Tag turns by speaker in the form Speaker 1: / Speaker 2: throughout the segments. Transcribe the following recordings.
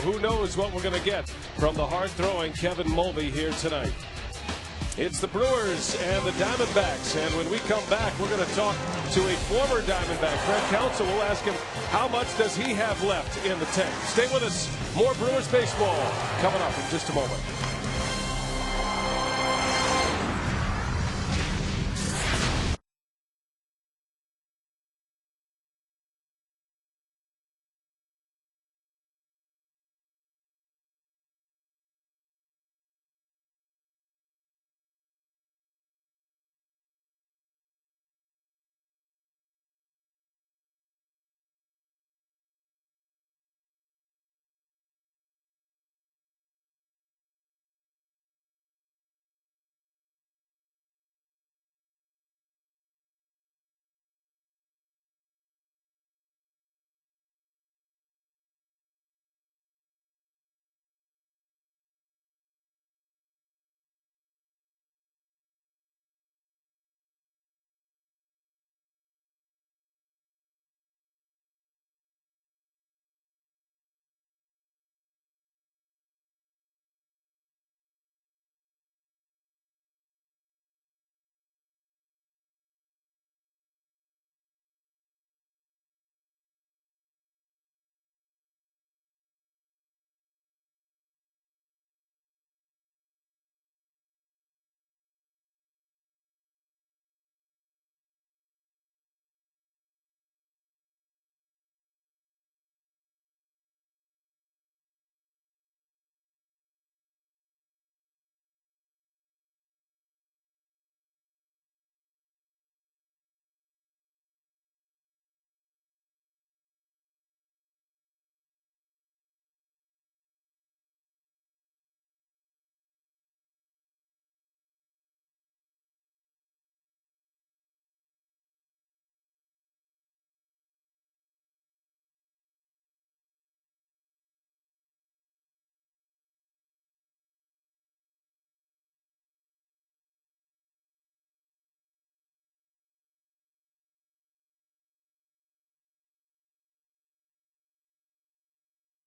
Speaker 1: Who knows what we're going to get from the hard-throwing Kevin Mulvey here tonight. It's the Brewers and the Diamondbacks, and when we come back, we're going to talk to a former Diamondback. Craig Counsell will ask him how much does he have left in the tank. Stay with us. More Brewers baseball coming up in just a moment.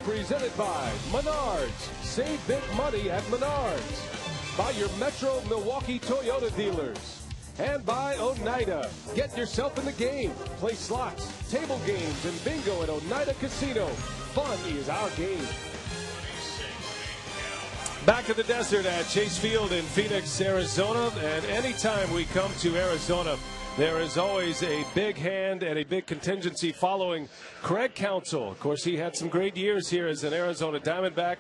Speaker 1: Presented by Menards. Save big money at Menards. By your Metro Milwaukee Toyota dealers. And by Oneida. Get yourself in the game. Play slots, table games, and bingo at Oneida Casino. Fun is our game. Back to the desert at Chase Field in Phoenix, Arizona. And anytime we come to Arizona, there is always a big hand and a big contingency following Craig Counsell. Of course, he had some great years here as an Arizona Diamondback.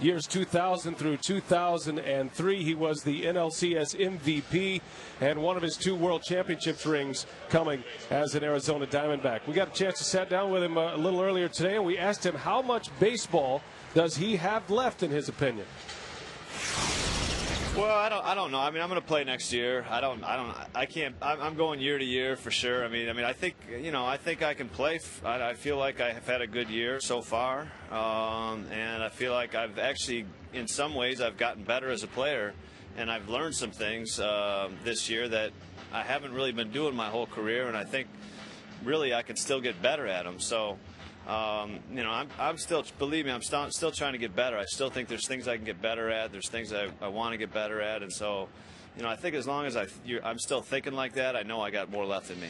Speaker 1: Years 2000 through 2003, he was the NLCS MVP and one of his 2 World Championships rings coming as an Arizona Diamondback. We got a chance to sit down with him a little earlier today, and we asked him how much baseball does he have left in his opinion.
Speaker 2: Well, I don't know. I mean, I'm going to play next year. I'm going year to year for sure. I mean, I think I can play. I feel like I have had a good year so far, and I feel like I've actually, in some ways, I've gotten better as a player, and I've learned some things this year that I haven't really been doing my whole career, and I think really I can still get better at them. So. I'm still, believe me, I'm still trying to get better. I still think there's things I can get better at. There's things I want to get better at. And so, I think as long as I'm still thinking like that, I know I got more left in me.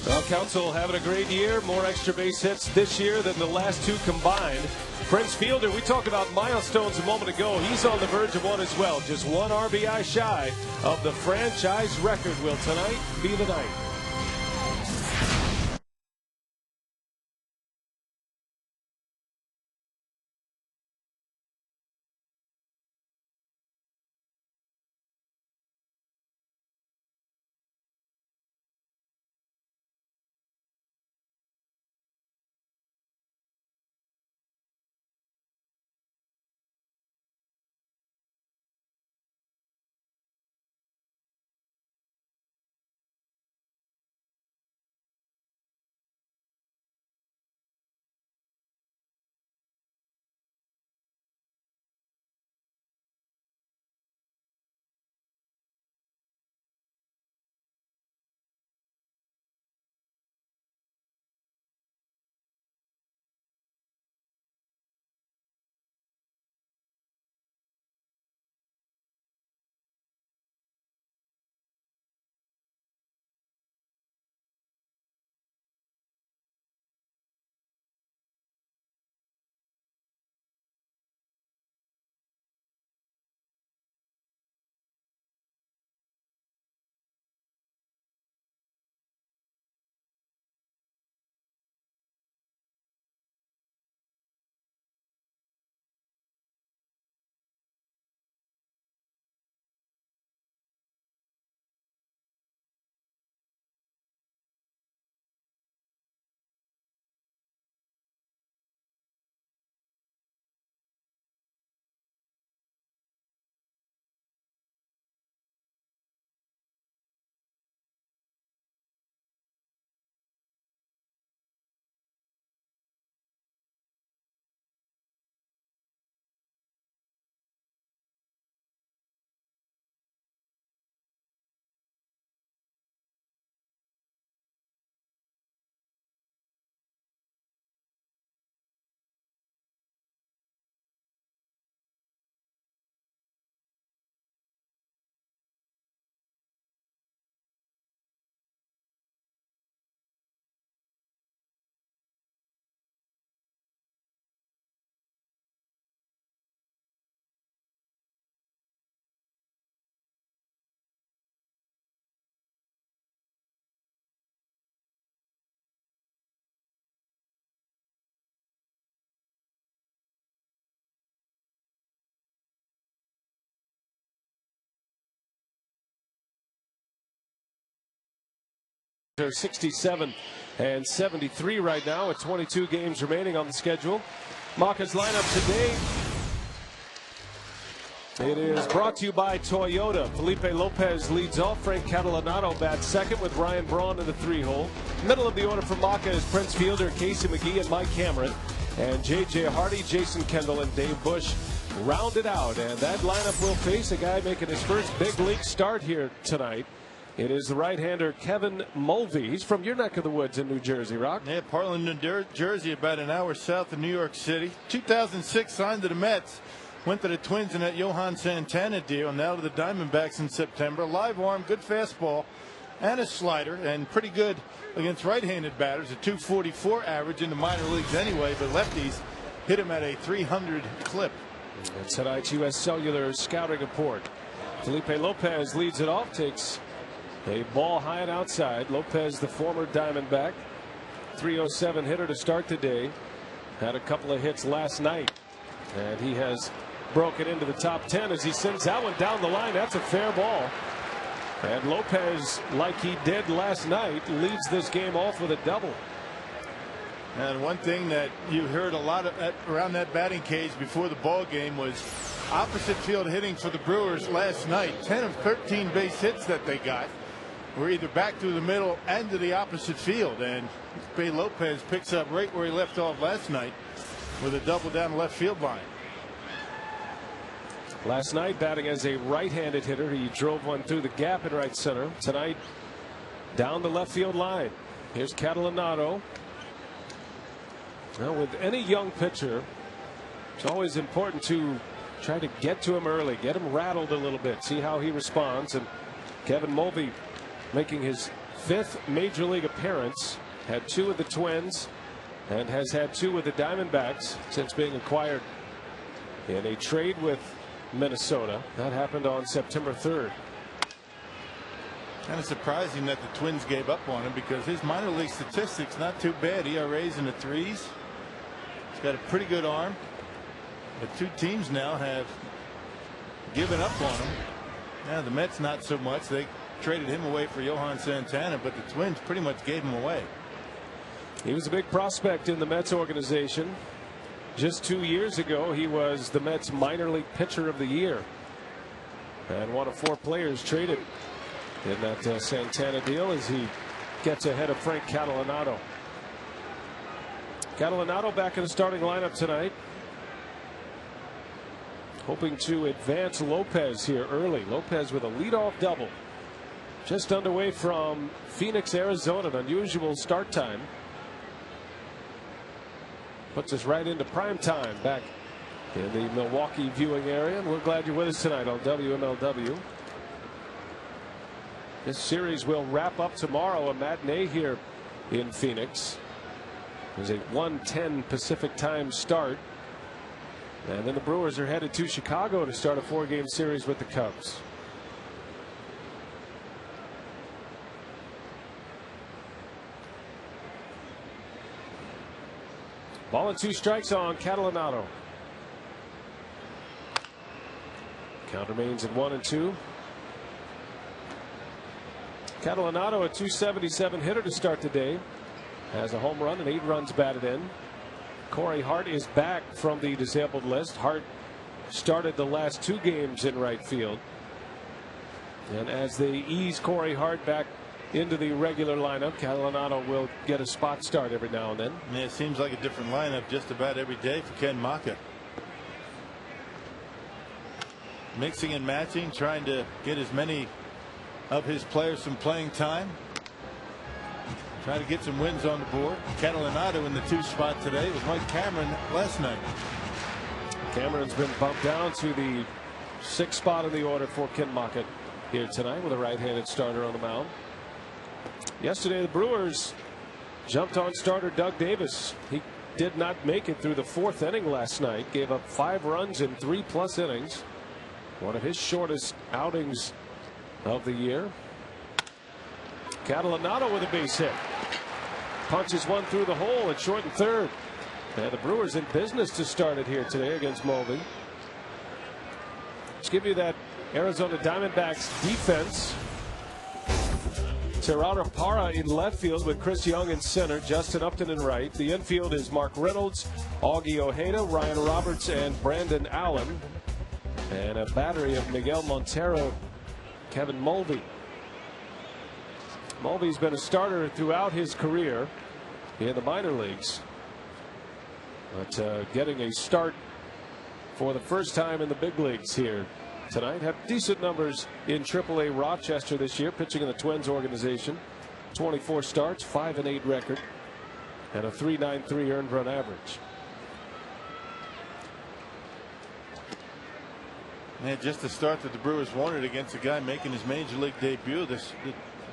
Speaker 1: Well, Counsell having a great year. More extra base hits this year than the last 2 combined. Prince Fielder, we talked about milestones a moment ago. He's on the verge of one as well. Just 1 RBI shy of the franchise record. Will tonight be the night? They're 67 and 73 right now with 22 games remaining on the schedule. Maka's lineup today. It is brought to you by Toyota. Felipe Lopez leads off. Frank Catalanato bats second with Ryan Braun in the 3-hole. Middle of the order for Maka is Prince Fielder, Casey McGee, and Mike Cameron. And J.J. Hardy, Jason Kendall, and Dave Bush rounded out. And that lineup will face a guy making his first big league start here tonight. It is the right-hander Kevin Mulvey. He's from your neck of the woods in New Jersey, Rock.
Speaker 3: Yeah, Portland, New Jersey, about an hour south of New York City. 2006 signed to the Mets. Went to the Twins in that Johan Santana deal. Now to the Diamondbacks in September. Live arm, good fastball, and a slider, and pretty good against right-handed batters. A .244 average in the minor leagues anyway, but lefties hit him at a 300 clip.
Speaker 1: It's tonight's U.S. Cellular scouting report. Felipe Lopez leads it off, takes a ball high and outside. Lopez, the former Diamondback, .307 hitter to start the day. Had a couple of hits last night, and he has broken into the top 10 as he sends that one down the line. That's a fair ball. And Lopez, like he did last night, leads this game off with a double.
Speaker 3: And one thing that you heard a lot of around that batting cage before the ball game was opposite field hitting for the Brewers last night. 10 of 13 base hits that they got were either back through the middle and to the opposite field. And Felipe Lopez picks up right where he left off last night with a double down the left field line.
Speaker 1: Last night, batting as a right-handed hitter, he drove one through the gap in right center. Tonight, down the left field line. Here's Catalanato. Now, with any young pitcher, it's always important to try to get to him early, get him rattled a little bit, see how he responds. And Kevin Mulvey making his 5th major league appearance, had 2 with the Twins, and has had 2 with the Diamondbacks since being acquired in a trade with Minnesota. That happened on September 3rd.
Speaker 3: Kind of surprising that the Twins gave up on him because his minor league statistics not too bad. ERAs in the 3s. He's got a pretty good arm. But 2 teams now have given up on him. Now the Mets not so much. They traded him away for Johan Santana, but the Twins pretty much gave him away.
Speaker 1: He was a big prospect in the Mets organization. Just 2 years ago, he was the Mets minor league pitcher of the year and one of 4 players traded in that Santana deal as he gets ahead of Frank Catalanato. Catalanato back in the starting lineup tonight, hoping to advance Lopez here early. Lopez with a leadoff double, just underway from Phoenix, Arizona. An unusual start time. Puts us right into prime time back in the Milwaukee viewing area, and we're glad you're with us tonight on WMLW. This series will wrap up tomorrow, a matinee here in Phoenix. There's a 1:10 Pacific time start, and then the Brewers are headed to Chicago to start a 4-game series with the Cubs. Ball and 2 strikes on Catalanato. Count remains at 1-2. Catalanato, a .277 hitter to start the day, has a home run and 8 runs batted in. Corey Hart is back from the disabled list. Hart started the last 2 games in right field, and as they ease Corey Hart back into the regular lineup, Catalanato will get a spot start every now and then.
Speaker 3: Yeah, it seems like a different lineup just about every day for Ken Maka. Mixing and matching, trying to get as many of his players some playing time. Trying to get some wins on the board. Catalanato in the 2 spot today with Mike Cameron last night.
Speaker 1: Cameron's been bumped down to the 6th spot in the order for Ken Maka here tonight with a right-handed starter on the mound. Yesterday, the Brewers jumped on starter Doug Davis. He did not make it through the 4th inning last night. Gave up 5 runs in 3+ innings. One of his shortest outings of the year. Catalanato with a base hit. Punches one through the hole at short and third. And the Brewers in business to start it here today against Mulvey. Let's give you that Arizona Diamondbacks defense. Terada Parra in left field with Chris Young in center, Justin Upton in right. The infield is Mark Reynolds, Augie Ojeda, Ryan Roberts, and Brandon Allen. And a battery of Miguel Montero, Kevin Mulvey. Mulvey's been a starter throughout his career in the minor leagues, but getting a start for the first time in the big leagues here tonight. Had decent numbers in AAA Rochester this year, pitching in the Twins organization. 24 starts, 5-8 record, and a .393 earned run average.
Speaker 3: Man, just the start that the Brewers wanted against a guy making his major league debut. The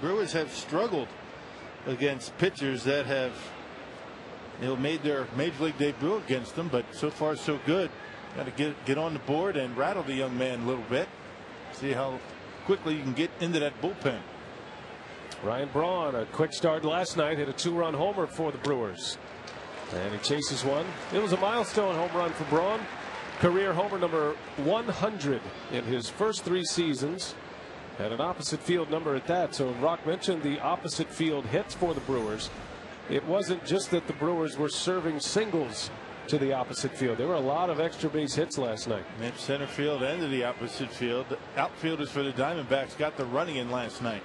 Speaker 3: Brewers have struggled against pitchers that have made their major league debut against them, but so far so good. Got to get on the board and rattle the young man a little bit. See how quickly you can get into that bullpen.
Speaker 1: Ryan Braun, a quick start last night, hit a 2-run homer for the Brewers, and he chases one. It was a milestone home run for Braun. Career homer number 100 in his first 3 seasons, and an opposite field number at that. So Rock mentioned the opposite field hits for the Brewers. It wasn't just that the Brewers were serving singles to the opposite field. There were a lot of extra base hits last night.
Speaker 3: Mid center field and to the opposite field. The outfielders for the Diamondbacks got the running in last night.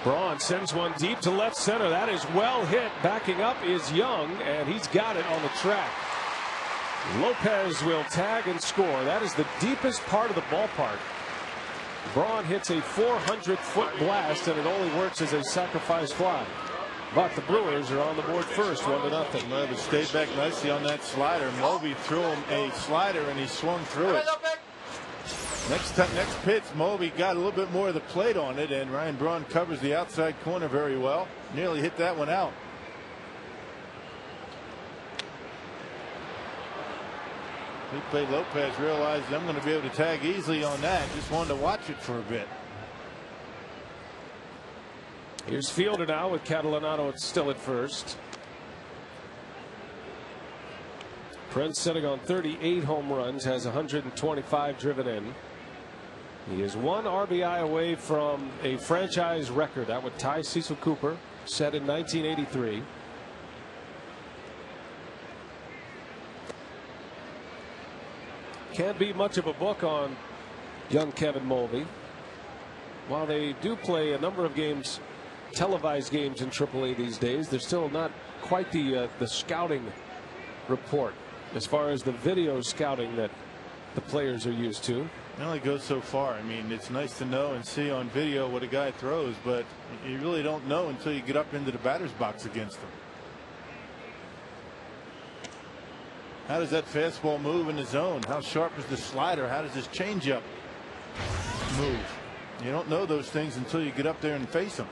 Speaker 1: Braun sends one deep to left center. That is well hit. Backing up is Young, and he's got it on the track. Lopez will tag and score. That is the deepest part of the ballpark. Braun hits a 400-foot blast, and it only works as a sacrifice fly. But the Brewers are on the board first, 1-0.
Speaker 3: Well, they stayed back nicely on that slider. Mulvey threw him a slider, and he swung through it. Next pitch, Mulvey got a little bit more of the plate on it, and Ryan Braun covers the outside corner very well. Nearly hit that one out. Felipe Lopez realized I'm going to be able to tag easily on that. Just wanted to watch it for a bit.
Speaker 1: Here's Fielder now with Catalanato still at first. Prince sitting on 38 home runs, has 125 driven in. He is 1 RBI away from a franchise record that would tie Cecil Cooper, set in 1983. Can't be much of a book on young Kevin Mulvey. While they do play a number of games, televised games in AAA these days, they're still not quite the scouting report as far as the video scouting that the players are used to.
Speaker 3: It only goes so far. I mean, it's nice to know and see on video what a guy throws, but you really don't know until you get up into the batter's box against him. How does that fastball move in the zone? How sharp is the slider? How does this changeup move? You don't know those things until you get up there and face them.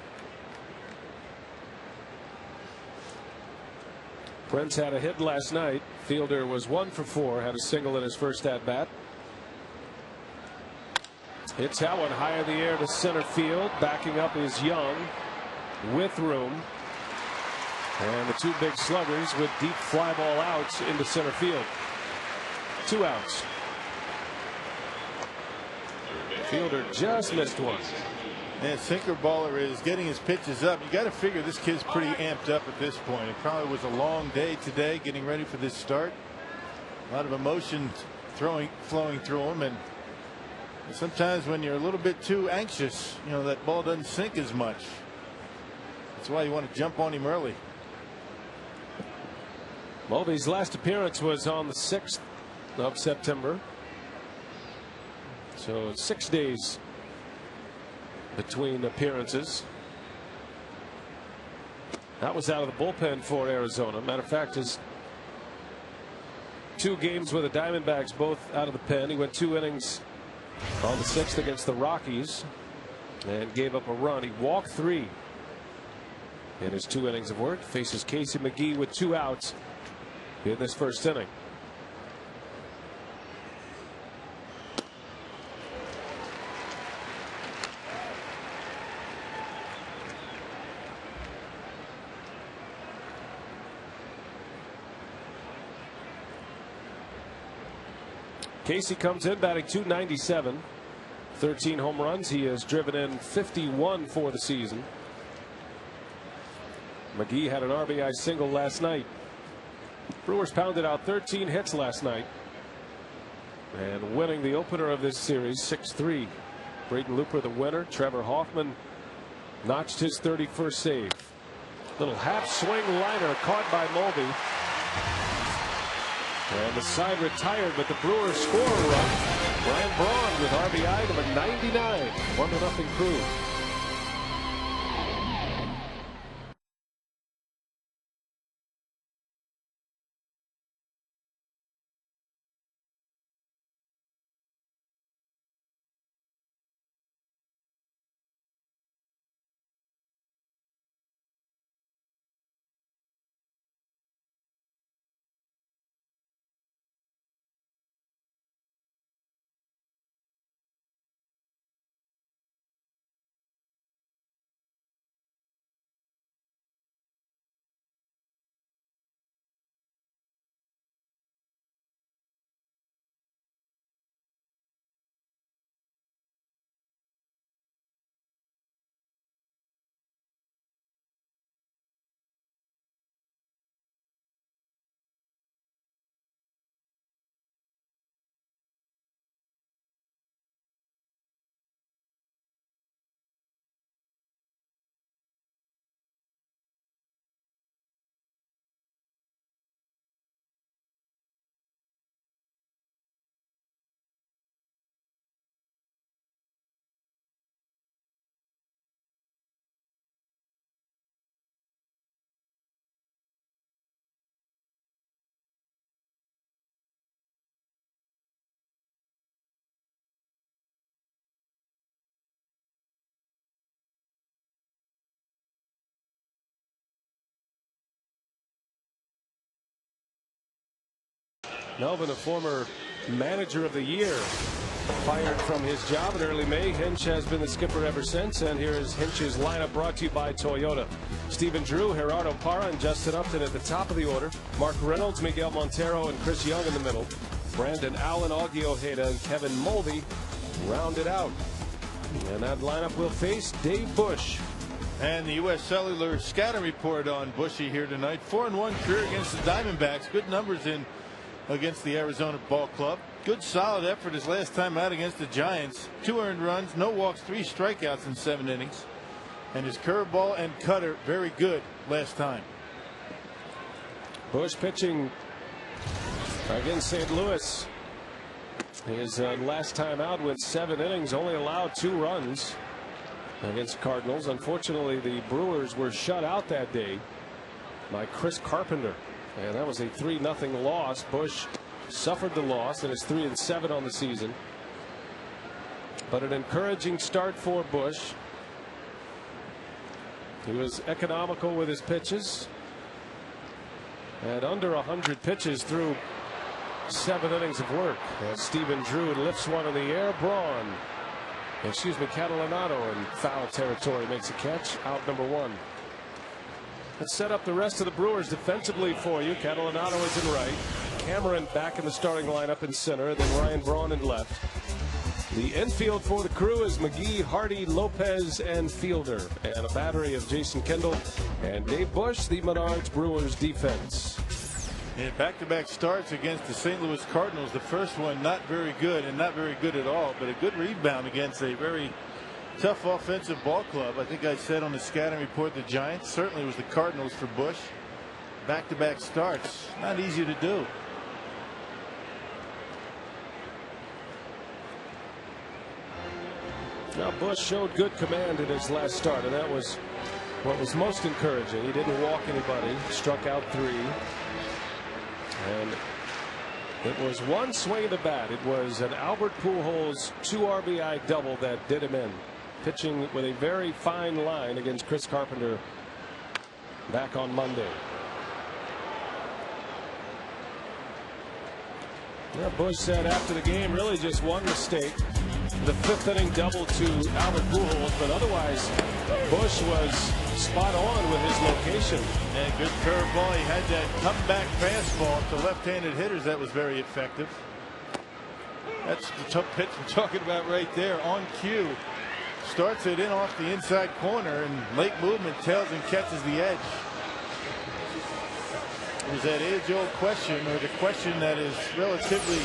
Speaker 1: Prince had a hit last night. Fielder was 1 for 4, had a single in his first at bat. Hits that one high in the air to center field. Backing up is Young with room. And the 2 big sluggers with deep fly ball outs into center field. 2 outs. Fielder just missed one.
Speaker 3: And sinker baller is getting his pitches up. You got to figure this kid's pretty amped up at this point. It probably was a long day today getting ready for this start. A lot of emotion flowing through him, and sometimes when you're a little bit too anxious, you know, that ball doesn't sink as much. That's why you want to jump on him early.
Speaker 1: Mulvey's last appearance was on the 6th of September. So 6 days between appearances. That was out of the bullpen for Arizona. Matter of fact, his 2 games with the Diamondbacks, both out of the pen. He went 2 innings on the 6th against the Rockies and gave up a run. He walked 3 in his 2 innings of work. Faces Casey McGee with 2 outs in this first inning. Casey comes in batting .297, 13 home runs. He has driven in 51 for the season. McGee had an RBI single last night. Brewers pounded out 13 hits last night and winning the opener of this series 6-3. Braden Looper the winner. Trevor Hoffman notched his 31st save. Little half swing liner caught by Mulvey. And the side retired, but the Brewers score a run. Brian Braun with RBI number 99. 1-0 Crew. Melvin, a former manager of the year, fired from his job in early May. Hinch has been the skipper ever since. And here is Hinch's lineup brought to you by Toyota. Stephen Drew, Gerardo Parra, and Justin Upton at the top of the order. Mark Reynolds, Miguel Montero, and Chris Young in the middle. Brandon Allen, Augie Ojeda, and Kevin Mulvey rounded out. And that lineup will face Dave Bush.
Speaker 3: And the U.S. Cellular scouting report on Bushy here tonight. 4-1 career against the Diamondbacks. Good numbers in against the Arizona Ball Club. Good solid effort his last time out against the Giants. 2 earned runs, no walks, 3 strikeouts in 7 innings. And his curveball and cutter very good last time.
Speaker 1: Bush pitching against St. Louis. His last time out went 7 innings, only allowed 2 runs against Cardinals. Unfortunately, the Brewers were shut out that day by Chris Carpenter. And that was a 3-0 loss. Bush suffered the loss and is 3-7 on the season. But an encouraging start for Bush. He was economical with his pitches. At under 100 pitches through 7 innings of work. As Stephen Drew lifts one in the air. Catalanado in foul territory makes a catch. Out number 1. Let's set up the rest of the Brewers defensively for you. Catalanado is in right. Cameron back in the starting lineup in center. Then Ryan Braun in left. The infield for the Crew is McGee, Hardy, Lopez, and Fielder. And a battery of Jason Kendall and Dave Bush, the Menards Brewers defense.
Speaker 3: And back-to-back starts against the St. Louis Cardinals. The first one not very good and not very good at all, but a good rebound against a very tough offensive ball club. I think I said on the scouting report the Giants. Certainly was the Cardinals for Bush. Back-to-back starts. Not easy to do.
Speaker 1: Now Bush showed good command in his last start, and that was what was most encouraging. He didn't walk anybody, struck out 3. And it was one swing of the bat. It was an Albert Pujols 2 RBI double that did him in. Pitching with a very fine line against Chris Carpenter back on Monday. Yeah, Bush said after the game, really just one mistake. The 5th inning double to Albert Pujols, but otherwise Bush was spot on with his location.
Speaker 3: And good curveball. He had that comeback fastball to left-handed hitters that was very effective. That's the tough pitch I'm talking about right there. On cue. Starts it in off the inside corner, and late movement tails and catches the edge. There's that age-old question, or the question that is relatively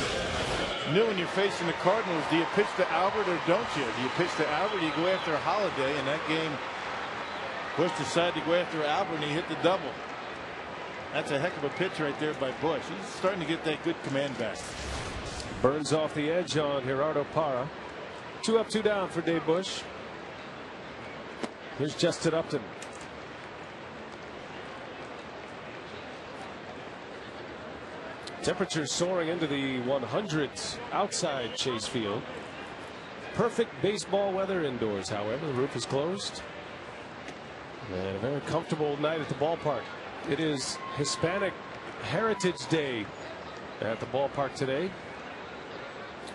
Speaker 3: new when you're facing the Cardinals. Do you pitch to Albert or don't you? Do you pitch to Albert or do you go after Holiday? In that game, Bush decided to go after Albert, and he hit the double. That's a heck of a pitch right there by Bush. He's starting to get that good command back.
Speaker 1: Burns off the edge on Gerardo Parra. 2 up, 2 down for Dave Bush. Here's Justin Upton. Temperatures soaring into the 100s outside Chase Field. Perfect baseball weather indoors, however. The roof is closed. And a very comfortable night at the ballpark. It is Hispanic Heritage Day at the ballpark today.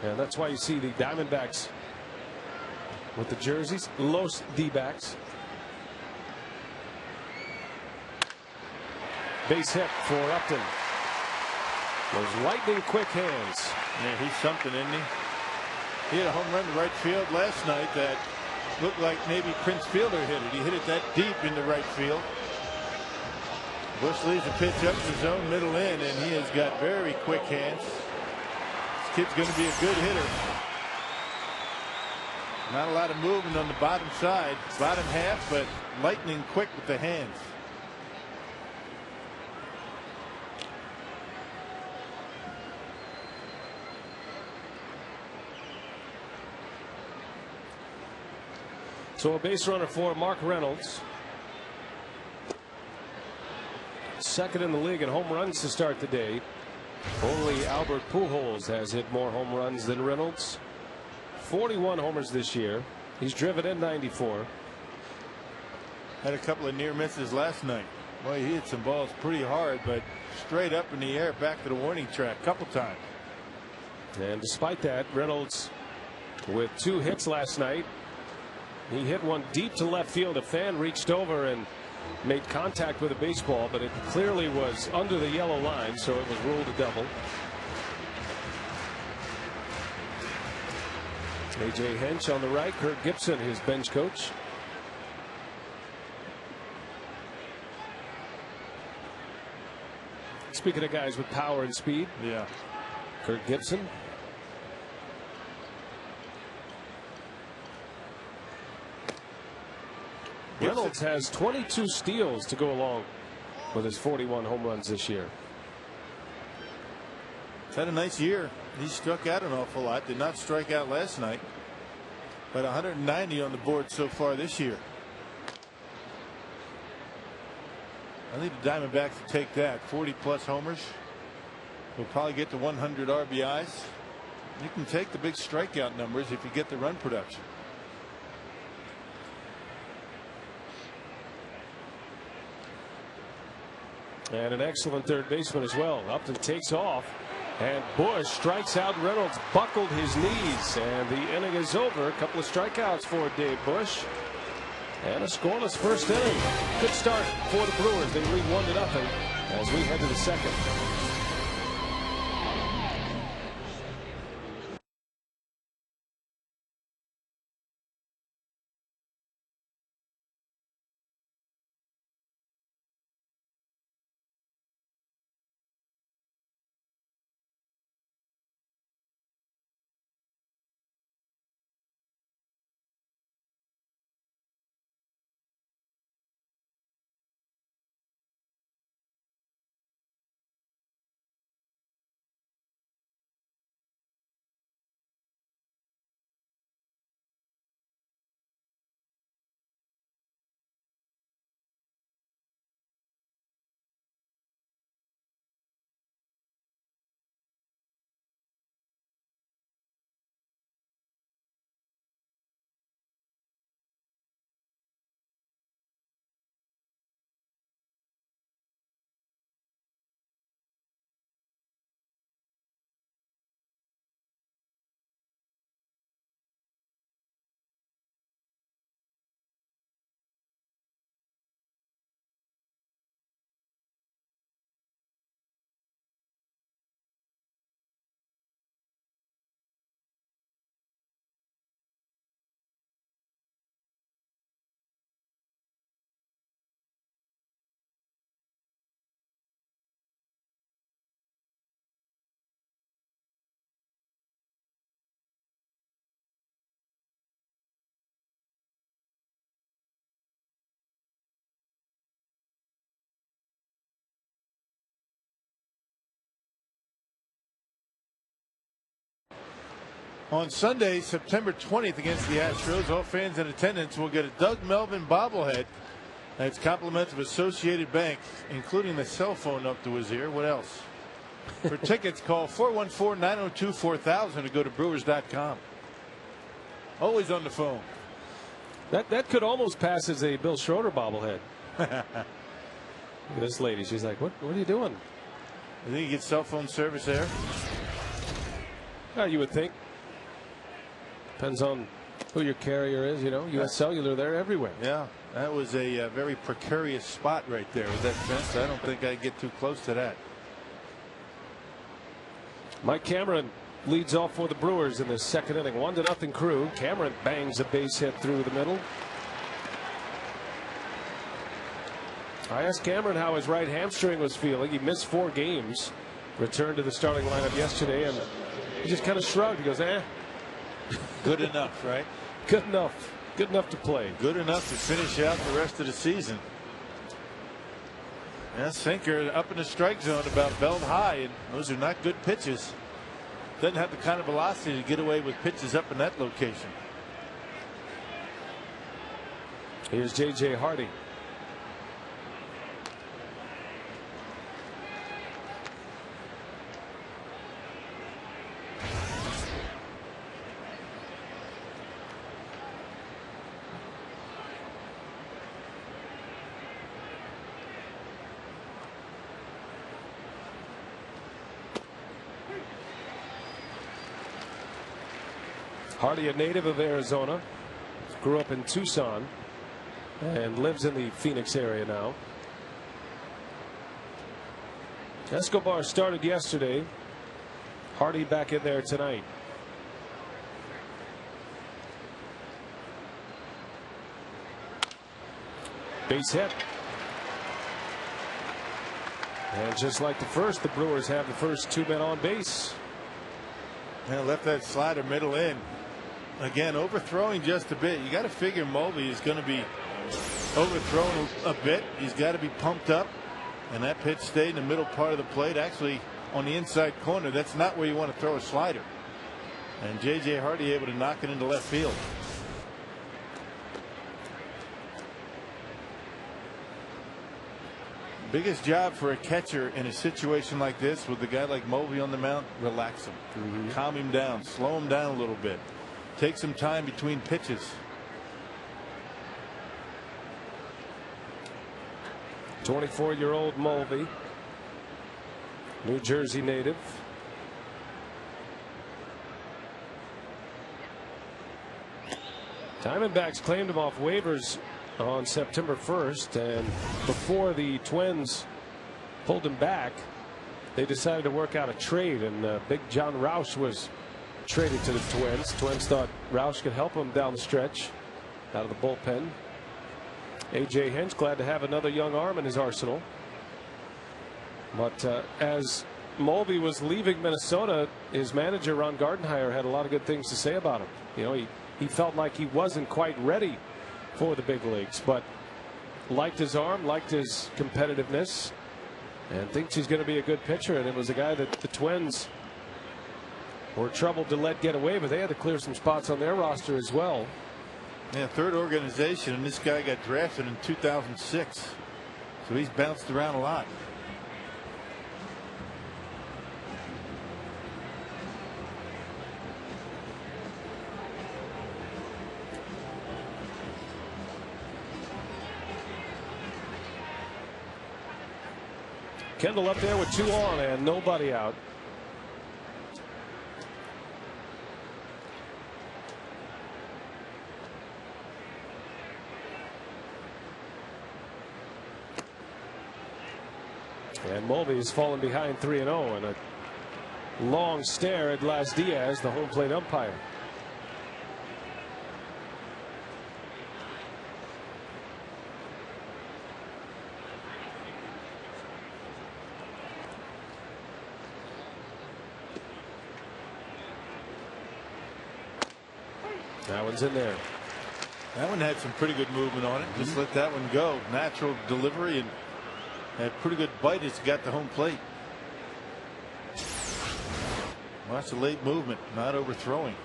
Speaker 1: And that's why you see the Diamondbacks with the jerseys. Los D-backs. Base hit for Upton. Those lightning quick hands.
Speaker 3: Yeah, he's something, isn't he? He had a home run to right field last night that looked like maybe Prince Fielder hit it. He hit it that deep into right field. Bush leaves the pitch up to zone middle in, and he has got very quick hands. This kid's going to be a good hitter. Not a lot of movement on the bottom side, bottom half, but lightning quick with the hands.
Speaker 1: So a base runner for Mark Reynolds. Second in the league in home runs to start the day. Only Albert Pujols has hit more home runs than Reynolds. 41 homers this year. He's driven in 94.
Speaker 3: Had a couple of near misses last night. Boy, he hit some balls pretty hard, but straight up in the air back to the warning track a couple times.
Speaker 1: And despite that, Reynolds with 2 hits last night. He hit one deep to left field. A fan reached over and made contact with a baseball, but it clearly was under the yellow line, so it was ruled a double. A.J. Hinch on the right. Kurt Gibson, his bench coach. Speaking of guys with power and speed.
Speaker 3: Yeah.
Speaker 1: Kurt Gibson. Reynolds has 22 steals to go along with his 41 home runs this year.
Speaker 3: He's had a nice year. He struck out an awful lot. Did not strike out last night. But 190 on the board so far this year. I think the Diamondbacks will take that. 40+ homers. We'll probably get to 100 RBIs. You can take the big strikeout numbers if you get the run production.
Speaker 1: And an excellent third baseman as well. Upton takes off, and Bush strikes out Reynolds. Buckled his knees, and the inning is over. A couple of strikeouts for Dave Bush, and a scoreless first inning. Good start for the Brewers. They lead 1-0 as we head to the second.
Speaker 3: On Sunday, September 20th against the Astros, all fans in attendance will get a Doug Melvin bobblehead. That's compliments of Associated Bank, including the cell phone up to his ear. What else? For tickets, call 414-902-4000 or go to Brewers.com. Always on the phone.
Speaker 1: That could almost pass as a Bill Schroeder bobblehead. Look at this lady. She's like, what are you doing?
Speaker 3: You think you get cell phone service there?
Speaker 1: You would think. Depends on who your carrier is, you know. U.S. Cellular, they're everywhere.
Speaker 3: Yeah, that was a very precarious spot right there with that fence. I don't think I'd get too close to that.
Speaker 1: Mike Cameron leads off for the Brewers in the second inning. 1-0 Crew. Cameron bangs a base hit through the middle. I asked Cameron how his right hamstring was feeling. He missed 4 games. Returned to the starting lineup yesterday, and he just kind of shrugged. He goes,
Speaker 3: Good enough, right?
Speaker 1: Good enough. Good enough to play.
Speaker 3: Good enough to finish out the rest of the season. Yeah, sinker up in the strike zone about belt high, and those are not good pitches. Doesn't have the kind of velocity to get away with pitches up in that location.
Speaker 1: Here's J.J. Hardy. Hardy, a native of Arizona, grew up in Tucson and lives in the Phoenix area now. Escobar started yesterday. Hardy back in there tonight. Base hit. And just like the first, the Brewers have the first 2 men on base.
Speaker 3: And left that slider middle in. Again, overthrowing just a bit. You got to figure Mulvey is going to be overthrown a bit. He's got to be pumped up. And that pitch stayed in the middle part of the plate, actually on the inside corner. That's not where you want to throw a slider. And J.J. Hardy able to knock it into left field. Biggest job for a catcher in a situation like this with a guy like Mulvey on the mound, relax him. Calm him down, slow him down a little bit. Take some time between pitches.
Speaker 1: 24-year-old Mulvey, New Jersey native. Diamondbacks claimed him off waivers on September 1st, and before the Twins pulled him back, they decided to work out a trade, and Big John Roush was traded to the Twins. Twins thought Roush could help them down the stretch out of the bullpen. A.J. Hinch glad to have another young arm in his arsenal. But as Mulvey was leaving Minnesota, his manager Ron Gardenhire had a lot of good things to say about him. You know, he felt like he wasn't quite ready for the big leagues, but liked his arm, liked his competitiveness, and thinks he's going to be a good pitcher. And it was a guy that the Twins were troubled to let get away, but they had to clear some spots on their roster as well.
Speaker 3: Yeah, third organization, and this guy got drafted in 2006, so he's bounced around a lot.
Speaker 1: Kendall up there with 2 on and nobody out. And Mulvey has fallen behind 3-0, and a long stare at Las Diaz, the home plate umpire. That one's in there.
Speaker 3: That one had some pretty good movement on it. Just let that one go. Natural delivery and had pretty good bite as he got to home plate. Watch the late movement, not overthrowing.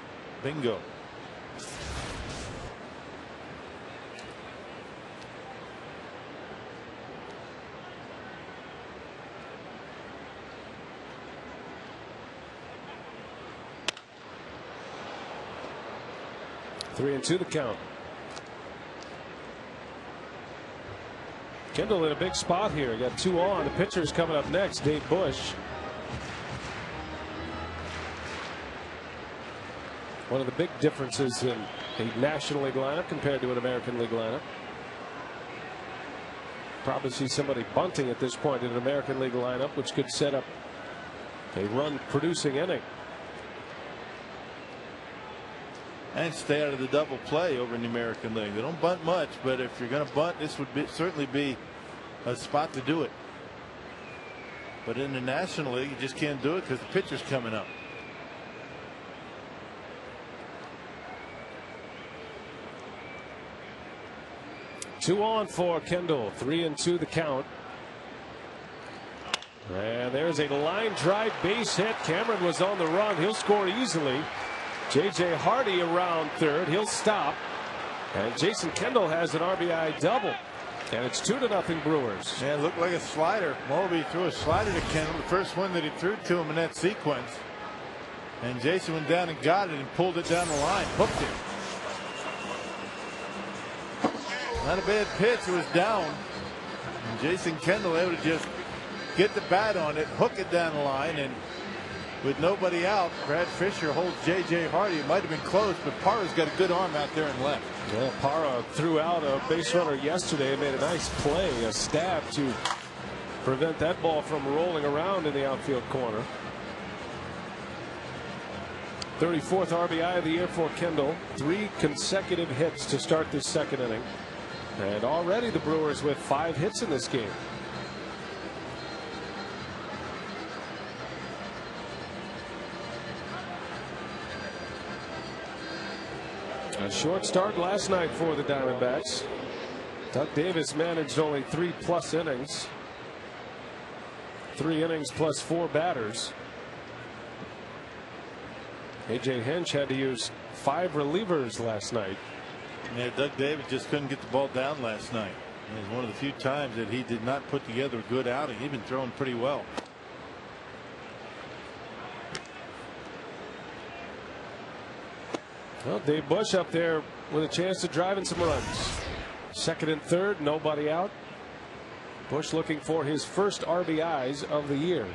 Speaker 3: Bingo.
Speaker 1: Three and two the count. Kendall in a big spot here. Got 2 on. The pitcher's coming up next, Dave Bush. One of the big differences in a National League lineup compared to an American League lineup. Probably see somebody bunting at this point in an American League lineup, which could set up a run producing inning.
Speaker 3: And stay out of the double play over in the American League. They don't bunt much, but if you're going to bunt, this would certainly be a spot to do it. But in the National League, you just can't do it because the pitcher's coming up.
Speaker 1: Two on for Kendall. 3 and 2 the count. And there's a line drive base hit. Cameron was on the run. He'll score easily. J.J. Hardy around third. He'll stop. And Jason Kendall has an RBI double. And it's 2-0 Brewers.
Speaker 3: Yeah, it looked like a slider. Mulvey threw a slider to Kendall, the first one that he threw to him in that sequence. And Jason went down and got it and pulled it down the line, hooked it. Not a bad pitch. It was down. And Jason Kendall able to just get the bat on it, hook it down the line, and with nobody out, Brad Fisher holds J.J. Hardy. It might have been close, but Parra's got a good arm out there and left.
Speaker 1: Yeah, Parra threw out a base runner yesterday and made a nice play, a stab to prevent that ball from rolling around in the outfield corner. 34th RBI of the year for Kendall. 3 consecutive hits to start this second inning. And already the Brewers with 5 hits in this game. A short start last night for the Diamondbacks. Doug Davis managed only 3+ innings. 3 innings plus 4 batters. AJ Hinch had to use 5 relievers last night.
Speaker 3: Yeah, Doug Davis just couldn't get the ball down last night. It was one of the few times that he did not put together a good outing. He'd been throwing pretty well.
Speaker 1: Well, Dave Bush up there with a chance to drive in some runs. Second and third, nobody out. Bush looking for his first RBIs of the year.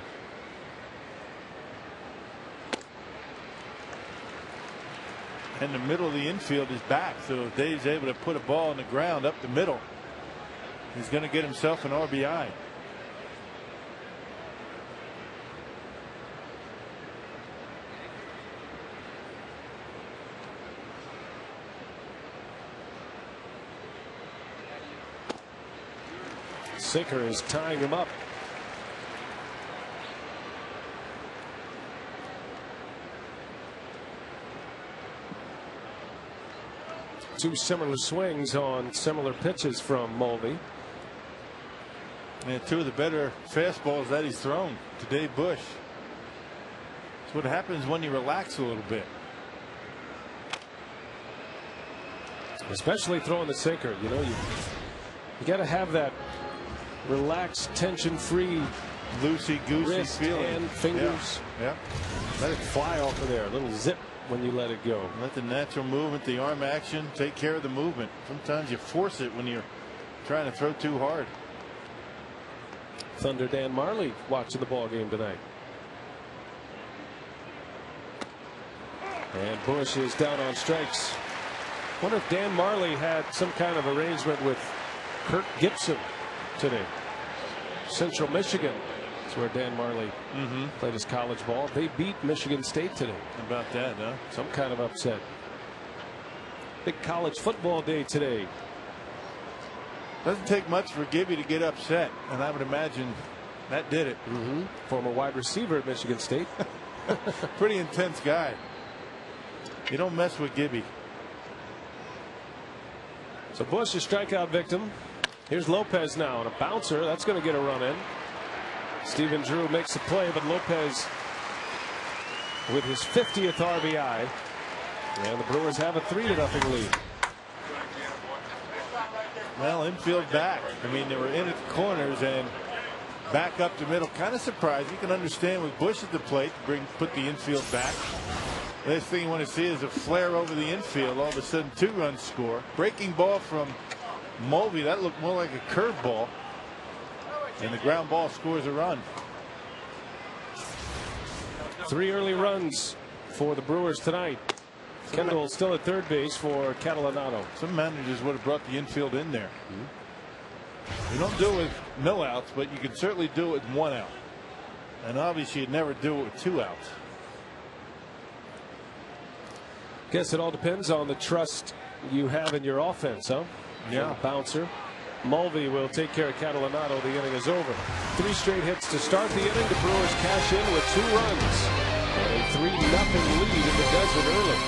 Speaker 3: And the middle of the infield is back, so if Dave's able to put a ball on the ground up the middle, he's going to get himself an RBI.
Speaker 1: Sinker is tying him up. Two similar swings on similar pitches from Mulvey.
Speaker 3: And 2 of the better fastballs that he's thrown to Dave Bush. That's what happens when you relax a little bit.
Speaker 1: Especially throwing the sinker. You know, you got to have that relaxed, tension-free,
Speaker 3: loosey-goosey feeling.
Speaker 1: And fingers.
Speaker 3: Yeah.
Speaker 1: Let it fly off of there. A little zip when you let it go.
Speaker 3: Let the natural movement, the arm action, take care of the movement. Sometimes you force it when you're trying to throw too hard.
Speaker 1: Thunder Dan Marley watching the ball game tonight. And Bush is down on strikes. Wonder if Dan Marley had some kind of arrangement with Kirk Gibson today. Central Michigan. That's where Dan Marley played his college ball. They beat Michigan State today.
Speaker 3: How about that, huh?
Speaker 1: Some kind of upset. Big college football day today.
Speaker 3: Doesn't take much for Gibby to get upset, and I would imagine that did it.
Speaker 1: Former wide receiver at Michigan State.
Speaker 3: Pretty intense guy. You don't mess with Gibby.
Speaker 1: So Bush, a strikeout victim. Here's Lopez now, and a bouncer. That's going to get a run in. Stephen Drew makes the play, but Lopez with his 50th RBI. And the Brewers have a 3-0 lead.
Speaker 3: Well, infield back. I mean, they were in at the corners and back up the middle. Kind of surprised. You can understand with Bush at the plate, put the infield back. Last thing you want to see is a flare over the infield. All of a sudden, 2 runs score. Breaking ball from Mulvey. That looked more like a curveball. And the ground ball scores a run.
Speaker 1: 3 early runs for the Brewers tonight. Kendall still at third base for Catalanato.
Speaker 3: Some managers would have brought the infield in there. You don't do it with no outs, but you can certainly do it with 1 out. And obviously you'd never do it with 2 outs.
Speaker 1: Guess it all depends on the trust you have in your offense, huh?
Speaker 3: Yeah.
Speaker 1: Bouncer. Mulvey will take care of Catalanato. The inning is over. 3 straight hits to start the inning. The Brewers cash in with 2 runs. And a 3-0 lead in the desert early.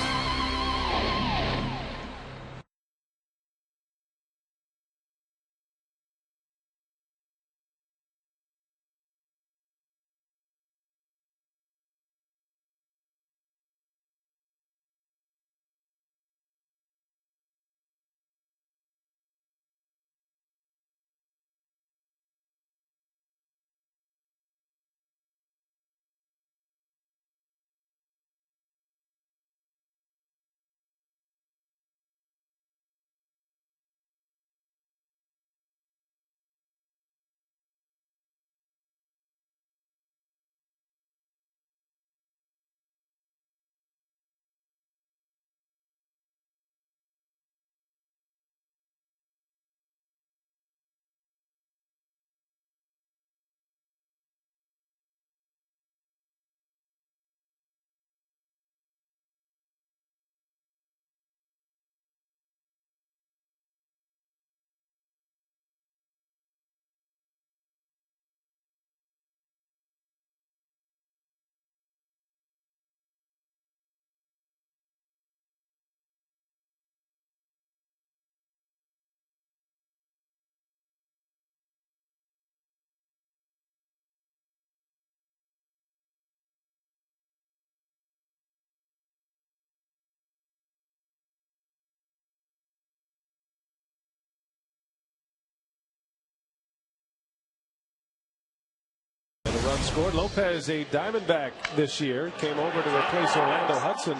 Speaker 1: And a run scored. Lopez, a Diamondback this year, came over to replace Orlando Hudson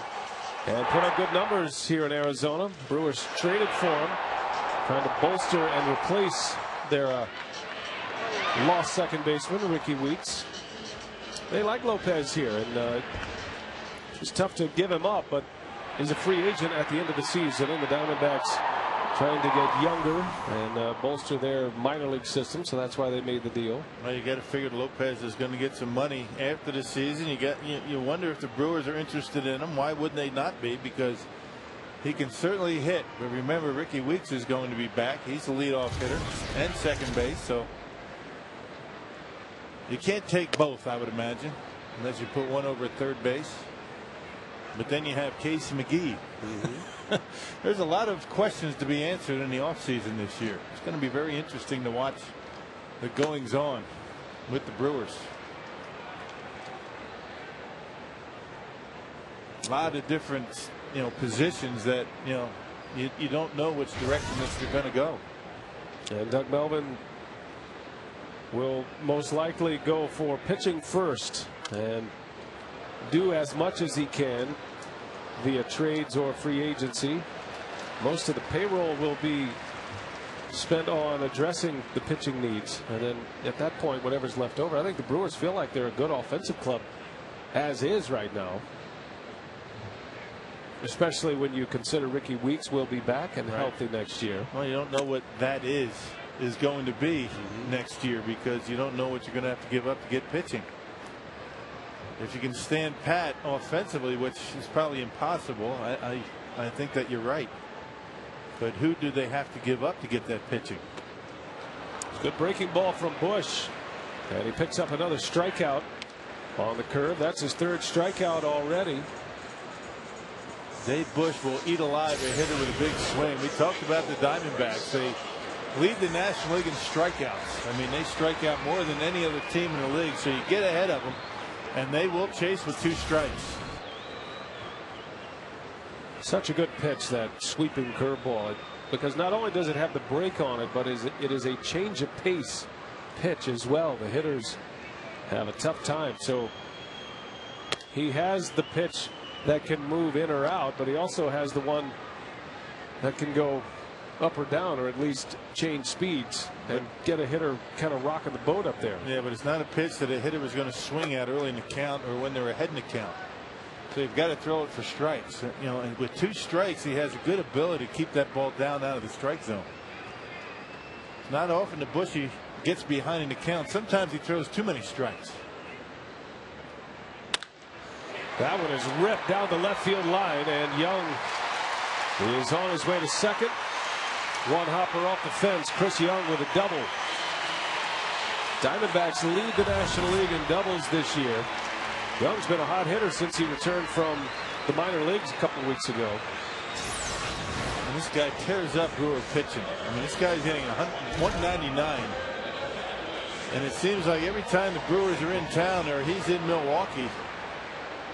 Speaker 1: and put up good numbers here in Arizona. Brewers traded for him, trying to bolster and replace their lost second baseman, Ricky Weeks. They like Lopez here, and it's tough to give him up, but he's a free agent at the end of the season, and the Diamondbacks trying to get younger and bolster their minor league system, so that's why they made the deal.
Speaker 3: Well, you got to figure Lopez is going to get some money after the season. You wonder if the Brewers are interested in him. Why wouldn't they not be? Because he can certainly hit. But remember, Ricky Weeks is going to be back. He's the leadoff hitter and second base, so you can't take both, I would imagine, unless you put one over at third base. But then you have Casey McGee. There's a lot of questions to be answered in the offseason this year. It's going to be very interesting to watch the goings on with the Brewers. A lot of different, positions that, you don't know which direction they're going to go.
Speaker 1: And Doug Melvin will most likely go for pitching first and do as much as he can via trades or free agency. Most of the payroll will be spent on addressing the pitching needs, and then at that point, whatever's left over. I think the Brewers feel like they're a good offensive club as is right now, especially when you consider Ricky Weeks will be back and healthy next year.
Speaker 3: Well, you don't know what that is going to be next year, because you don't know what you're going to have to give up to get pitching. If you can stand pat offensively, which is probably impossible, I think that you're right. But who do they have to give up to get that pitching?
Speaker 1: Good breaking ball from Bush, and he picks up another strikeout on the curve. That's his 3rd strikeout already.
Speaker 3: Dave Bush will eat alive a hitter with a big swing. We talked about the Diamondbacks. They lead the National League in strikeouts. I mean, they strike out more than any other team in the league, so you get ahead of them, and they will chase with 2 strikes.
Speaker 1: Such a good pitch, that sweeping curveball, because not only does it have the break on it, but it is a change of pace pitch as well. The hitters have a tough time. So he has the pitch that can move in or out, but he also has the one that can go up or down, or at least change speeds and get a hitter kind of rocking the boat up there.
Speaker 3: Yeah, but it's not a pitch that a hitter was going to swing at early in the count or when they're ahead in the count. So you've got to throw it for strikes. You know, and with 2 strikes, he has a good ability to keep that ball down out of the strike zone. It's not often that Bushy gets behind in the count. Sometimes he throws too many strikes.
Speaker 1: That one is ripped down the left field line, and Young is on his way to second. One hopper off the fence. Chris Young with a double. Diamondbacks lead the National League in doubles this year. Young's been a hot hitter since he returned from the minor leagues a couple of weeks ago.
Speaker 3: And this guy tears up Brewer pitching. I mean, this guy's hitting 199. And it seems like every time the Brewers are in town or he's in Milwaukee,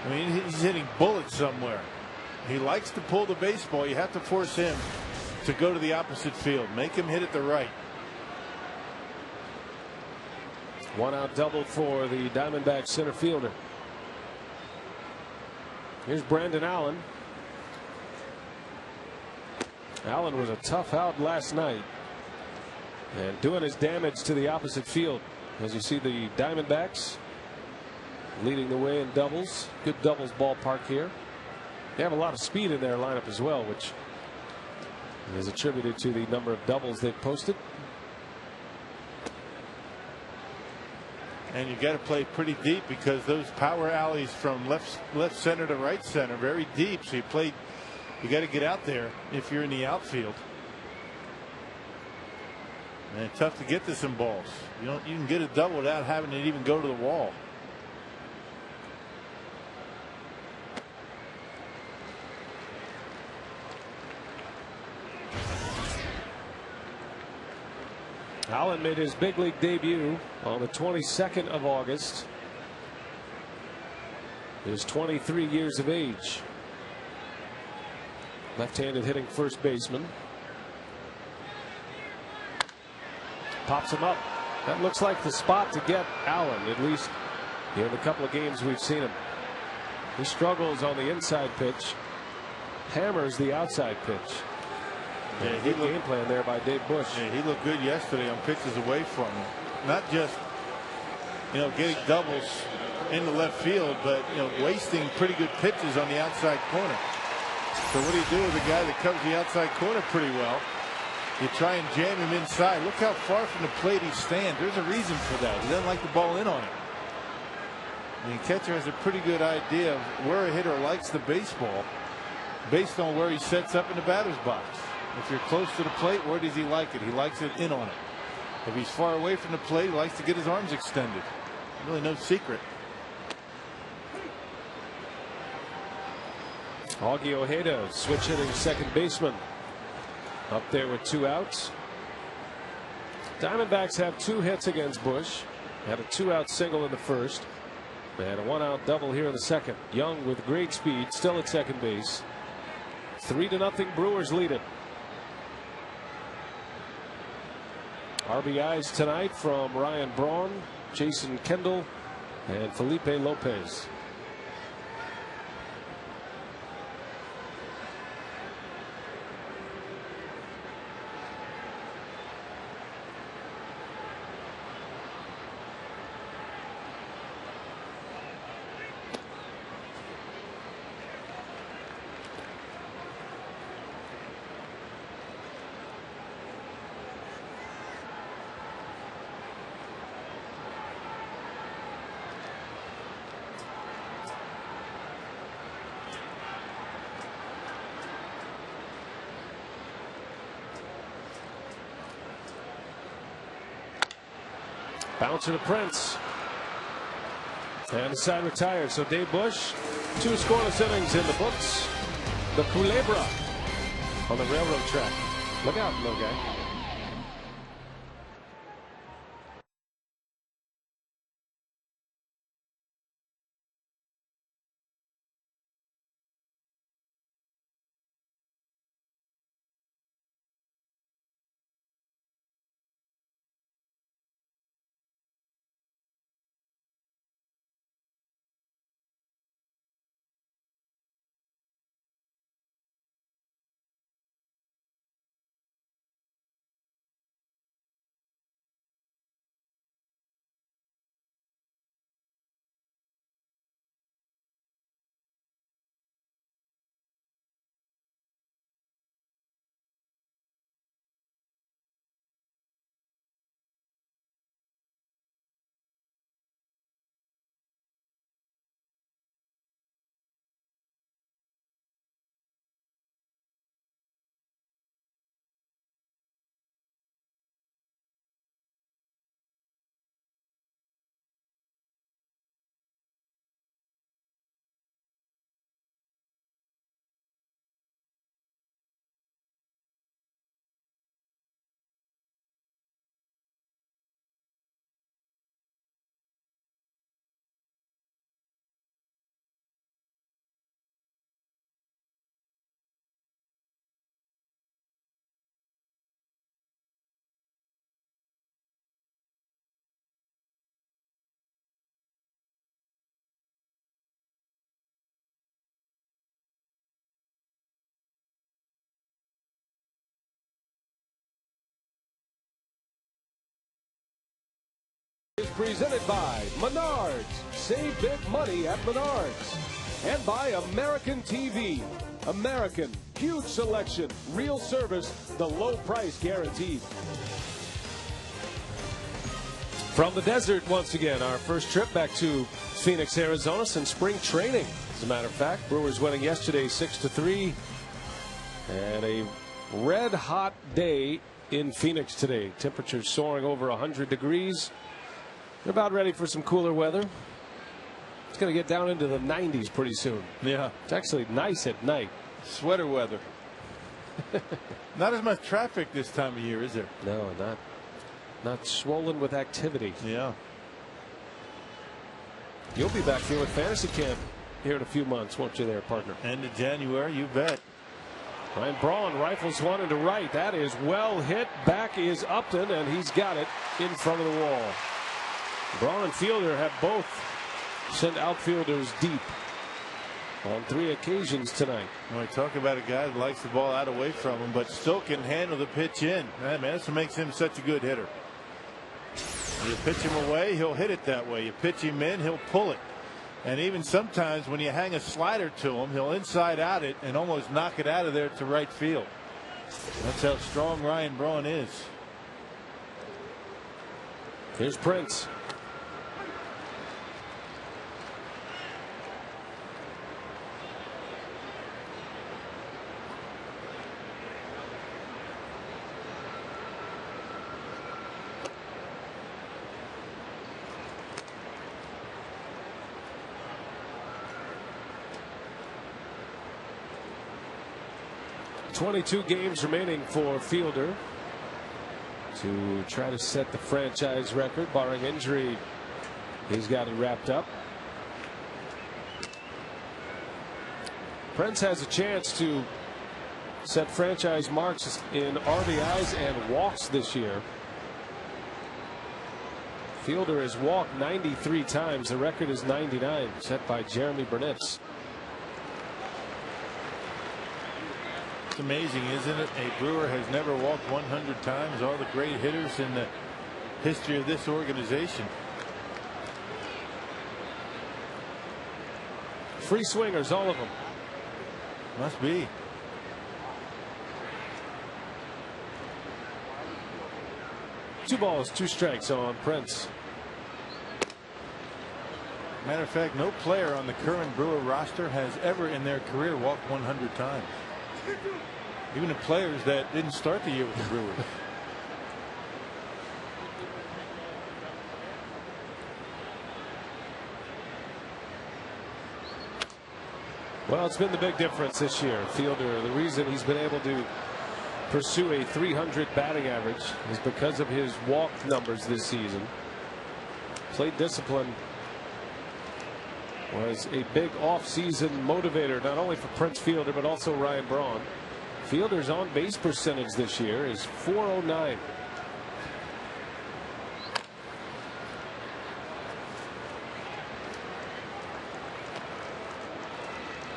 Speaker 3: I mean, he's hitting bullets somewhere. He likes to pull the baseball. You have to force him to go to the opposite field. Make him hit it the right.
Speaker 1: One out double for the Diamondbacks center fielder. Here's Brandon Allen. Allen was a tough out last night and doing his damage to the opposite field. As you see, the Diamondbacks leading the way in doubles. Good doubles ballpark here. They have a lot of speed in their lineup as well, which is attributed to the number of doubles they've posted.
Speaker 3: And you got to play pretty deep because those power alleys from left center to right center are very deep. So you got to get out there if you're in the outfield. And tough to get to some balls. You can get a double without having to even go to the wall.
Speaker 1: Allen made his big league debut on the 22nd of August. He's 23 years of age. Left-handed hitting first baseman. Pops him up. That looks like the spot to get Allen, at least in the couple of games we've seen him. He struggles on the inside pitch, hammers the outside pitch. Yeah, he looked, game plan there by Dave Bush.
Speaker 3: Yeah, he looked good yesterday on pitches away from him. Not just, getting doubles in the left field, but, wasting pretty good pitches on the outside corner. So what do you do with a guy that covers the outside corner pretty well? You try and jam him inside. Look how far from the plate he stands. There's a reason for that. He doesn't like the ball in on him. The catcher has a pretty good idea of where a hitter likes the baseball based on where he sets up in the batter's box. If you're close to the plate, where does he like it? He likes it in on it. If he's far away from the plate, he likes to get his arms extended. Really no secret.
Speaker 1: Augie Ojeda, switch hitting second baseman, up there with 2 outs. Diamondbacks have 2 hits against Bush. Had a 2-out single in the first. They had a 1-out double here in the second. Young with great speed, still at second base. 3-0 Brewers lead it. RBIs tonight from Ryan Braun, Jason Kendall, and Felipe Lopez. Bouncer to Prince. And the side retired. So Dave Bush, 2 scoreless innings in the books. The Culebra on the railroad track. Look out, little guy. presented by Menards. Save big money at Menards. And by American TV. American, huge selection, real service, the low price guaranteed. From the desert once again, our first trip back to Phoenix, Arizona since spring training. As a matter of fact, Brewers winning yesterday 6-3. And a red hot day in Phoenix today. Temperatures soaring over 100 degrees. They're about ready for some cooler weather. It's going to get down into the 90s pretty soon.
Speaker 3: Yeah.
Speaker 1: It's actually nice at night.
Speaker 3: Sweater weather. Not as much traffic this time of year, is there?
Speaker 1: No, not swollen with activity.
Speaker 3: Yeah.
Speaker 1: You'll be back here with fantasy camp here in a few months, won't you there, partner?
Speaker 3: End of January, you bet.
Speaker 1: Ryan Braun rifles one into right. That is well hit. Back is Upton, and he's got it in front of the wall. Braun and Fielder have both sent outfielders deep on 3 occasions tonight.
Speaker 3: When we talk about a guy that likes the ball out away from him, but still can handle the pitch in. Man, that's what makes him such a good hitter. You pitch him away, he'll hit it that way. You pitch him in, he'll pull it. And even sometimes when you hang a slider to him, he'll inside out it and almost knock it out of there to right field. That's how strong Ryan Braun is.
Speaker 1: Here's Prince. .22 games remaining for Fielder to try to set the franchise record. Barring injury, he's got it wrapped up. Prince has a chance to set franchise marks in RBIs and walks this year. Fielder has walked 93 times. The record is 99, set by Jeremy Burnitz.
Speaker 3: It's amazing, isn't it? A Brewer has never walked 100 times. All the great hitters in the history of this organization.
Speaker 1: Free swingers, all of them.
Speaker 3: Must be.
Speaker 1: Two balls, 2 strikes on Prince.
Speaker 3: Matter of fact, no player on the current Brewer roster has ever in their career walked 100 times. Even the players that didn't start the year with the Brewers.
Speaker 1: Well, it's been the big difference this year. Fielder, the reason he's been able to pursue a .300 batting average is because of his walk numbers this season. Plate discipline was a big off-season motivator, not only for Prince Fielder but also Ryan Braun. Fielder's on base percentage this year is .409.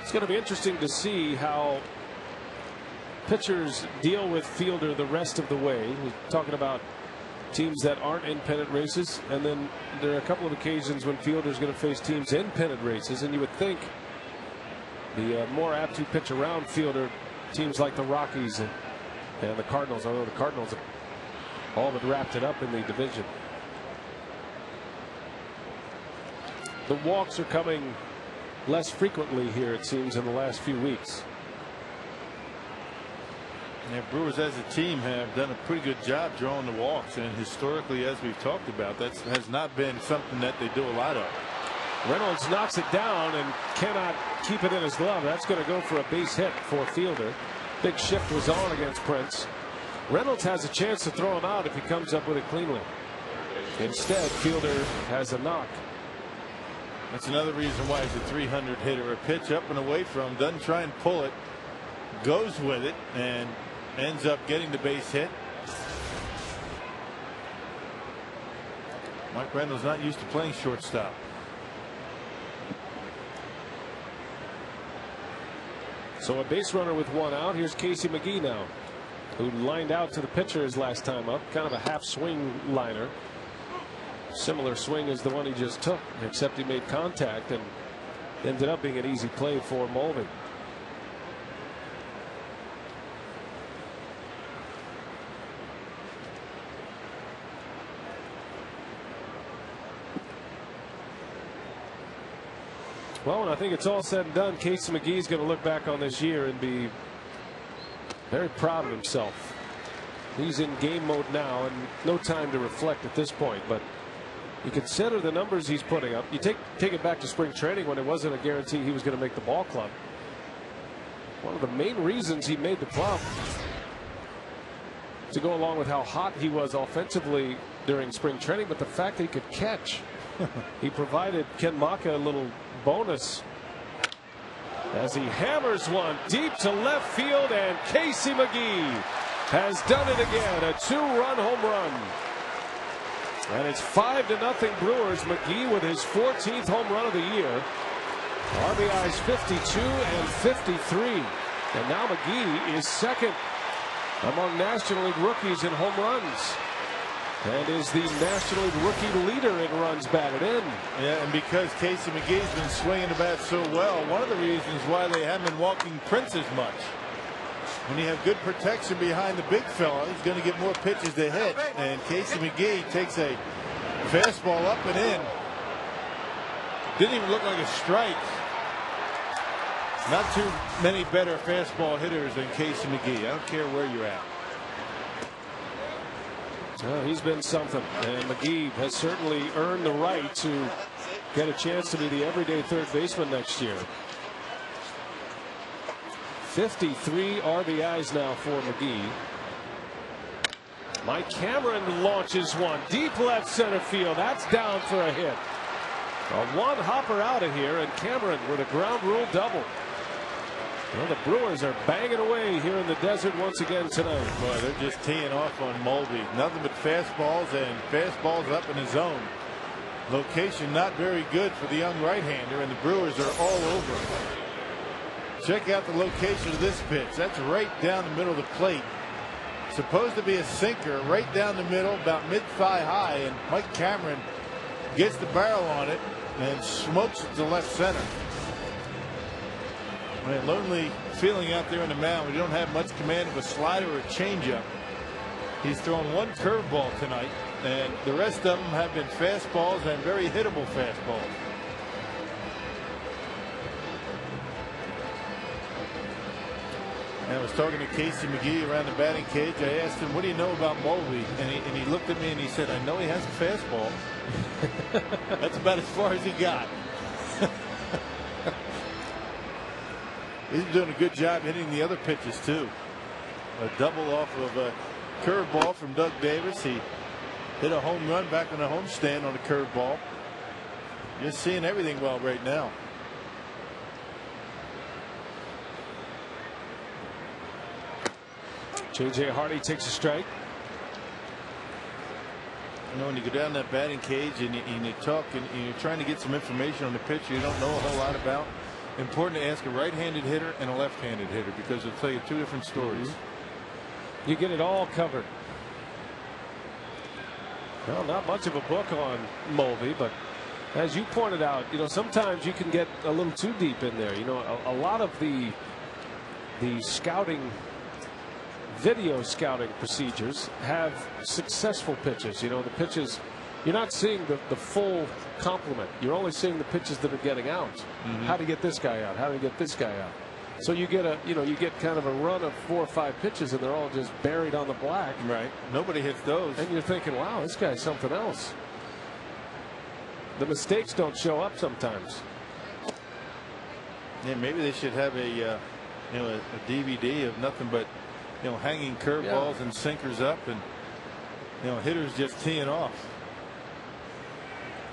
Speaker 1: It's going to be interesting to see how pitchers deal with Fielder the rest of the way. We're talking about teams that aren't in pennant races, and then there are a couple of occasions when Fielder's going to face teams in pennant races, and you would think the more apt to pitch around Fielder, teams like the Rockies and the Cardinals, although the Cardinals have all but wrapped it up in the division. The walks are coming less frequently here, it seems, in the last few weeks.
Speaker 3: Yeah, Brewers as a team have done a pretty good job drawing the walks, and historically, as we've talked about, that has not been something that they do a lot of.
Speaker 1: Reynolds knocks it down and cannot keep it in his glove. That's going to go for a base hit for Fielder. Big shift was on against Prince. Reynolds has a chance to throw him out if he comes up with it cleanly. Instead, Fielder has a knock.
Speaker 3: That's another reason why he's a .300 hitter. A pitch up and away from him, doesn't try and pull it, goes with it, and ends up getting the base hit. Mike Reynolds not used to playing shortstop.
Speaker 1: So a base runner with 1 out. Here's Casey McGee now, who lined out to the pitcher his last time up. Kind of a half swing liner. Similar swing as the one he just took, except he made contact and ended up being an easy play for Mulvey. Well, when I think it's all said and done, Casey McGee's going to look back on this year and be very proud of himself. He's in game mode now and no time to reflect at this point, but you consider the numbers he's putting up. You take it back to spring training when it wasn't a guarantee he was going to make the ball club. One of the main reasons he made the club, to go along with how hot he was offensively during spring training, but the fact that he could catch. He provided Ken Maka a little bonus as he hammers one deep to left field, and Casey McGee has done it again. A 2-run home run. And it's 5-0 Brewers. McGee with his 14th home run of the year. RBIs 52 and 53. And now McGee is second among National League rookies in home runs, and is the National League rookie leader in runs batted in. Yeah, and because Casey McGee's been swinging the bat so well, one of the reasons why they haven't been walking Prince as much. When you have good protection behind the big fella, he's going to get more pitches to hit. And Casey McGee takes a fastball up and in. Didn't even look like a strike. Not too many better fastball hitters than Casey McGee. I don't care where you're at. Well, he's been something, and McGee has certainly earned the right to get a chance to be the everyday third baseman next year. 53 RBIs now for McGee. Mike Cameron launches one deep left center field. That's down for a hit. A one-hopper out of here, and Cameron with a ground rule double. Well, the Brewers are banging away here in the desert once again tonight. Boy, they're just teeing off on Mulvey. Nothing but fastballs, and fastballs up in the zone. Location not very good for the young right-hander, and the Brewers are all over. Check out the location of this pitch. That's right down the middle of the plate. Supposed to be a sinker right down the middle, about mid-thigh high, and Mike Cameron gets the barrel on it and smokes it to left center. Man, lonely feeling out there on the mound. We don't have much command of a slider or a changeup. He's thrown one curveball tonight, and the rest of them have been fastballs and very hittable fastballs. And I was talking to Casey McGee around the batting cage. I asked him, what do you know about Mulvey? And he looked at me and he said, I know he has a fastball. That's about as far as he got. He's doing a good job hitting the other pitches too. A double off of a curveball from Doug Davis. He hit a home run back on the homestand on a curveball. Just seeing everything well right now. J.J. Hardy takes a strike. You know, when you go down that batting cage and you talk and you're trying to get some information on the pitcher you don't know a whole lot about, important to ask a right-handed hitter and a left-handed hitter, because they'll tell you two different stories. You get it all covered. Well, not much of a book on Mulvey, but as you pointed out, you know, sometimes you can get a little too deep in there. You know, a lot of the scouting, video scouting procedures have successful pitches. You know, the pitches, you're not seeing the full complement. You're only seeing the pitches that are getting out. How to get this guy out, how to get this guy out. So you get you get kind of a run of 4 or 5 pitches and they're all just buried on the black. Right. Nobody hits those. And you're thinking, wow, this guy's something else. The mistakes don't show up sometimes. Yeah, maybe they should have a DVD of nothing but hanging curveballs and sinkers up, and hitters just teeing off.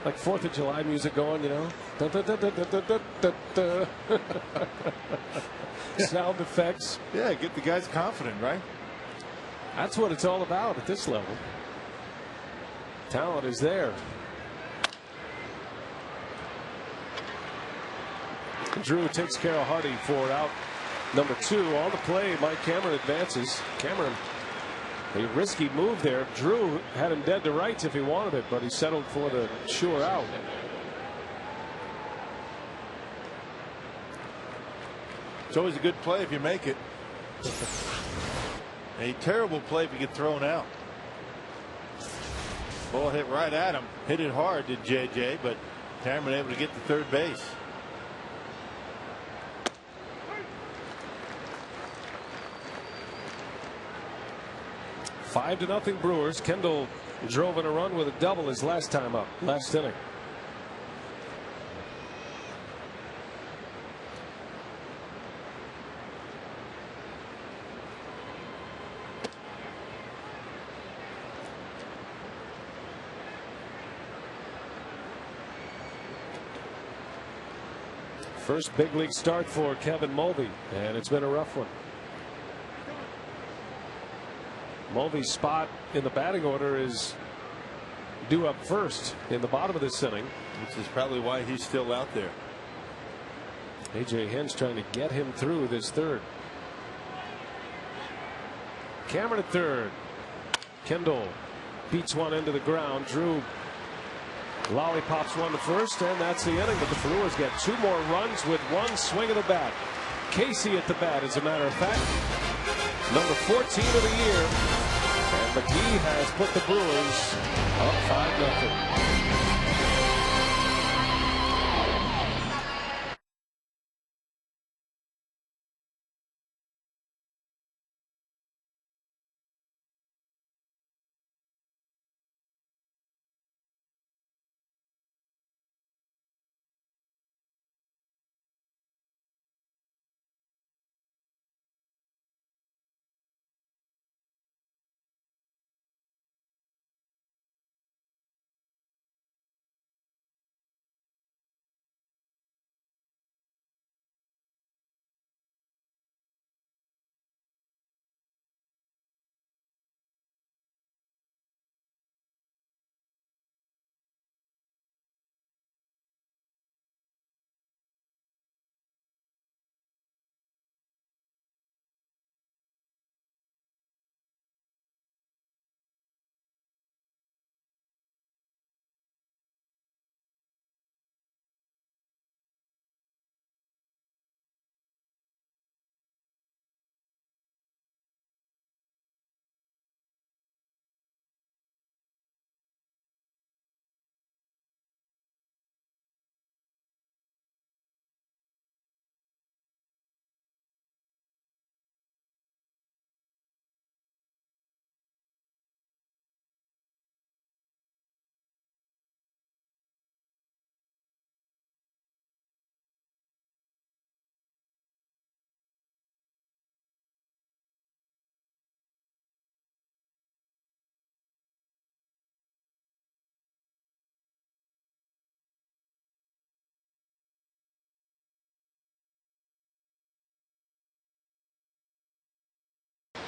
Speaker 1: Like 4th of July music going, Da, da, da, da, da, da, da, da. Sound effects. Yeah, get the guys confident, right? That's what it's all about at this level. Talent is there. Drew takes care of Hardy for out number 2. On the play, Mike Cameron advances. Cameron A risky move there. Drew had him dead to rights if he wanted it, but he settled for the sure out.
Speaker 3: It's always a good play if you make it. A terrible play if you get thrown out. Ball hit right at him. Hit it hard, did JJ, but Cameron able to get to third base.
Speaker 1: Five to nothing Brewers. Kendall drove in a run with a double his last time up, last inning. First big league start for Kevin Mulvey, and it's been a rough one. Mulvey's spot in the batting order is due up first in the bottom of this inning.
Speaker 3: Which is probably why he's still out there.
Speaker 1: A.J. Hinch trying to get him through this third. Cameron at third. Kendall beats one into the ground. Drew lollipops one to first, and that's the inning. But the Brewers get two more runs with one swing of the bat. Casey at the bat, as a matter of fact. Number 14 of the year. And McGee has put the Brewers up 5-0.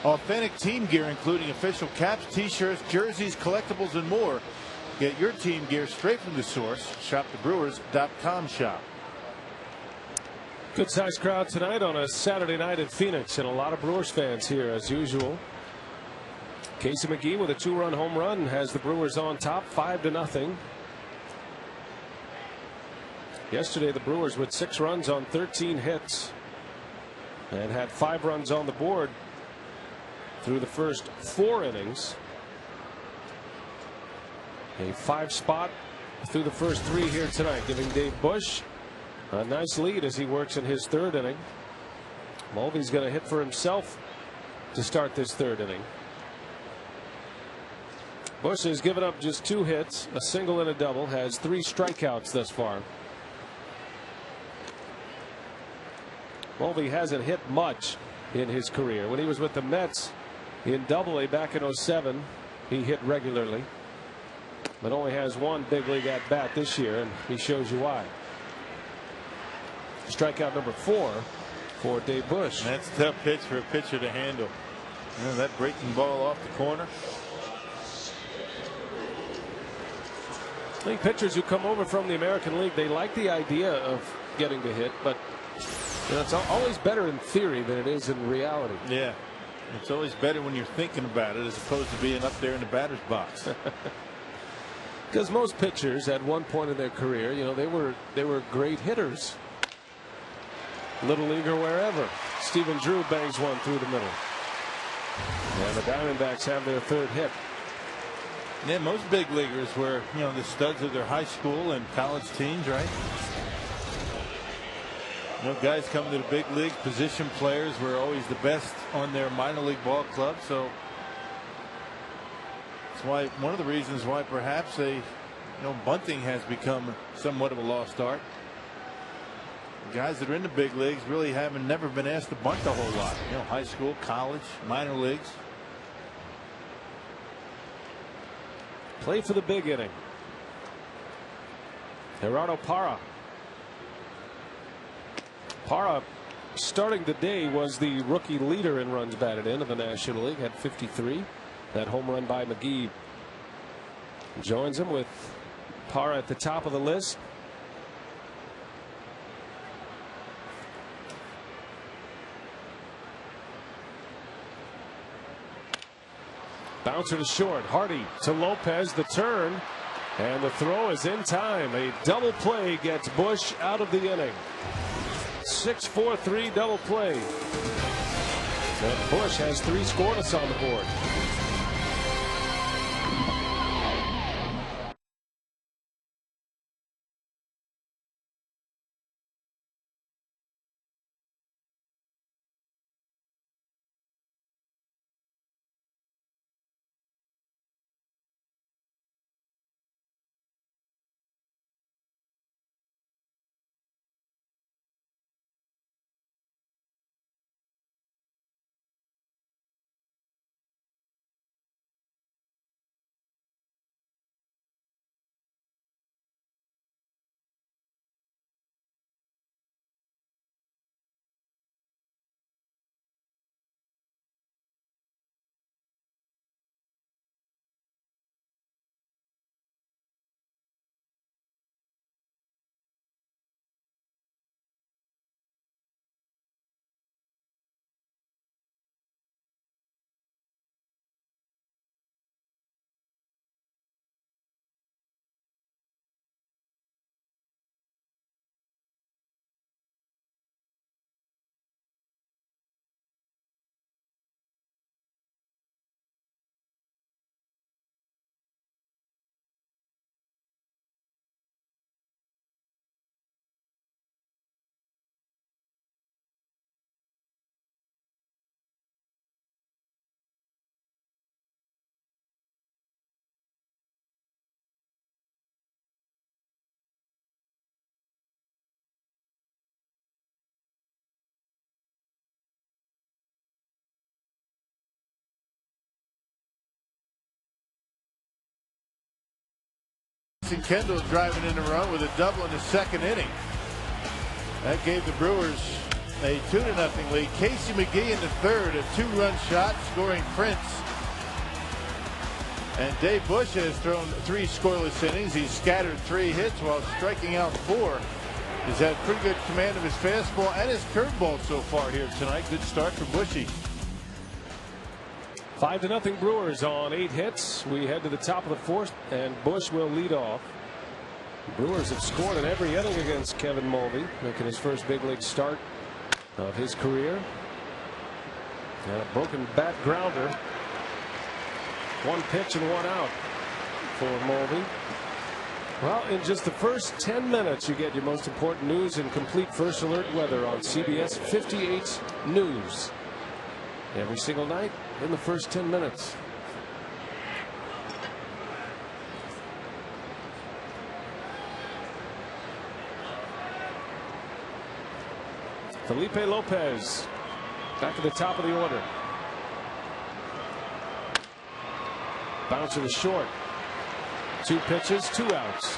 Speaker 3: Authentic team gear, including official caps, t-shirts, jerseys, collectibles, and more. Get your team gear straight from the source. Shop the Brewers.com shop.
Speaker 1: Good sized crowd tonight on a Saturday night in Phoenix, and a lot of Brewers fans here as usual. Casey McGee with a two-run home run has the Brewers on top 5-0. Yesterday the Brewers with 6 runs on 13 hits and had 5 runs on the board through the first 4 innings. A 5 spot through the first 3 here tonight, giving Dave Bush a nice lead as he works in his 3rd inning. Mulvey's going to hit for himself to start this 3rd inning. Bush has given up just 2 hits, a single and a double, has 3 strikeouts thus far. Mulvey hasn't hit much in his career. When he was with the Mets in Double-A back in '07, he hit regularly, but only has 1 big league at bat this year, and he shows you why. Strikeout number 4 for Dave Bush.
Speaker 3: And that's a tough pitch for a pitcher to handle. You know, that breaking ball off the corner.
Speaker 1: I think pitchers who come over from the American League, they like the idea of getting to hit, but you know, it's always better in theory than it is in reality.
Speaker 3: Yeah. It's always better when you're thinking about it as opposed to being up there in the batter's box.
Speaker 1: Because most pitchers at one point in their career, you know, they were great hitters. Little league or wherever. Stephen Drew bangs one through the middle. And the Diamondbacks have their third hit.
Speaker 3: Yeah, most big leaguers were, you know, the studs of their high school and college teams, right? You know, guys coming to the big leagues, position players were always the best on their minor league ball club. So that's why one of the reasons why perhaps bunting has become somewhat of a lost art. Guys that are in the big leagues really never been asked to bunt a whole lot. You know, high school, college, minor leagues.
Speaker 1: Play for the big inning. Gerardo Parra. Parra, starting the day, was the rookie leader in runs batted in the National League. Had 53. That home run by McGee joins him with Parra at the top of the list. Bouncer to short. Hardy to Lopez. The turn. And the throw is in time. A double play gets Bush out of the inning. 6-4-3 double play. And Bush has 3 scoreless on the board.
Speaker 3: Kendall driving in the run with a double in the second inning. That gave the Brewers a 2-0 lead. Casey McGee in the third, a 2-run shot, scoring Prince. And Dave Bush has thrown 3 scoreless innings. He's scattered 3 hits while striking out 4. He's had pretty good command of his fastball and his curveball so far here tonight. Good start for Bushy.
Speaker 1: 5-0 Brewers on 8 hits. We head to the top of the 4th, and Bush will lead off. Brewers have scored in every inning against Kevin Mulvey, making his first big league start of his career. And a broken bat grounder. 1 pitch and 1 out for Mulvey. Well, in just the first 10 minutes, you get your most important news and complete First Alert weather on CBS 58 News. Every single night in the first 10 minutes. Felipe Lopez back at the top of the order. Bouncer to short. 2 pitches, 2 outs.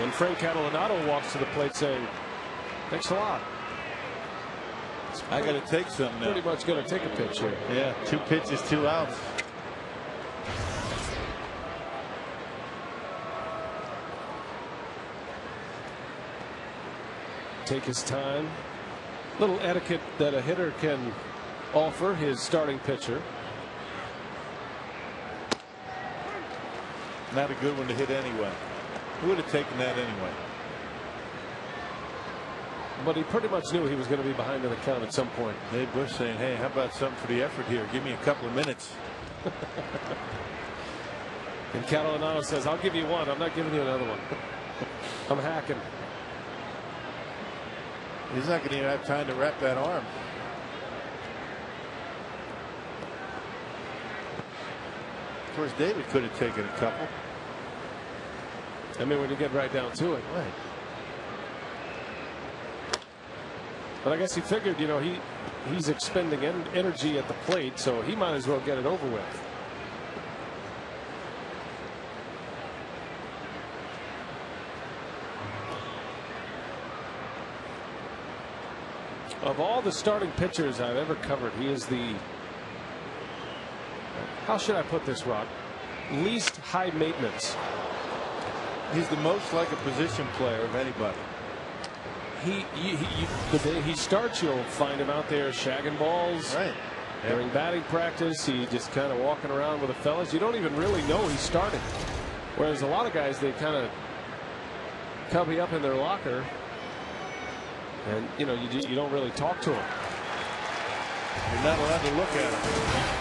Speaker 1: And Frank Catalanato walks to the plate saying, "Thanks a lot.
Speaker 3: I got to take something now."
Speaker 1: Pretty much going to take a pitch here.
Speaker 3: Yeah, 2 pitches, 2 outs.
Speaker 1: take his time. Little etiquette that a hitter can offer his starting pitcher.
Speaker 3: Not a good one to hit anyway. Who would have taken that anyway?
Speaker 1: But he pretty much knew he was going to be behind in the count at some point.
Speaker 3: Dave Bush saying, hey, how about something for the effort here? Give me a couple of minutes.
Speaker 1: And Catalanano says, I'll give you one. I'm not giving you another one. I'm hacking.
Speaker 3: He's not going to even have time to wrap that arm. Of course, David could have taken a couple.
Speaker 1: I mean, when you get right down to it.
Speaker 3: Right.
Speaker 1: But I guess he figured, you know, he's expending energy at the plate, so he might as well get it over with. Of all the starting pitchers I've ever covered, he is the, how should I put this, Rod, least high maintenance.
Speaker 3: He's the most like a position player of anybody.
Speaker 1: The day he starts, you'll find him out there shagging balls.
Speaker 3: Right.
Speaker 1: During batting practice, he just kind of walking around with the fellas. You don't even really know he's starting. Whereas a lot of guys, they kind of cubby up in their locker, and you know, you don't really talk to him.
Speaker 3: You're not allowed to look at him.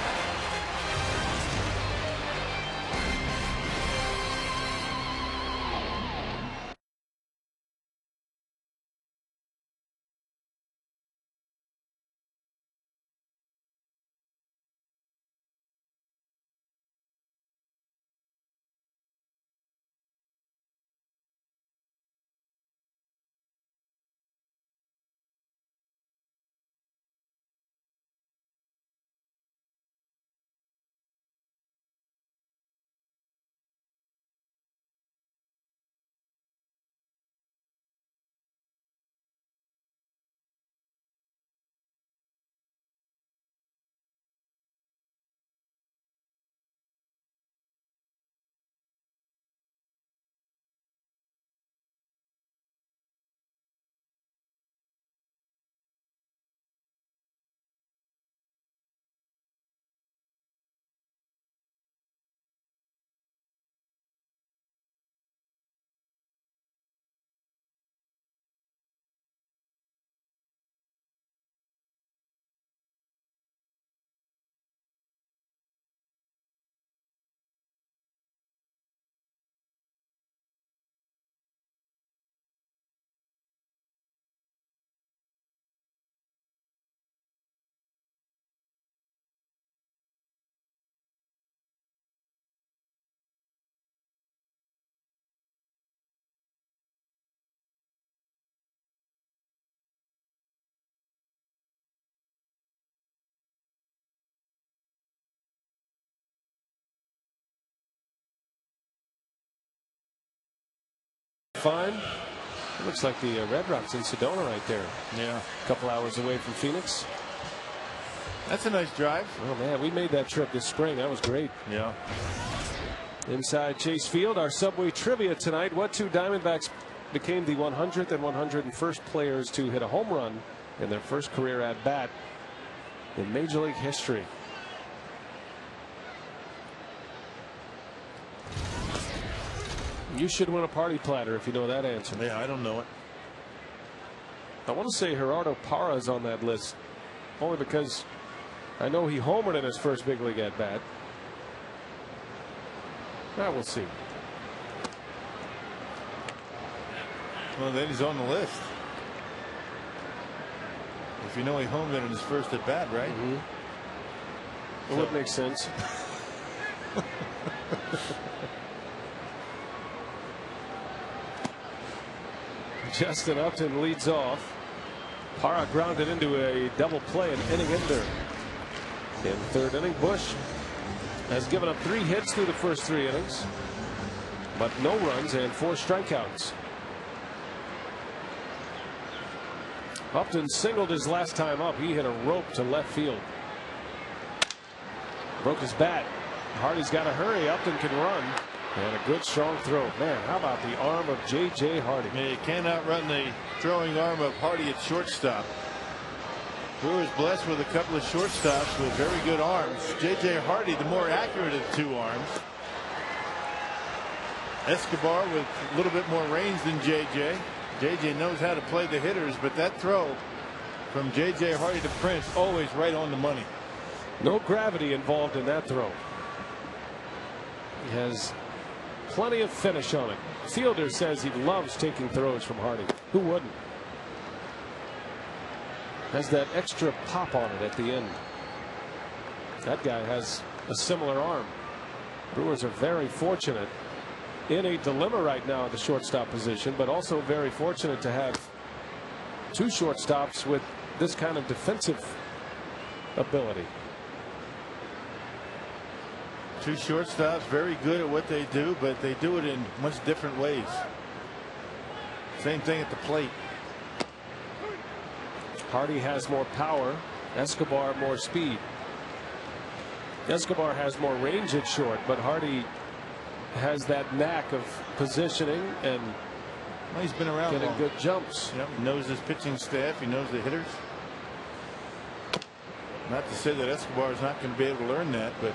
Speaker 1: Fine. It looks like the Red Rocks in Sedona right there.
Speaker 3: Yeah.
Speaker 1: A couple hours away from Phoenix.
Speaker 3: That's a nice drive.
Speaker 1: Oh man, we made that trip this spring. That was great.
Speaker 3: Yeah.
Speaker 1: Inside Chase Field, our Subway trivia tonight. What two Diamondbacks became the 100th and 101st players to hit a home run in their first career at bat in Major League history? You should win a party platter if you know that answer.
Speaker 3: Yeah, I don't know it.
Speaker 1: I want to say Gerardo Parra is on that list, only because I know he homered in his first big league at bat. Now we'll see.
Speaker 3: Well, then he's on the list. If you know he homered in his first at bat, right?
Speaker 1: It would make sense. Justin Upton leads off. Parra grounded into a double play, an inning ender. In third inning, Bush has given up 3 hits through the first 3 innings, but no runs and 4 strikeouts. Upton singled his last time up. He hit a rope to left field. Broke his bat. Hardy's got to hurry. Upton can run. And a good strong throw. Man, how about the arm of J.J. Hardy?
Speaker 3: You cannot run the throwing arm of Hardy at shortstop. Brewers blessed with a couple of shortstops with very good arms. J.J. Hardy, the more accurate of the two arms. Escobar with a little bit more range than J.J. J.J. knows how to play the hitters, but that throw from J.J. Hardy to Prince always right on the money.
Speaker 1: No gravity involved in that throw. He has plenty of finish on it. Fielder says he loves taking throws from Hardy. Who wouldn't? Has that extra pop on it at the end. That guy has a similar arm. Brewers are very fortunate in a dilemma right now at the shortstop position, but also very fortunate to have two shortstops with this kind of defensive ability.
Speaker 3: Two shortstops very good at what they do, but they do it in much different ways. Same thing at the plate.
Speaker 1: Hardy has more power, Escobar more speed. Escobar has more range at short, but Hardy has that knack of positioning and
Speaker 3: well, he's been around
Speaker 1: getting
Speaker 3: long.
Speaker 1: good jumps.
Speaker 3: Yep, he knows his pitching staff. He knows the hitters. Not to say that Escobar is not going to be able to learn that, but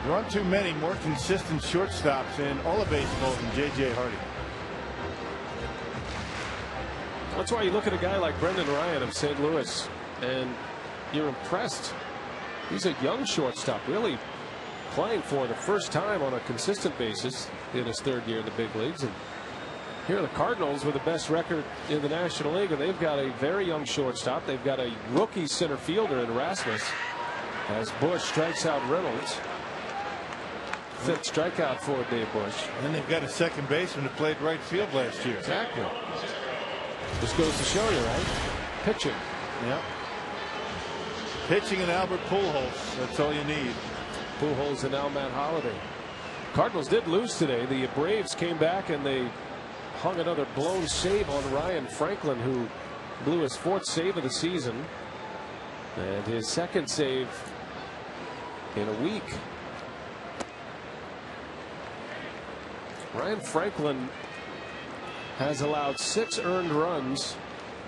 Speaker 3: there aren't too many more consistent shortstops in all of baseball than J.J. Hardy.
Speaker 1: That's why you look at a guy like Brendan Ryan of St. Louis and you're impressed. He's a young shortstop, really playing for the first time on a consistent basis in his third year in the big leagues. And here are the Cardinals with the best record in the National League, and they've got a very young shortstop. They've got a rookie center fielder in Rasmus as Bush strikes out Reynolds. Fifth strikeout for Dave Bush.
Speaker 3: And they've got a second baseman who played right field last year.
Speaker 1: Exactly. This goes to show you, right? Pitching.
Speaker 3: Yep. Pitching and Albert Pujols. That's all you need.
Speaker 1: Pujols and now Matt Holliday. Cardinals did lose today. The Braves came back and they hung another blown save on Ryan Franklin, who blew his fourth save of the season and his second save in a week. Ryan Franklin has allowed 6 earned runs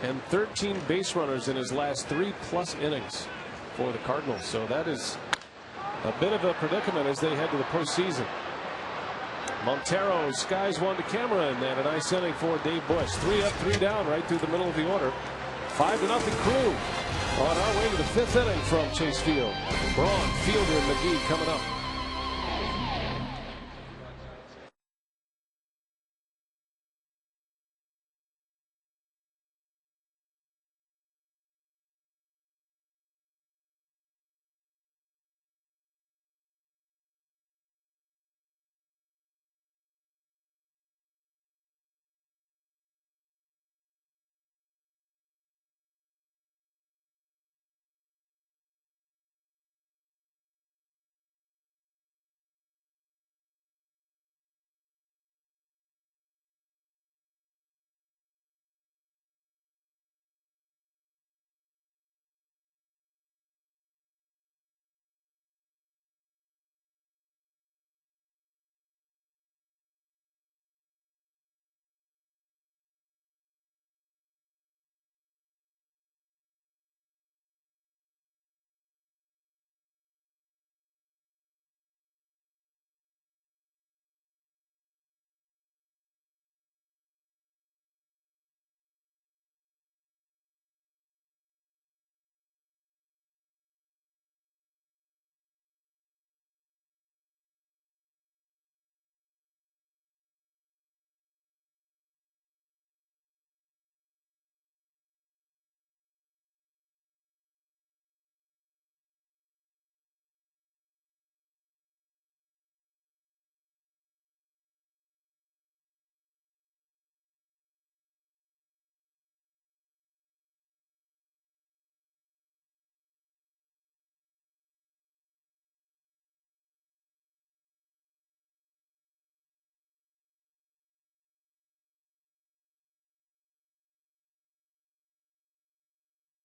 Speaker 1: and 13 base runners in his last 3+ innings for the Cardinals. So that is a bit of a predicament as they head to the postseason. Montero skies one to Cameron, and a nice inning for Dave Bush. 3 up, 3 down, right through the middle of the order. 5-0 Crew on our way to the 5th inning from Chase Field. Braun, Fielder, and McGee coming up.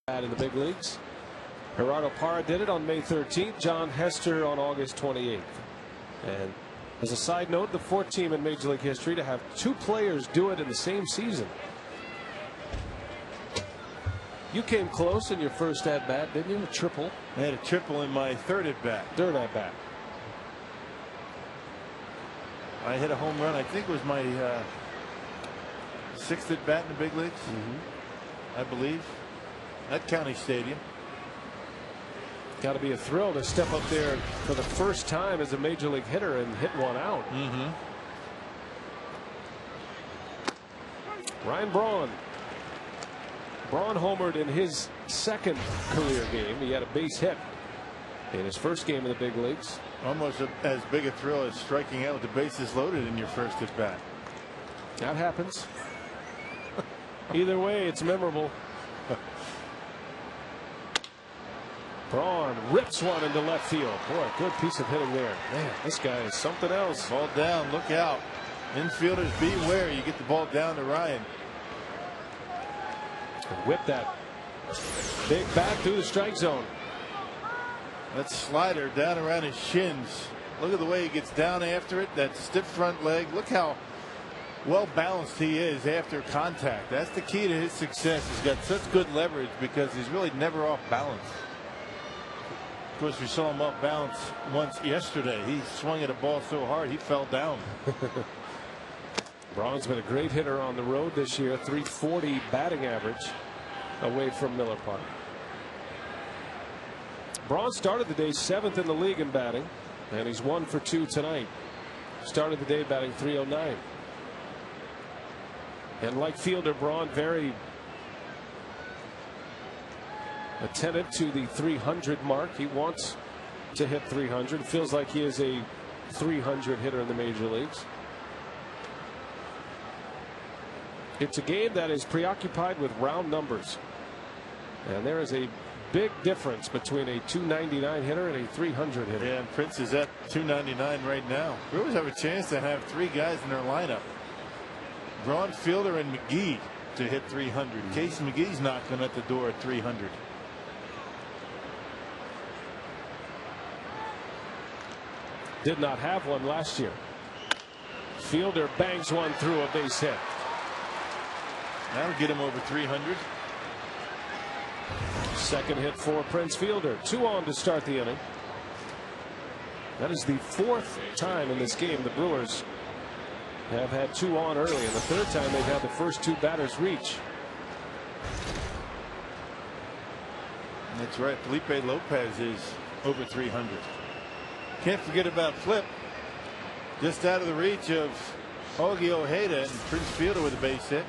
Speaker 1: In the big leagues, Gerardo Parra did it on May 13th. John Hester on August 28th, and As a side note, the fourth team in Major League history to have two players do it in the same season. You came close in your first at bat, didn't you? A triple.
Speaker 3: I had a triple in my third at bat.
Speaker 1: Third at bat.
Speaker 3: I hit a home run. I think it was my sixth at bat in the big leagues. I believe at County Stadium.
Speaker 1: Got to be a thrill to step up there for the first time as a major league hitter and hit one out. Ryan Braun. Braun homered in his second career game. He had a base hit in his first game in the big leagues.
Speaker 3: Almost as big a thrill as striking out with the bases loaded in your first at bat.
Speaker 1: That happens. Either way, it's memorable. Braun rips one into left field. Boy, good piece of hitting there. Man, this guy is something else.
Speaker 3: Ball down, look out. Infielders beware. You get the ball down to Ryan.
Speaker 1: Whip that big bat through the strike zone.
Speaker 3: That slider down around his shins. Look at the way he gets down after it. That stiff front leg. Look how well balanced he is after contact. That's the key to his success. He's got such good leverage because he's really never off balance. Of course, we saw him off balance once yesterday. He swung at a ball so hard he fell down.
Speaker 1: Braun's been a great hitter on the road this year. .340 batting average away from Miller Park. Braun started the day 7th in the league in batting, and he's 1 for 2 tonight. Started the day batting .309. And like fielder Braun, very attentive to the 300 mark. He wants to hit 300. Feels like he is a 300 hitter in the major leagues. It's a game that is preoccupied with round numbers, and there is a big difference between a 299 hitter and a 300 hitter.
Speaker 3: Yeah, and Prince is at 299 right now. Brewers have a chance to have 3 guys in their lineup. Braun, Fielder, and McGee to hit 300. Casey McGee's knocking at the door at 300.
Speaker 1: Did not have one last year. Fielder bangs one through a base hit.
Speaker 3: That'll get him over 300.
Speaker 1: Second hit for Prince Fielder. 2 on to start the inning. That is the 4th time in this game the Brewers have had 2 on early, and the 3rd time they've had the first 2 batters reach.
Speaker 3: That's right. Felipe Lopez is over 300. Can't forget about Flip. Just out of the reach of Augie Ojeda, and Prince Fielder with a base hit.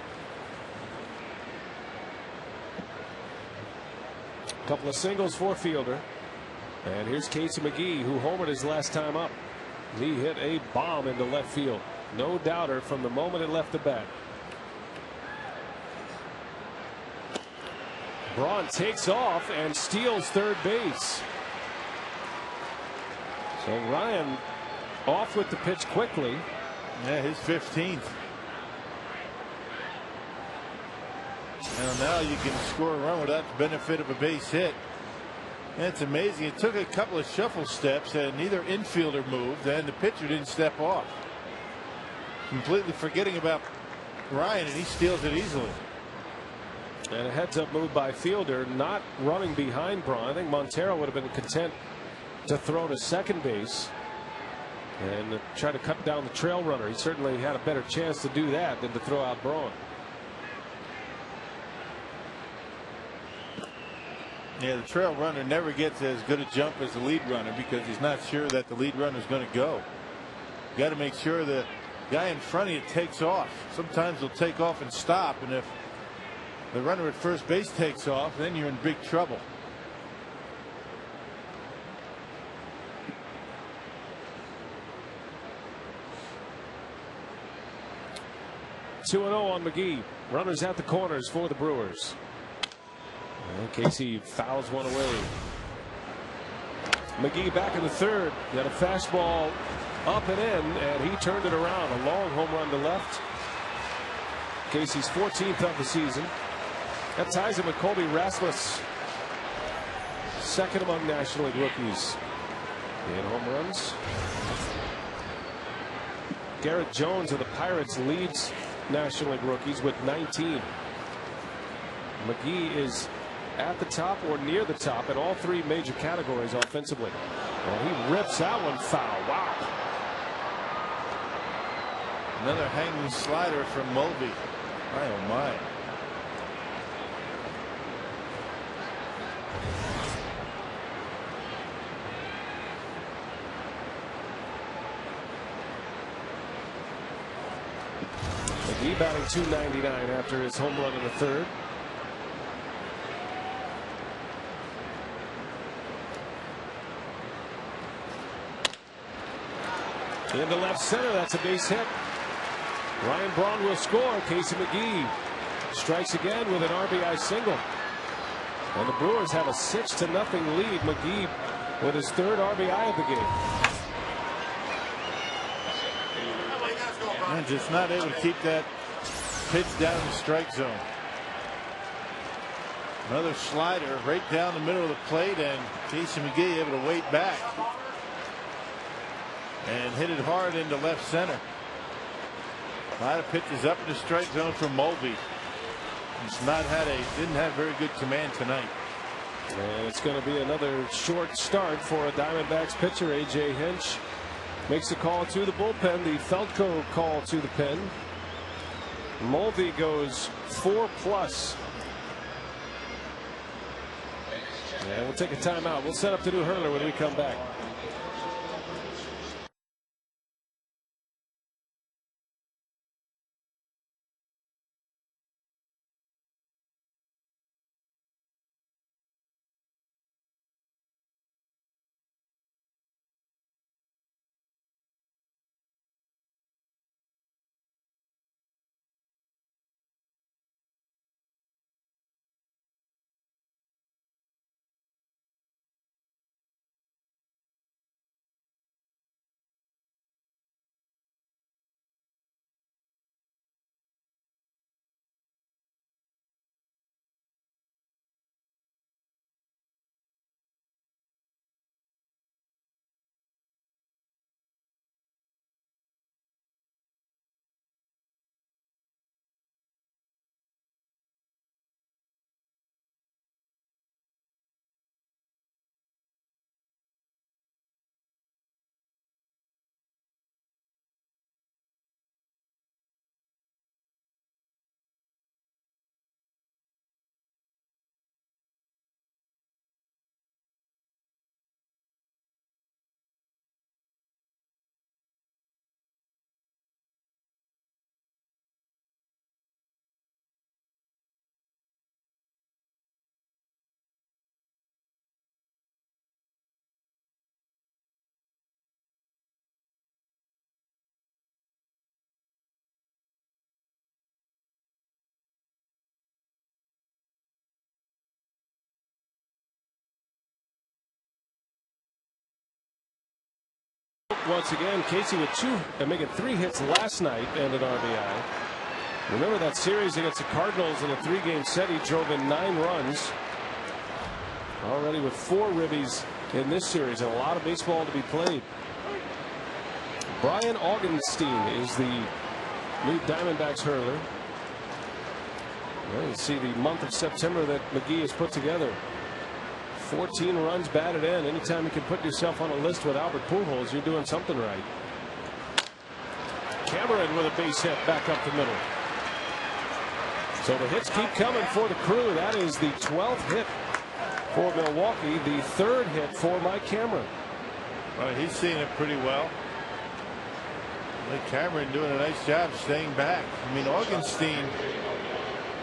Speaker 1: Couple of singles for Fielder. And here's Casey McGee, who homered his last time up. He hit a bomb into left field. No doubter from the moment it left the bat. Braun takes off and steals third base. So Ryan off with the pitch quickly.
Speaker 3: Yeah, his 15th. And now you can score a run without the benefit of a base hit. That's amazing. It took a couple of shuffle steps and neither infielder moved and the pitcher didn't step off. Completely forgetting about Ryan, and he steals it easily.
Speaker 1: And a heads up move by Fielder, not running behind Braun. I think Montero would have been content to throw to second base and try to cut down the trail runner. He certainly had a better chance to do that than to throw out Braun.
Speaker 3: Yeah, the trail runner never gets as good a jump as the lead runner because he's not sure that the lead runner is going to go. You got to make sure the guy in front of you takes off. Sometimes he'll take off and stop, and if the runner at first base takes off, then you're in big trouble.
Speaker 1: Two 2-0 on McGee. Runners at the corners for the Brewers. And Casey fouls one away. McGee back in the third. Got a fastball up and in, and he turned it around. A long home run to left. Casey's 14th of the season. That ties him with Colby Rasmus, second among National League rookies in home runs. Garrett Jones of the Pirates leads National League rookies with 19. McGee is at the top or near the top in all three major categories offensively. Well, he rips that one foul. Wow.
Speaker 3: Another hanging slider from Mulvey. My oh my.
Speaker 1: McGee batting .299 after his home run in the third. Into left center, that's a base hit. Ryan Braun will score. Casey McGee strikes again with an RBI single. And the Brewers have a 6-0 lead. McGee with his third RBI of the game.
Speaker 3: And just not able to keep that pitch down in the strike zone. Another slider right down the middle of the plate, and Casey McGee able to wait back and hit it hard into left center. A lot of pitches up in the strike zone from Mulvey. He's didn't have very good command tonight.
Speaker 1: And it's going to be another short start for a Diamondbacks pitcher. A.J. Hinch makes the call to the bullpen. The Feltco call to the pen. Mulvey goes 4+. And we'll take a timeout. We'll set up the new hurler when we come back. Once again, Casey with making 3 hits last night and an RBI. Remember that series against the Cardinals in a 3-game set? He drove in 9 runs. Already with 4 ribbies in this series, and a lot of baseball to be played. Brian Augenstein is the new Diamondbacks hurler. Well, you see the month of September that McGee has put together. 14 runs batted in. Anytime you can put yourself on a list with Albert Pujols, you're doing something right. Cameron with a base hit back up the middle. So the hits keep coming for the Crew. That is the 12th hit for Milwaukee, the 3rd hit for Mike Cameron.
Speaker 3: Well, he's seeing it pretty well. Mike Cameron doing a nice job staying back. I mean, Augenstein,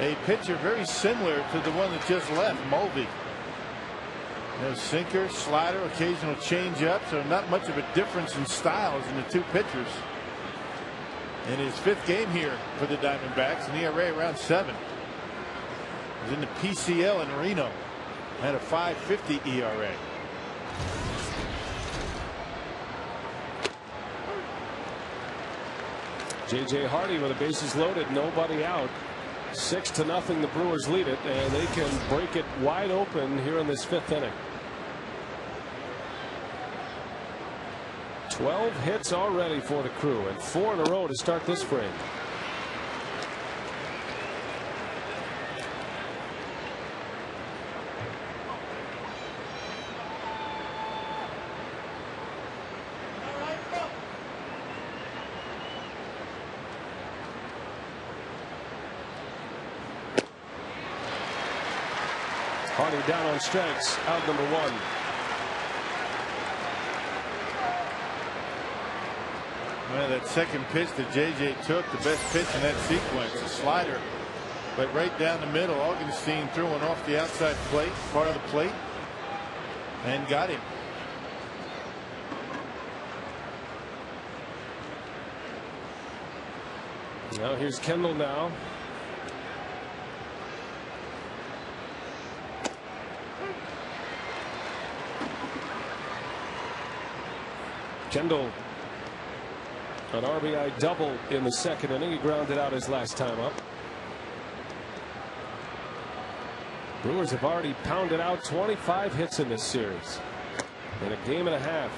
Speaker 3: a pitcher very similar to the one that just left, Mulvey. Sinker, slider, occasional changeup, so not much of a difference in styles in the 2 pitchers. In his 5th game here for the Diamondbacks, an ERA around 7. He's in the PCL in Reno, had a 5.50 ERA.
Speaker 1: J.J. Hardy with the bases loaded, nobody out. 6-0, the Brewers lead it, and they can break it wide open here in this 5th inning. 12 hits already for the Crew, and 4 in a row to start this frame. Hardy down on strikes, out number 1.
Speaker 3: Well, that second pitch that JJ took, the best pitch in that sequence, a slider, but right down the middle. Augenstein threw one off the outside plate, part of the plate, and got him.
Speaker 1: Now here's Kendall now. Kendall, an RBI double in the second inning. He grounded out his last time up. Brewers have already pounded out 25 hits in this series in a game and a half.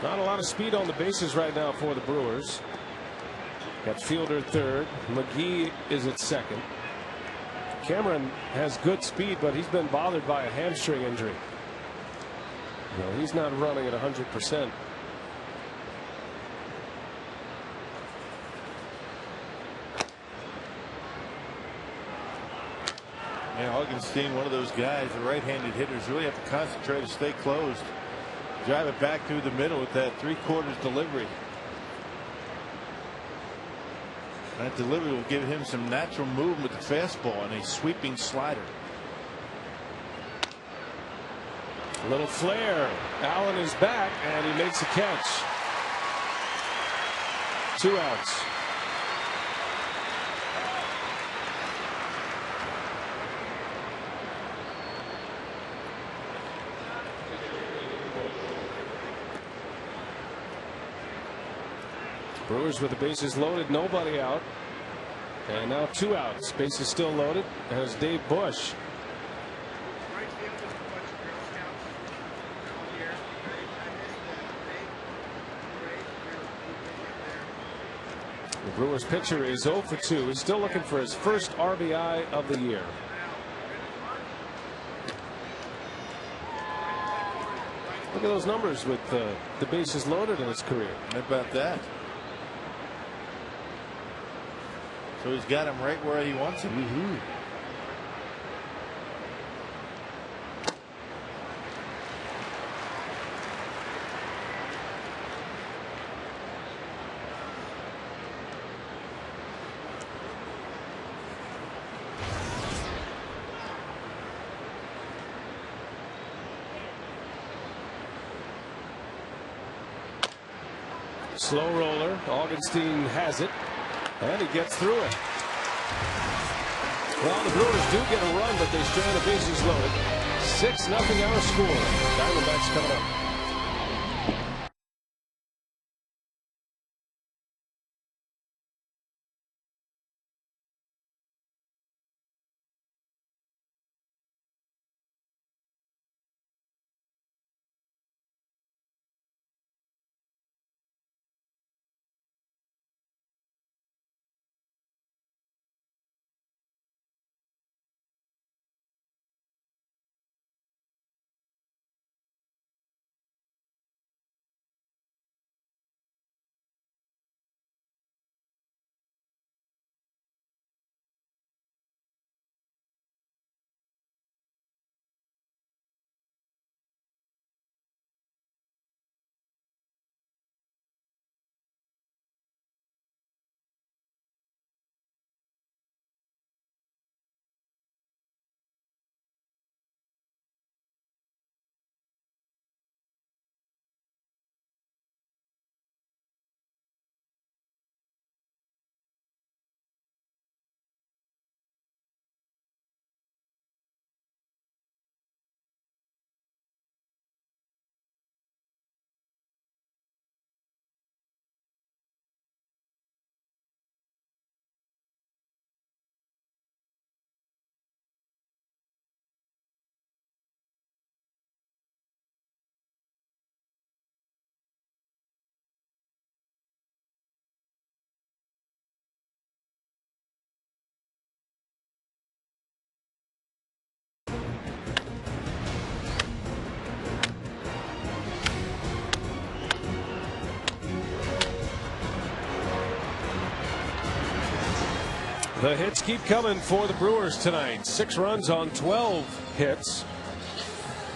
Speaker 1: Not a lot of speed on the bases right now for the Brewers. Got Fielder third. McGee is at second. Cameron has good speed, but he's been bothered by a hamstring injury. He's not running at 100%.
Speaker 3: Yeah, Augenstein, one of those guys, the right-handed hitters, really have to concentrate and stay closed. Drive it back through the middle with that 3/4 delivery. That delivery will give him some natural movement with the fastball and a sweeping slider.
Speaker 1: A little flare. Allen is back and he makes a catch. 2 outs. Brewers with the bases loaded, nobody out, and now 2 outs. Bases still loaded. There's Dave Bush. The Brewers pitcher is 0 for 2. He's still looking for his first RBI of the year. Look at those numbers with the bases loaded in his career.
Speaker 3: How about that? So he's got him right where he wants him.
Speaker 1: Slow roller. Augenstein has it. And he gets through it. Well, the Brewers do get a run, but they strand the bases loaded. 6-0 our score. Diamondbacks coming up. The hits keep coming for the Brewers tonight. 6 runs on 12 hits.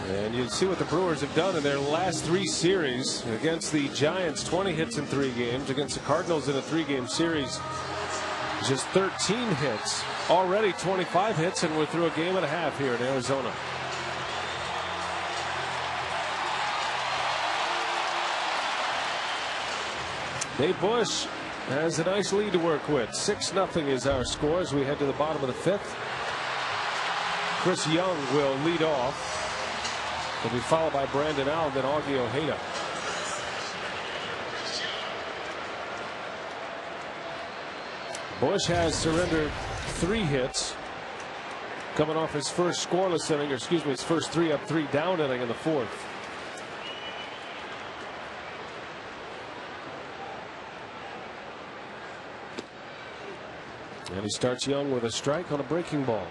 Speaker 1: And you see what the Brewers have done in their last 3 series. Against the Giants, 20 hits in 3 games. Against the Cardinals in a 3-game series, just 13 hits. Already 25 hits, and we're through a game and a half here in Arizona. Dave Bush has a nice lead to work with. 6-0 is our score as we head to the bottom of the 5th. Chris Young will lead off. He'll be followed by Brandon Allen, then Augie Ojeda. Bush has surrendered 3 hits, coming off his first scoreless inning, or excuse me, his first 3 up, 3 down inning in the 4th. And he starts Young with a strike on a breaking ball.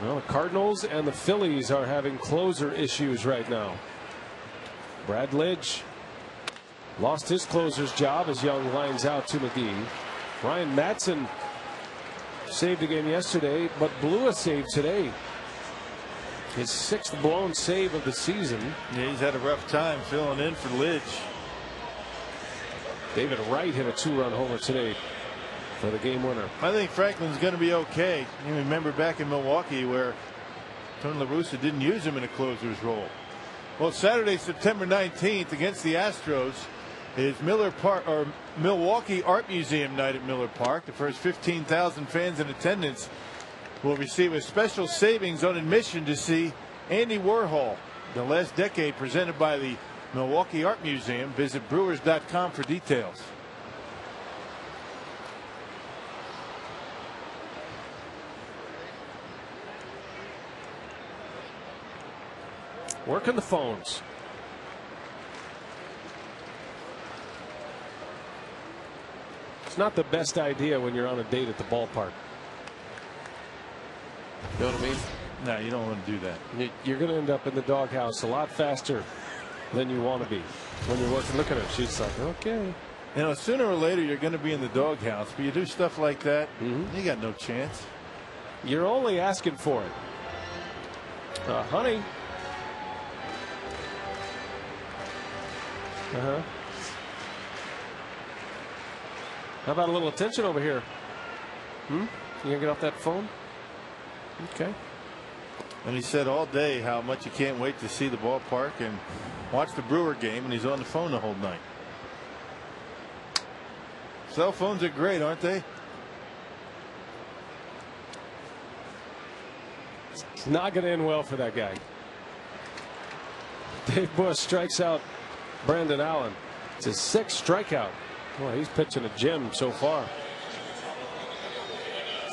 Speaker 1: Well, the Cardinals and the Phillies are having closer issues right now. Brad Lidge lost his closer's job as Young lines out to McGee. Ryan Madsen saved a game yesterday, but blew a save today. His 6th blown save of the season.
Speaker 3: Yeah, he's had a rough time filling in for Lidge.
Speaker 1: David Wright hit a 2-run homer today for the game winner.
Speaker 3: I think Franklin's going to be okay. You remember back in Milwaukee where Tony La Russa didn't use him in a closer's role. Well, Saturday, September 19th against the Astros is Milwaukee Art Museum night at Miller Park. The first 15,000 fans in attendance will receive a special savings on admission to see Andy Warhol, The Last Decade, presented by the Milwaukee Art Museum. Visit Brewers.com for details.
Speaker 1: Working the phones. It's not the best idea when you're on a date at the ballpark. You know what I mean?
Speaker 3: No, you don't want to do that.
Speaker 1: You're going to end up in the doghouse a lot faster than you want to be when you're working. Look at her. She's like, okay.
Speaker 3: You know, sooner or later you're going to be in the doghouse, but you do stuff like that, you got no chance.
Speaker 1: You're only asking for it. Honey. How about a little attention over here? You gonna get off that phone? Okay.
Speaker 3: And he said all day how much he can't wait to see the ballpark and watch the Brewer game, and he's on the phone the whole night. Cell phones are great, aren't they?
Speaker 1: It's not going to end well for that guy. Dave Bush strikes out Brandon Allen. It's his 6th strikeout. Boy, he's pitching a gem so far.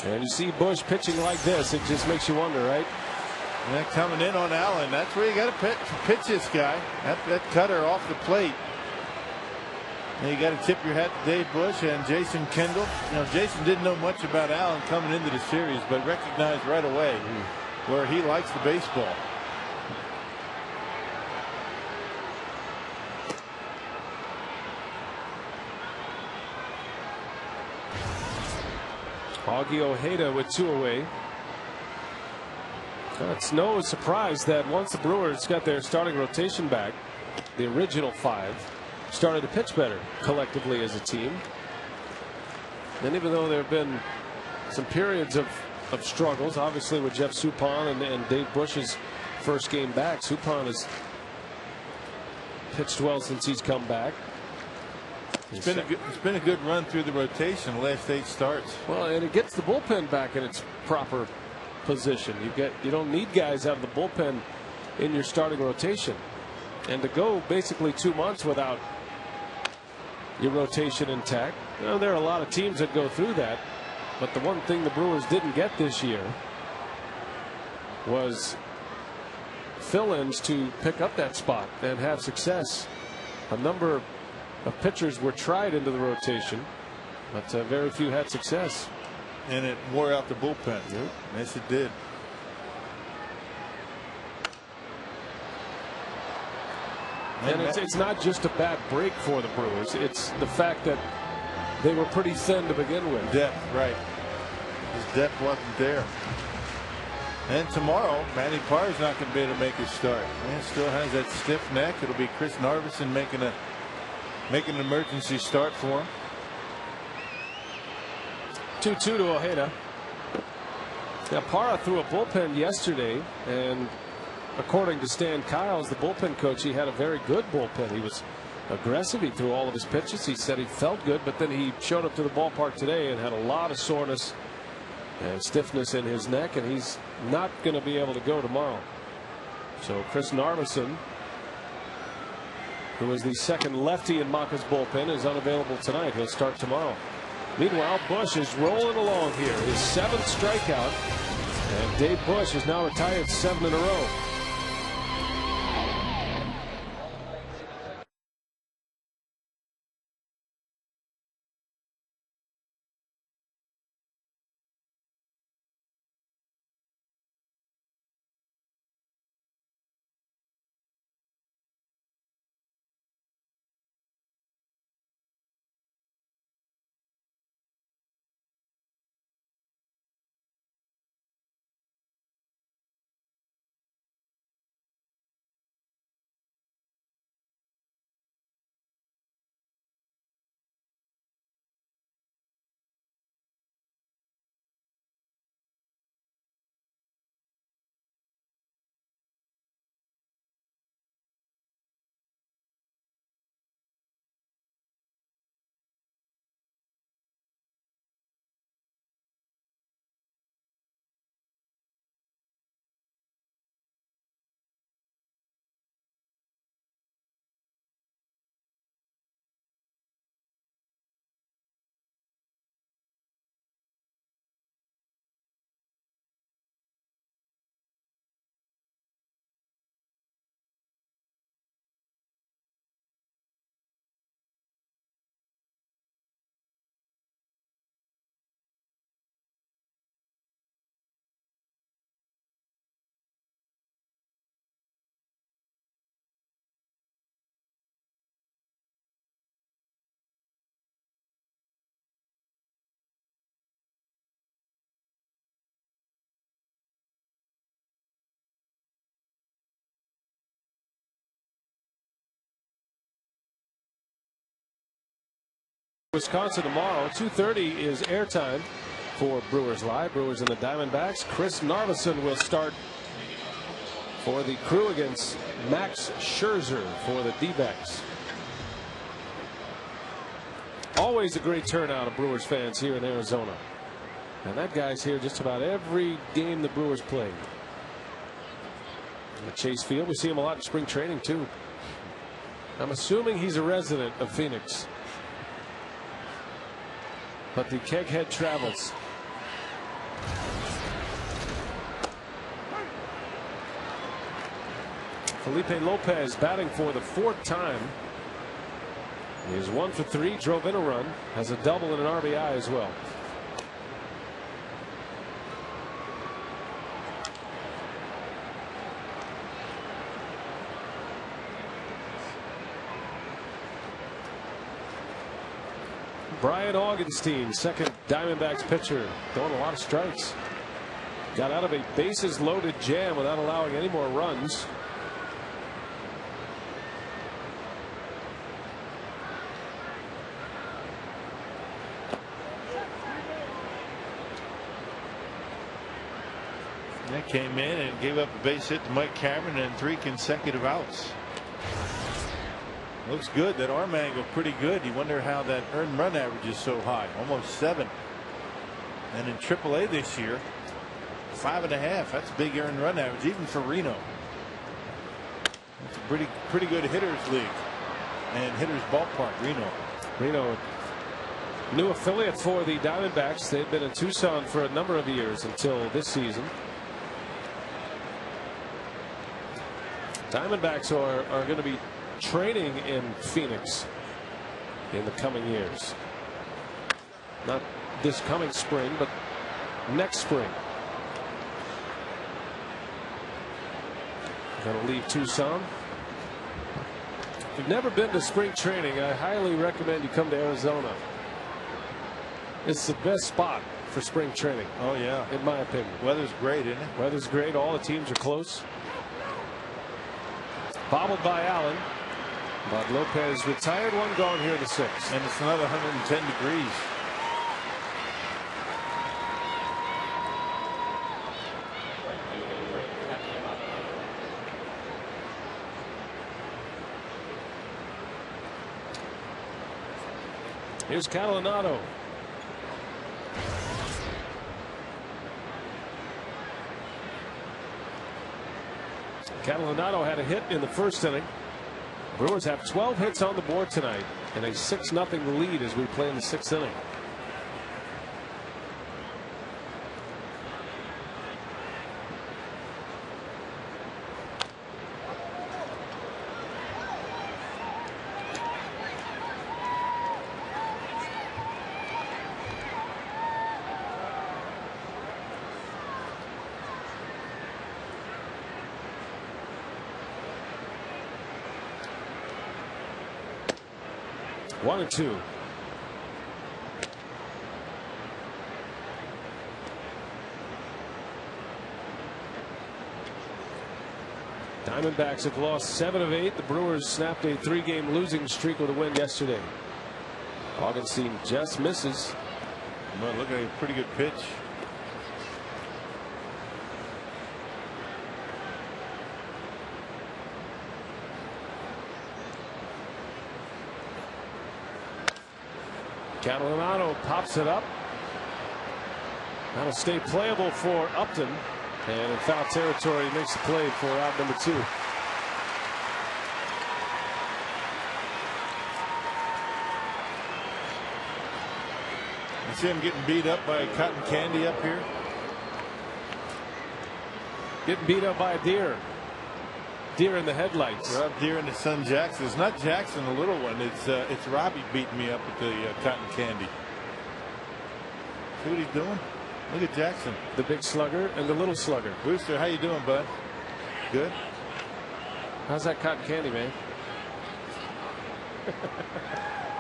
Speaker 1: And you see Bush pitching like this, it just makes you wonder, right?
Speaker 3: Yeah, coming in on Allen. That's where you got to pitch this guy. That cutter off the plate. And you got to tip your hat to Dave Bush and Jason Kendall. You know, Jason didn't know much about Allen coming into the series, but recognized right away where he likes the baseball.
Speaker 1: Augie Ojeda with 2 away. It's no surprise that once the Brewers got their starting rotation back, the original 5 started to pitch better collectively as a team. And even though there have been some periods of struggles, obviously with Jeff Suppan and Dave Bush's first game back, Suppan has pitched well since he's come back.
Speaker 3: It's been a good run through the rotation the last 8 starts.
Speaker 1: Well, and it gets the bullpen back in its proper position. You don't need guys out of the bullpen in your starting rotation, and to go basically 2 months without your rotation intact. You know, there are a lot of teams that go through that, but the one thing the Brewers didn't get this year was fill-ins to pick up that spot and have success. A number of pitchers were tried into the rotation, but very few had success.
Speaker 3: And it wore out the bullpen.
Speaker 1: Yep.
Speaker 3: Yes, it did.
Speaker 1: And it's not just a bad break for the Brewers. It's the fact that they were pretty thin to begin with.
Speaker 3: Depth, right. His depth wasn't there. And tomorrow, Matty Parr's not going to be able to make his start. Man still has that stiff neck. It'll be Chris Narveson making an emergency start for him.
Speaker 1: 2-2 to Ojeda. Now Parra threw a bullpen yesterday, and according to Stan Kiles, the bullpen coach, he had a very good bullpen. He was aggressive. He threw all of his pitches. He said he felt good, but then he showed up to the ballpark today and had a lot of soreness and stiffness in his neck, and he's not going to be able to go tomorrow. So Chris Narveson, who is the second lefty in Maka's bullpen, is unavailable tonight. He'll start tomorrow. Meanwhile, Bush is rolling along here. His 7th strikeout, and Dave Bush is now retired 7 in a row. Wisconsin tomorrow. 2:30 is airtime for Brewers Live. Brewers and the Diamondbacks. Chris Narveson will start for the Crew against Max Scherzer for the D-backs. Always a great turnout of Brewers fans here in Arizona, and that guy's here just about every game the Brewers play. At Chase Field, we see him a lot in spring training too. I'm assuming he's a resident of Phoenix, but the keghead travels. Felipe Lopez batting for the 4th time. He is 1 for 3, drove in a run, has a double and an RBI as well. Brian Augenstein, second Diamondbacks pitcher, throwing a lot of strikes. Got out of a bases loaded jam without allowing any more runs.
Speaker 3: That came in and gave up a base hit to Mike Cameron and 3 consecutive outs. Looks good. That arm angle pretty good. You wonder how that earned run average is so high, almost 7. And in AAA this year, 5.5. That's a big earned run average even for Reno. That's a pretty good hitters league and hitters ballpark.
Speaker 1: Reno, new affiliate for the Diamondbacks. They've been in Tucson for a number of years until this season. Diamondbacks are going to be training in Phoenix in the coming years. Not this coming spring, but next spring. Going to leave Tucson. If you've never been to spring training, I highly recommend you come to Arizona. It's the best spot for spring training.
Speaker 3: Oh, yeah.
Speaker 1: In my opinion.
Speaker 3: Weather's great, isn't it?
Speaker 1: Weather's great. All the teams are close. Bobbled by Allen. But Lopez retired, one gone here in the sixth.
Speaker 3: And it's another 110 degrees.
Speaker 1: Here's Catalinato. Catalinato had a hit in the first inning. Brewers have 12 hits on the board tonight and a 6-0 lead as we play in the sixth inning. One and two. Diamondbacks have lost 7 of 8. The Brewers snapped a 3-game losing streak with a win yesterday. Augustine just misses.
Speaker 3: Well, look at a pretty good pitch.
Speaker 1: Catalinato pops it up. That'll stay playable for Upton. And in foul territory, he makes the play for out number 2.
Speaker 3: You see him getting beat up by cotton candy up here?
Speaker 1: Getting beat up by a deer. Deer in the headlights.
Speaker 3: Rob Deer and his son Jackson. It's not Jackson, the little one. It's Robbie beating me up with the cotton candy. See what he's doing? Look at Jackson.
Speaker 1: The big slugger and the little slugger.
Speaker 3: Booster, how you doing, bud? Good.
Speaker 1: How's that cotton candy, man?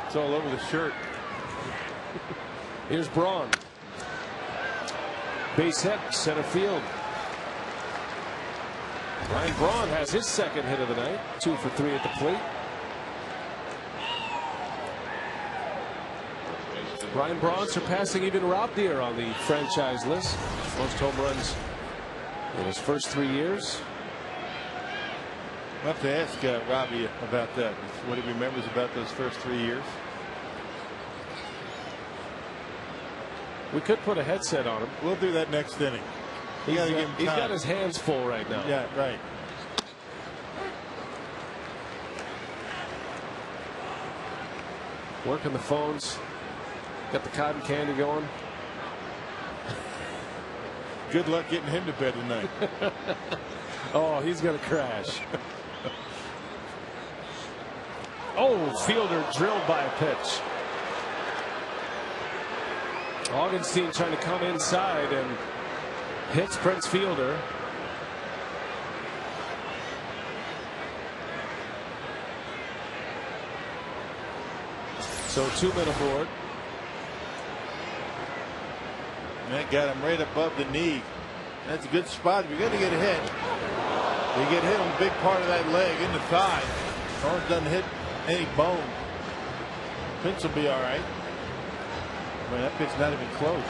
Speaker 3: It's all over the shirt.
Speaker 1: Here's Braun. Base hit, center field. Ryan Braun has his second hit of the night. 2 for 3 at the plate. Ryan Braun surpassing even Rob Deere on the franchise list. Most home runs in his first 3 years.
Speaker 3: We'll have to ask Robbie about that. What he remembers about those first 3 years.
Speaker 1: We could put a headset on him.
Speaker 3: We'll do that next inning.
Speaker 1: He's got his hands full right now.
Speaker 3: Yeah, right.
Speaker 1: Working the phones. Got the cotton candy going.
Speaker 3: Good luck getting him to bed tonight.
Speaker 1: Oh, he's going to crash. Oh, fielder drilled by a pitch. Augustine trying to come inside and hits Prince Fielder. So 2 men aboard.
Speaker 3: That got him right above the knee. That's a good spot. You're going to get hit. You get hit on a big part of that leg in the thigh. Arm doesn't hit any bone. Prince will be all right. Man, that pitch's not even close.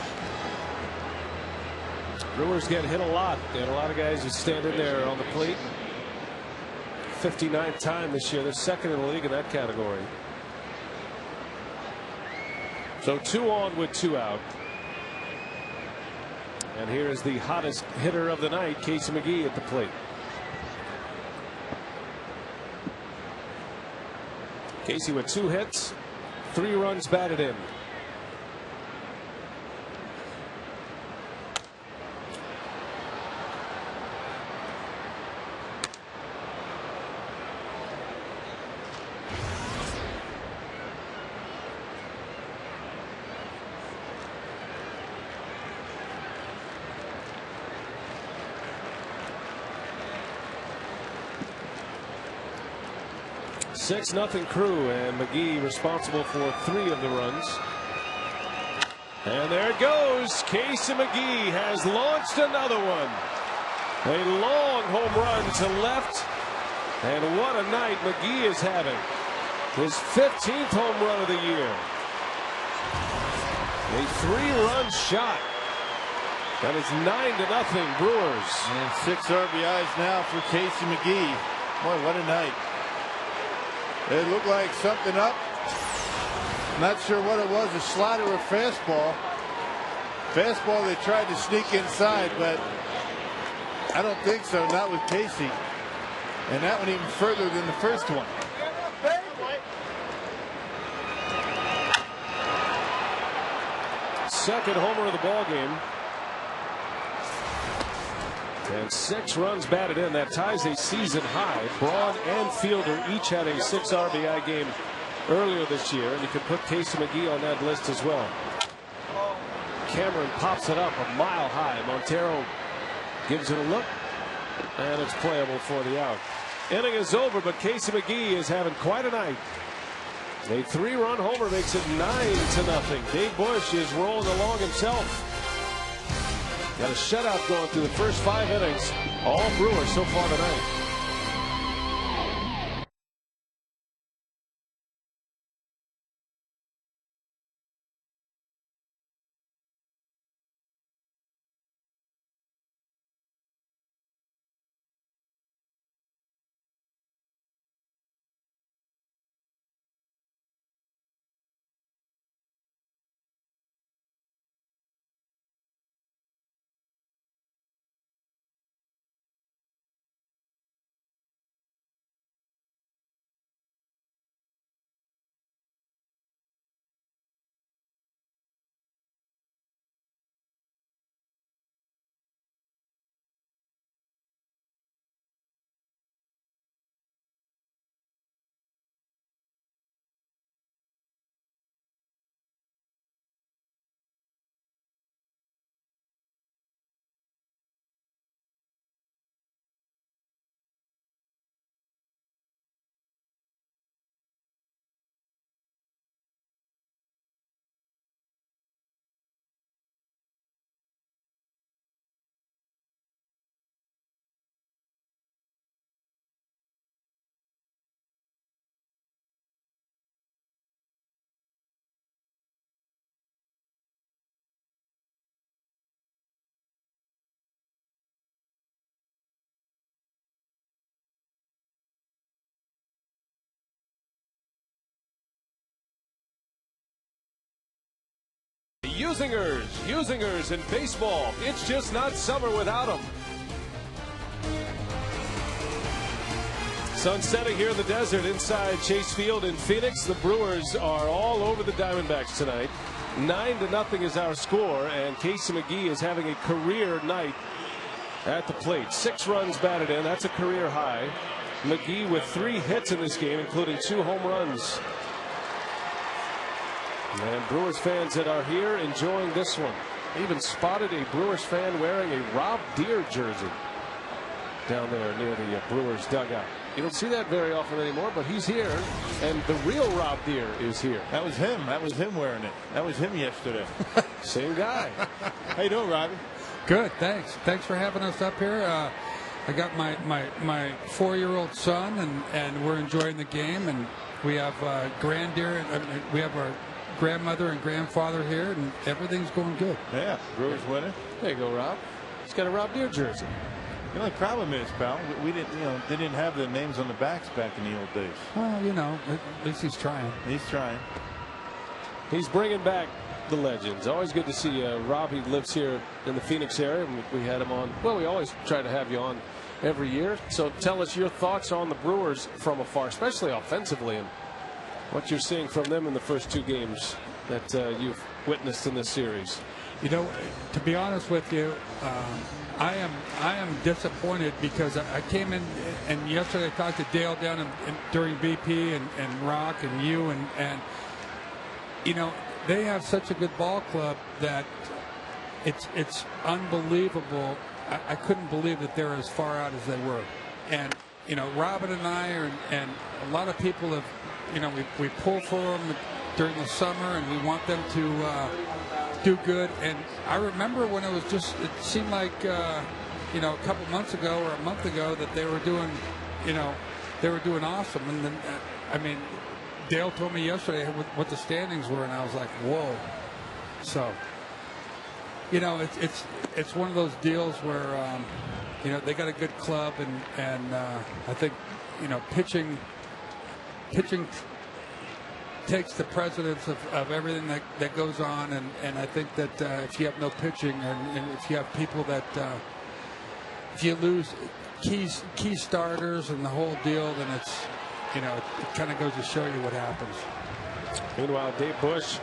Speaker 1: Brewers get hit a lot. They had a lot of guys who stand in there on the plate. 59th time this year. They're second in the league in that category. So 2 on with 2 out. And here is the hottest hitter of the night, Casey McGee, at the plate. Casey with 2 hits, 3 runs batted in. Six nothing Crew, and McGee responsible for 3 of the runs. And there it goes. Casey McGee has launched another one. A long home run to left. And what a night McGee is having. His 15th home run of the year. A 3-run shot. That is 9-0 Brewers.
Speaker 3: And 6 RBIs now for Casey McGee. Boy, what a night. It looked like something up. Not sure what it was, a slider or fastball. Fastball they tried to sneak inside, but I don't think so, not with Casey. And that one even further than the first one.
Speaker 1: Second homer of the ball game. And 6 runs batted in. That ties a season high. Braun and Fielder each had a 6 RBI game earlier this year, and you can put Casey McGee on that list as well. Cameron pops it up a mile high. Montero gives it a look, and it's playable for the out. Inning is over, but Casey McGee is having quite a night. A 3-run homer makes it 9-0. Dave Bush is rolling along himself. Got a shutout going through the first 5 innings. All Brewers so far tonight. Usingers in baseball. It's just not summer without them. Sun setting here in the desert inside Chase Field in Phoenix. The Brewers are all over the Diamondbacks tonight. 9-0 is our score, and Casey McGee is having a career night at the plate. 6 runs batted in. That's a career high. McGee with 3 hits in this game, including 2 home runs. And Brewers fans that are here enjoying this one. Even spotted a Brewers fan wearing a Rob Deere jersey down there near the Brewers dugout. You don't see that very often anymore, but he's here, and the real Rob Deere is here.
Speaker 3: That was him. That was him wearing it. That was him yesterday.
Speaker 1: Same guy.
Speaker 3: How you doing, Robbie?
Speaker 4: Good, thanks. Thanks for having us up here. I got my 4-year-old son, and we're enjoying the game, and we have we have our grandmother and grandfather here, and everything's going good.
Speaker 3: Yeah, Brewers winning.
Speaker 1: There you go, Rob. He's got a Rob Deere jersey.
Speaker 3: The only problem is, pal, we didn't, they didn't have the names on the backs back in the old days.
Speaker 4: Well, at least he's trying.
Speaker 3: He's trying.
Speaker 1: He's bringing back the legends. Always good to see Rob. He lives here in the Phoenix area. We had him on. Well, we always try to have you on every year. So tell us your thoughts on the Brewers from afar, especially offensively, and what you're seeing from them in the first 2 games that you've witnessed in this series.
Speaker 4: To be honest with you, I am disappointed because I came in and yesterday I talked to Dale down during BP and Rock and you and they have such a good ball club that it's unbelievable. I couldn't believe that they're as far out as they were. And Robin and I and a lot of people have we pull for them during the summer, and we want them to do good. And I remember when it seemed like, a couple months ago or a month ago that they were doing awesome. And then, Dale told me yesterday what the standings were, and I was like, whoa. So, it's one of those deals where, they got a good club, and I think, pitching takes the precedence of everything that goes on, and I think that if you have no pitching, and if you have people that if you lose key starters and the whole deal, then it kind of goes to show you what happens.
Speaker 1: Meanwhile, Dave Bush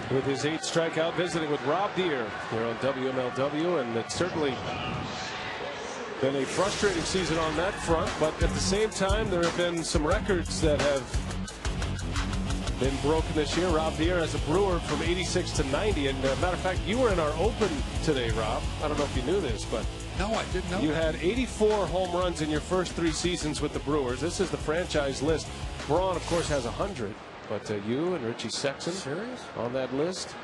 Speaker 1: with his 8th strikeout, visiting with Rob Deere here on WMLW, and it's certainly been a frustrating season on that front, but at the same time there have been some records that have been broken this year. Rob Deere as a Brewer from 86 to 90, and matter of fact, you were in our open today, Rob. I don't know if you knew this, but
Speaker 4: no, I didn't know.
Speaker 1: You had 84 home runs in your first 3 seasons with the Brewers. This is the franchise list. Braun, of course, has 100, but you and Richie Sexson on that list.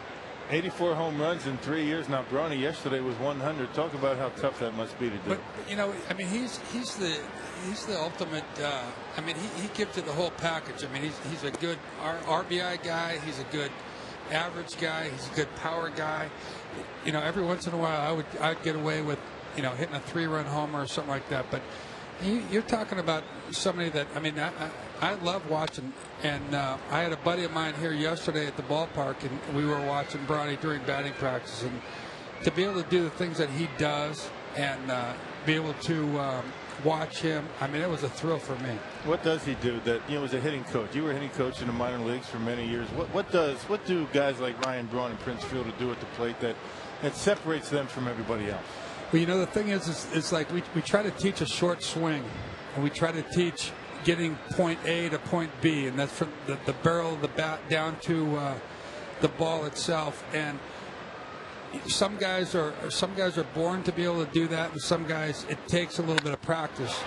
Speaker 3: 84 home runs in 3 years. Now, Brawny yesterday was 100. Talk about how tough that must be to do.
Speaker 4: But he's the ultimate. He gives you the whole package. He's a good RBI guy. He's a good average guy. He's a good power guy. Every once in a while, I'd get away with hitting a 3-run homer or something like that. But you're talking about somebody that I love watching. And I had a buddy of mine here yesterday at the ballpark, and we were watching Brawny during batting practice. And to be able to do the things that he does and be able to watch him, it was a thrill for me.
Speaker 3: What does he do that, as a hitting coach? You were a hitting coach in the minor leagues for many years. What do guys like Ryan Braun and Prince Fielder do at the plate that separates them from everybody else?
Speaker 4: Well, the thing is it's like we try to teach a short swing, and we try to teach getting point A to point B, and that's from the barrel of the bat down to the ball itself. And some guys are born to be able to do that, and some guys it takes a little bit of practice.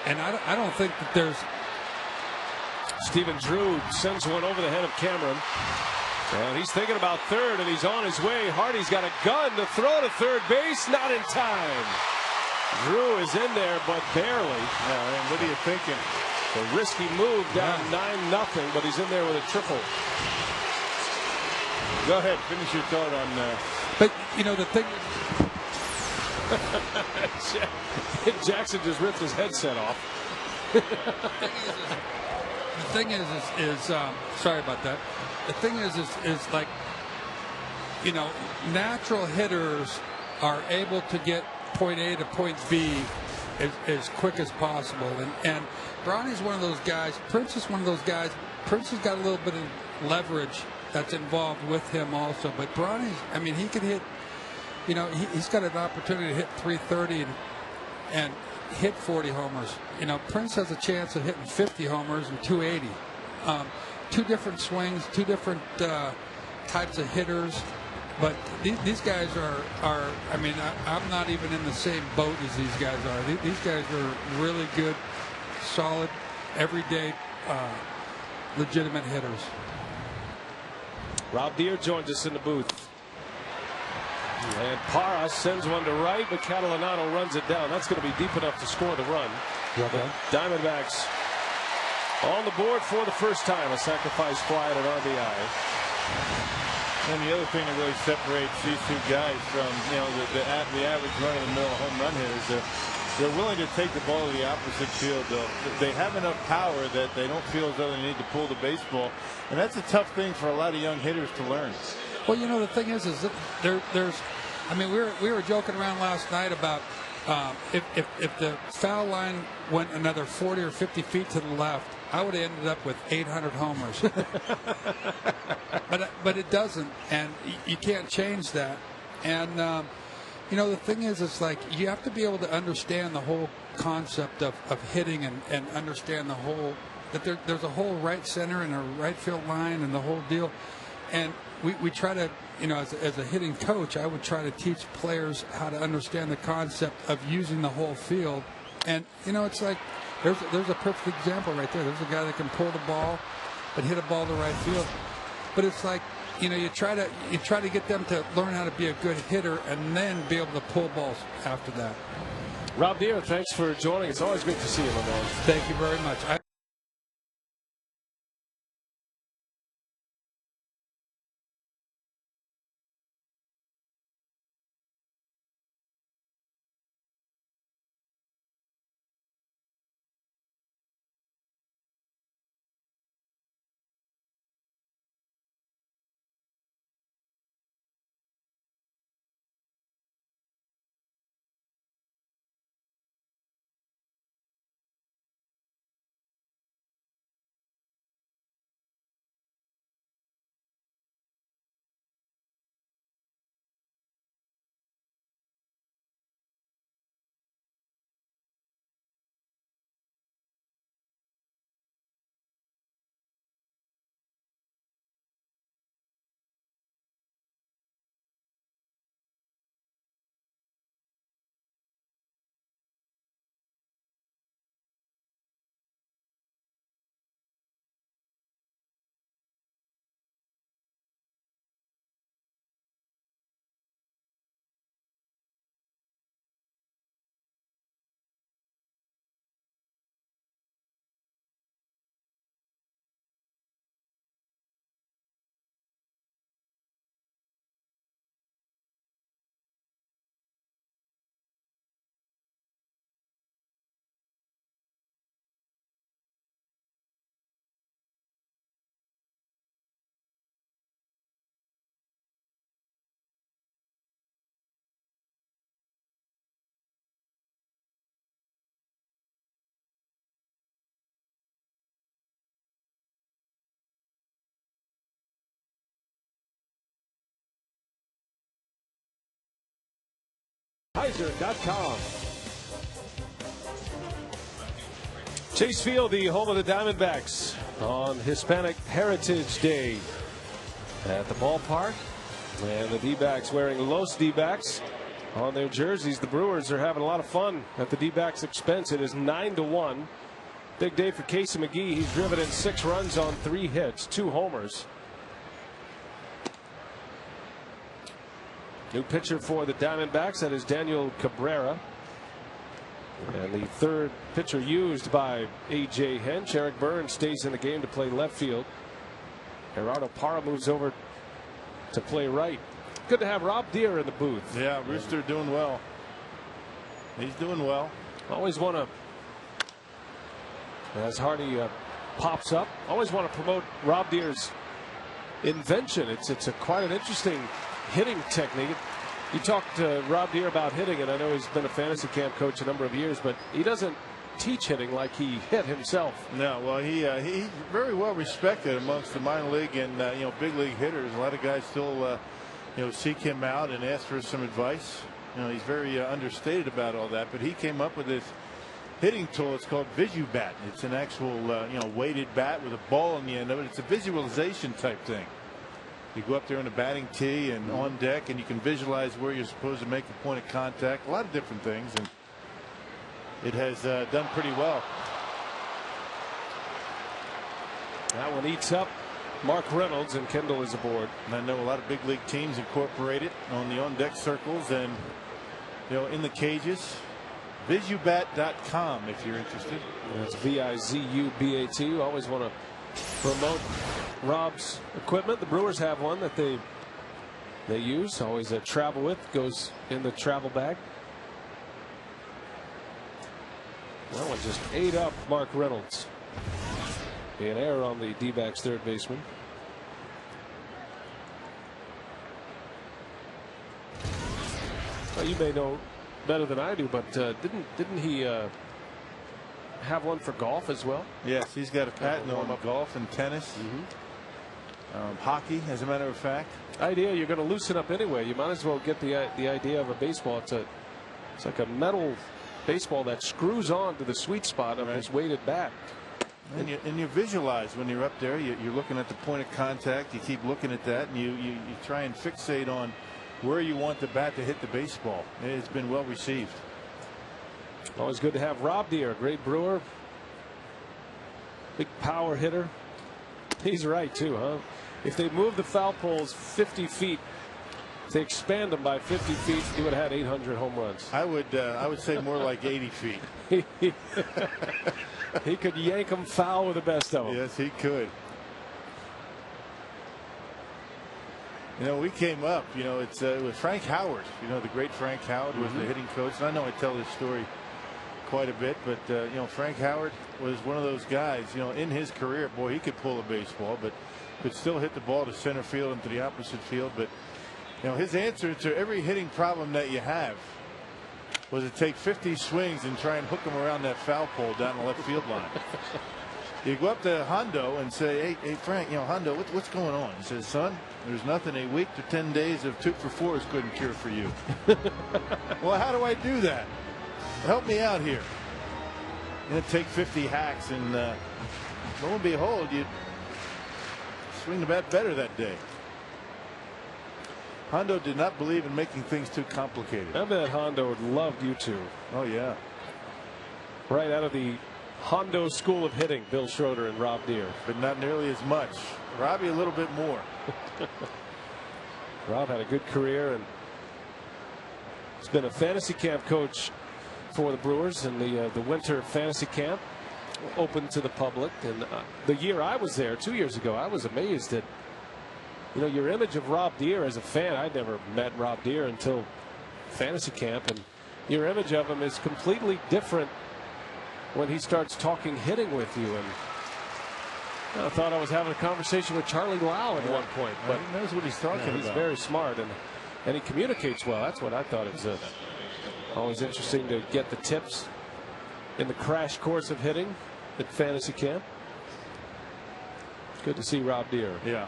Speaker 4: And I don't think that there's.
Speaker 1: Stephen Drew sends one over the head of Cameron, and he's thinking about third, and he's on his way. Hardy's got a gun to throw to third base, not in time. Drew is in there, but barely.
Speaker 3: Yeah, and what are you thinking?
Speaker 1: A risky move down 9-0, but he's in there with a triple.
Speaker 3: Go ahead, finish your thought on.
Speaker 4: But the thing.
Speaker 1: Jackson just ripped his headset off.
Speaker 4: The thing is sorry about that. The thing is like, natural hitters are able to get point A to point B as quick as possible. And Brawny's one of those guys. Prince is one of those guys. Prince has got a little bit of leverage that's involved with him also. But Brawny's, he could hit, he's got an opportunity to hit 330 and hit 40 homers. Prince has a chance of hitting 50 homers and 280. Two different swings, two different types of hitters. But these guys are I'm not even in the same boat as these guys are. These guys are really good, solid, everyday, legitimate hitters.
Speaker 1: Rob Deere joins us in the booth. And Parra sends one to right, but Catalanano runs it down. That's going to be deep enough to score the run.
Speaker 4: Okay.
Speaker 1: Diamondbacks on the board for the first time. A sacrifice fly at an RBI.
Speaker 3: And the other thing that really separates these two guys from the average run-of-the-mill home run hitters, they're willing to take the ball to the opposite field. They have enough power that they don't feel as though they need to pull the baseball, and that's a tough thing for a lot of young hitters to learn.
Speaker 4: Well, the thing is that there's. We were joking around last night about if the foul line went another 40 or 50 feet to the left, I would have ended up with 800 homers. but it doesn't, and you can't change that. And the thing is, it's like you have to be able to understand the whole concept of hitting and understand the whole that there's a whole right center and a right field line and the whole deal. And we try to, as a hitting coach, I would try to teach players how to understand the concept of using the whole field. And it's like there's a perfect example right there. There's a guy that can pull the ball, but hit a ball to right field. but it's like, you know, you try to get them to learn how to be a good hitter and then be able to pull balls after that.
Speaker 1: Rob Deere, thanks for joining. It's always great to see you, my man.
Speaker 4: Thank you very much.
Speaker 1: Heiser.com. Chase Field, the home of the Diamondbacks, on Hispanic Heritage Day at the ballpark. And the D-backs wearing Los D-backs on their jerseys. The Brewers are having a lot of fun at the D-backs' expense. It is 9-1. Big day for Casey McGee. He's driven in 6 runs on 3 hits, 2 homers. New pitcher for the Diamondbacks, that is Daniel Cabrera. And the third pitcher used by A.J. Hinch. Eric Burns stays in the game to play left field. Gerardo Parra moves over to play right. Good to have Rob Deere in the booth.
Speaker 3: Yeah, Rooster doing well. He's doing well.
Speaker 1: Always want to, as Hardy pops up, always want to promote Rob Deere's invention. It's quite an interesting hitting technique. You talked to Rob Deere about hitting, and I know he's been a fantasy camp coach a number of years, but he doesn't teach hitting like he hit himself.
Speaker 3: No, well, he's very well respected amongst the minor league and big league hitters. A lot of guys still seek him out and ask for some advice. He's very understated about all that, but he came up with this hitting tool. It's called VisuBat. It's an actual weighted bat with a ball on the end of it. It's a visualization type thing. You go up there on the batting tee and on deck, and you can visualize where you're supposed to make the point of contact. A lot of different things, and it has done pretty well.
Speaker 1: That one eats up Mark Reynolds, and Kendall is aboard.
Speaker 3: And I know a lot of big league teams incorporate it on the on deck circles and in the cages. Visubat.com if you're interested.
Speaker 1: That's VIZUBAT. Always want to promote Rob's equipment. The Brewers have one that they use. Always a travel with, goes in the travel bag. That one just ate up Mark Reynolds. An error on the D-backs third baseman. Well, you may know better than I do, but didn't he have one for golf as well?
Speaker 3: Yes, he's got a patent on golf and tennis. Hockey, as a matter of fact.
Speaker 1: Idea, you're going to loosen up anyway. You might as well get the idea of a baseball. It's like a metal baseball that screws on to the sweet spot of this weighted bat.
Speaker 3: And you visualize when you're up there. You're looking at the point of contact. You keep looking at that, and you try and fixate on where you want the bat to hit the baseball. It's been well received.
Speaker 1: Always good to have Rob Deere, a great Brewer, big power hitter. He's right too, huh? If they move the foul poles 50 feet, if they expand them by 50 feet, he would have had 800 home runs.
Speaker 3: I would say more like 80 feet.
Speaker 1: He could yank them foul with the best of them.
Speaker 3: Yes, he could. You know, we came up, you know, it was Frank Howard. You know, the great Frank Howard was the hitting coach. And I know I tell this story quite a bit, but, you know, Frank Howard was one of those guys, you know, in his career, boy, he could pull a baseball, but could still hit the ball to center field and to the opposite field. But, you know, his answer to every hitting problem that you have was to take 50 swings and try and hook them around that foul pole down the left field line. You go up to Hondo and say, hey Frank, you know, Hondo, what's going on? He says, son, there's nothing a week to 10 days of 2 for 4s couldn't cure for you. Well, how do I do that? Help me out here. You're gonna take 50 hacks, and lo and behold, you swing the bat better that day. Hondo did not believe in making things too complicated.
Speaker 1: I bet Hondo loved you two.
Speaker 3: Oh yeah.
Speaker 1: Right out of the Hondo School of Hitting, Bill Schroeder and Rob Deere.
Speaker 3: But not nearly as much. Robbie a little bit more.
Speaker 1: Rob had a good career and has been a fantasy camp coach for the Brewers, and the winter fantasy camp open to the public. And the year I was there 2 years ago, I was amazed at, you know, your image of Rob Deere as a fan. I'd never met Rob Deere until fantasy camp, and your image of him is completely different when he starts talking hitting with you. And I thought I was having a conversation with Charlie Lau at one point, but
Speaker 3: he knows what he's talking about.
Speaker 1: He's very smart, and he communicates well. That's what I thought. It's always interesting to get the tips in the crash course of hitting at fantasy camp. Good to see Rob Deere.
Speaker 3: Yeah.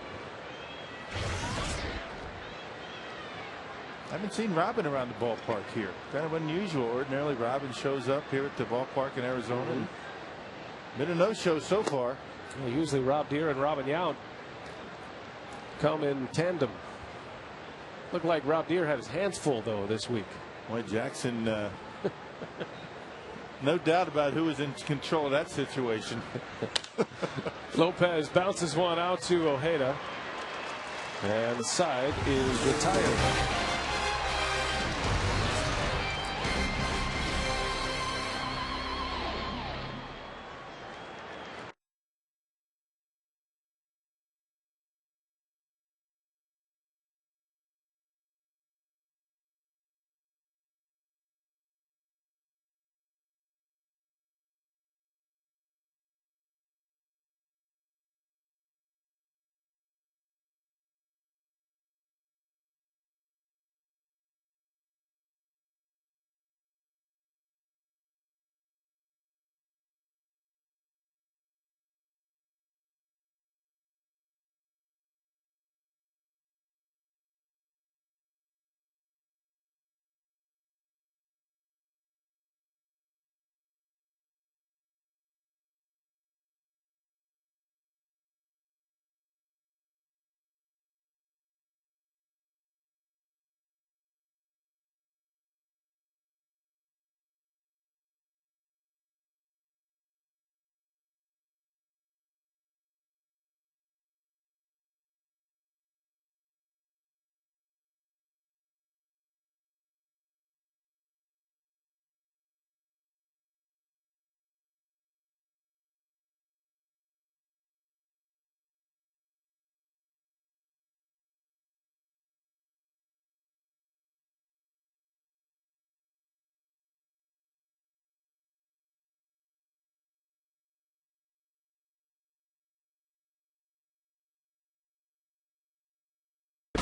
Speaker 3: I haven't seen Robin around the ballpark here. Kind of unusual. Ordinarily, Robin shows up here at the ballpark in Arizona. Been a no-show so far.
Speaker 1: Well, usually Rob Deere and Robin Yount come in tandem. Looked like Rob Deere had his hands full, though, this week.
Speaker 3: Boy, Jackson, no doubt about who was in control of that situation.
Speaker 1: Lopez bounces one out to Ojeda, and the side is retired.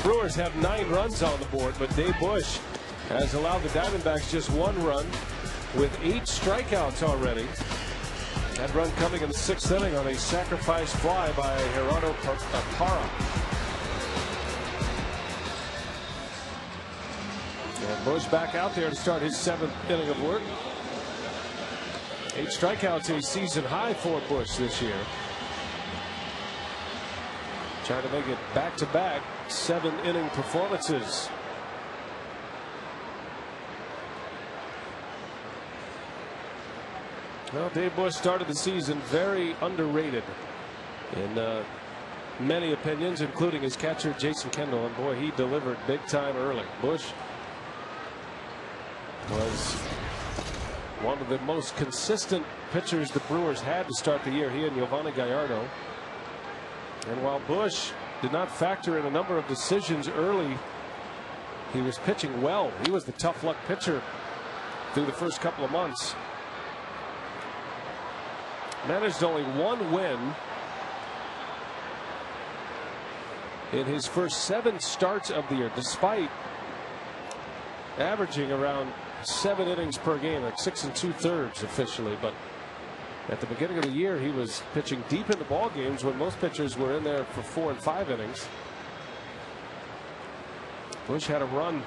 Speaker 1: Brewers have 9 runs on the board, but Dave Bush has allowed the Diamondbacks just 1 run with 8 strikeouts already. That run coming in the 6th inning on a sacrifice fly by Gerardo Parra. And Bush back out there to start his 7th inning of work. 8 strikeouts, a season high for Bush this year. Trying to make it back-to-back 7-inning performances. Well, Dave Bush started the season very underrated in many opinions, including his catcher, Jason Kendall. And boy, he delivered big time early. Bush was one of the most consistent pitchers the Brewers had to start the year. He and Giovanni Gallardo. And while Bush did not factor in a number of decisions early, he was pitching well. He was the tough luck pitcher through the first couple of months. Managed only one win in his first 7 starts of the year, despite averaging around 7 innings per game, like 6 2/3 officially. But at the beginning of the year, he was pitching deep into ball games when most pitchers were in there for 4 and 5 innings. Bush had a run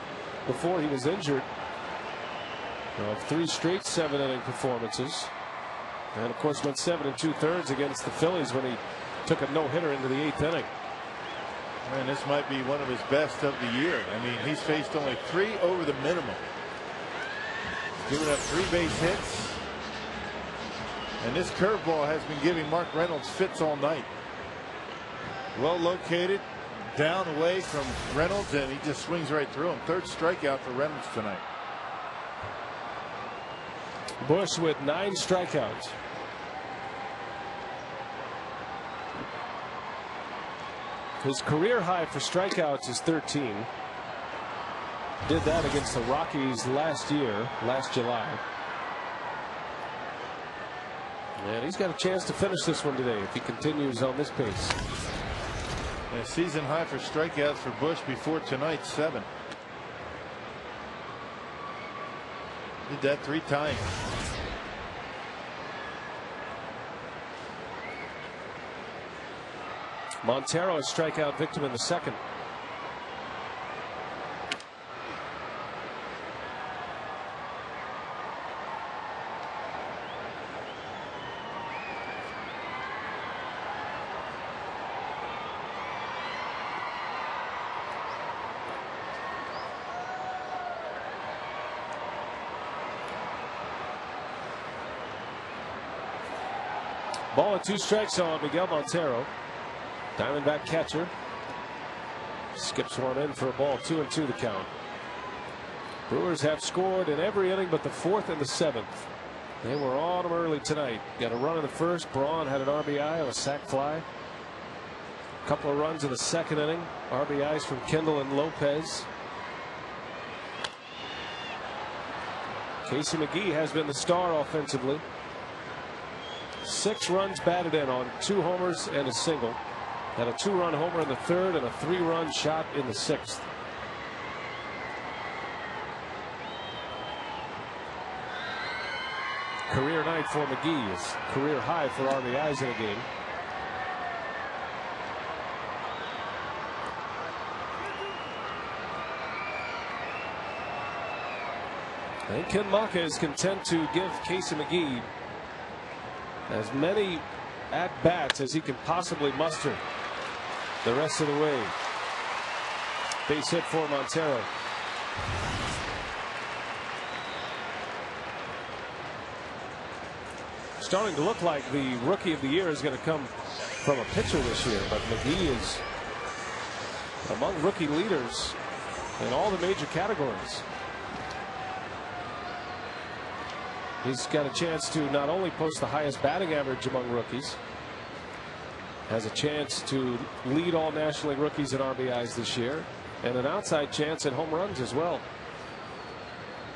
Speaker 1: before he was injured of 3 straight 7-inning performances, and of course went 7 2/3 against the Phillies when he took a no-hitter into the 8th inning.
Speaker 3: Man, this might be one of his best of the year. I mean, he's faced only 3 over the minimum. Giving up 3 base hits. And this curveball has been giving Mark Reynolds fits all night. Well located, down away from Reynolds, and he just swings right through him. 3rd strikeout for Reynolds tonight.
Speaker 1: Bush with 9 strikeouts. His career high for strikeouts is 13. Did that against the Rockies last July. And he's got a chance to finish this one today if he continues on this pace.
Speaker 3: And a season high for strikeouts for Bush before tonight, 7. Did that 3 times.
Speaker 1: Montero, a strikeout victim in the 2nd. Ball and 2 strikes on Miguel Montero. Diamondback catcher skips one in for a ball. 2-2 the count. Brewers have scored in every inning but the 4th and the 7th. They were on them early tonight. Got a run in the 1st. Braun had an RBI on a sac fly. A couple of runs in the 2nd inning. RBIs from Kendall and Lopez. Casey McGee has been the star offensively. 6 runs batted in on 2 homers and a single. Had a 2-run homer in the 3rd and a 3-run shot in the 6th. Career night for McGee. Is career high for RBIs in a game. And Ken Maka is content to give Casey McGee as many at-bats as he can possibly muster the rest of the way. Base hit for Montero. Starting to look like the rookie of the year is going to come from a pitcher this year, but McGee is among rookie leaders in all the major categories. He's got a chance to not only post the highest batting average among rookies, has a chance to lead all National League rookies in RBIs this year, and an outside chance at home runs as well.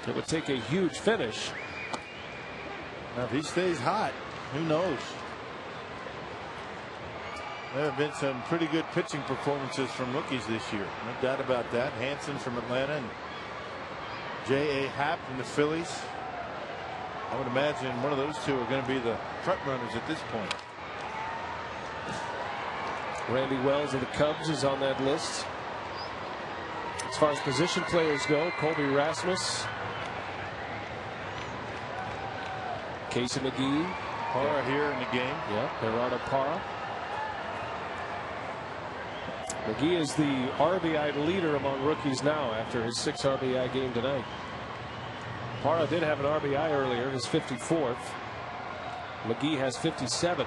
Speaker 1: It would take a huge finish.
Speaker 3: Now, if he stays hot, who knows? There have been some pretty good pitching performances from rookies this year. No doubt about that. Hansen from Atlanta and J.A. Happ from the Phillies. I would imagine one of those 2 are going to be the front runners at this point.
Speaker 1: Randy Wells of the Cubs is on that list. As far as position players go, Colby Rasmus, Casey McGee,
Speaker 3: Parra here in the game.
Speaker 1: Yeah, Gerardo Parra. McGee is the RBI leader among rookies now after his 6 RBI game tonight. Parra did have an RBI earlier, his 54th. McGee has 57.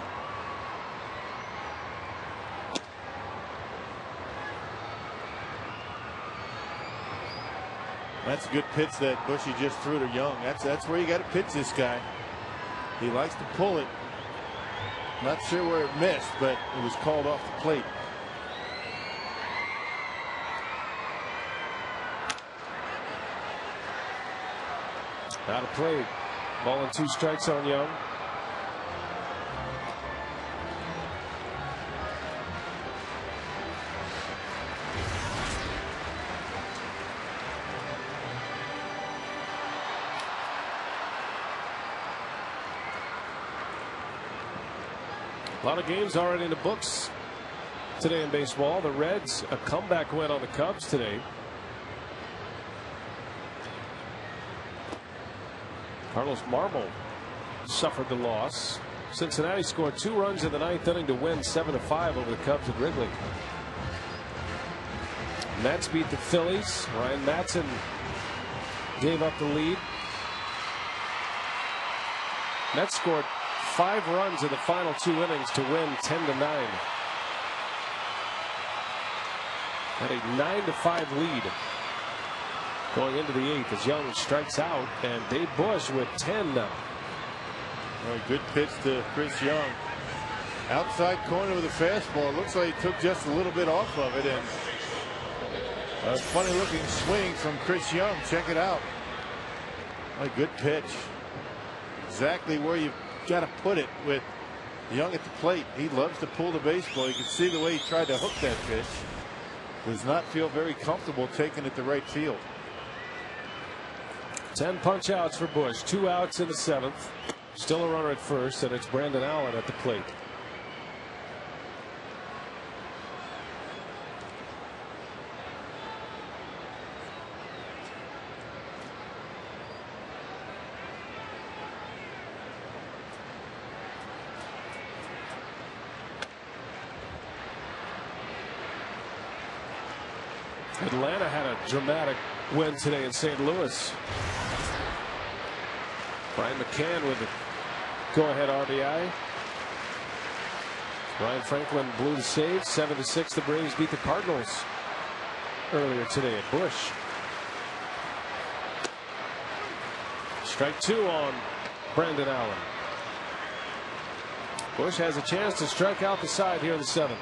Speaker 3: That's a good pitch that Bushy just threw to Young. That's where you got to pitch this guy. He likes to pull it. Not sure where it missed, but it was called off the plate.
Speaker 1: Out of play. Ball and 2 strikes on Young. A lot of games already in the books today in baseball. The Reds, a comeback win on the Cubs today. Carlos Marmol suffered the loss. Cincinnati scored 2 runs in the 9th inning to win 7-5 over the Cubs at Wrigley. Mets beat the Phillies. Ryan Matson gave up the lead. Mets scored 5 runs in the final 2 innings to win 10-9. Had a 9-5 lead going into the 8th as Young strikes out, and Dave Bush with 10 now.
Speaker 3: Good pitch to Chris Young. Outside corner with a fastball. Looks like he took just a little bit off of it, and a funny looking swing from Chris Young. Check it out. A good pitch. Exactly where you got to put it with Young at the plate. He loves to pull the baseball. You can see the way he tried to hook that pitch. Does not feel very comfortable taking it to right field.
Speaker 1: 10 punch outs for Bush. 2 outs in the 7th. Still a runner at first, and it's Brandon Allen at the plate. Atlanta had a dramatic win today in St. Louis. Brian McCann with the go-ahead RBI. Ryan Franklin blew the save. 7-6. The Braves beat the Cardinals earlier today at Bush. Strike 2 on Brandon Allen. Bush has a chance to strike out the side here in the 7th.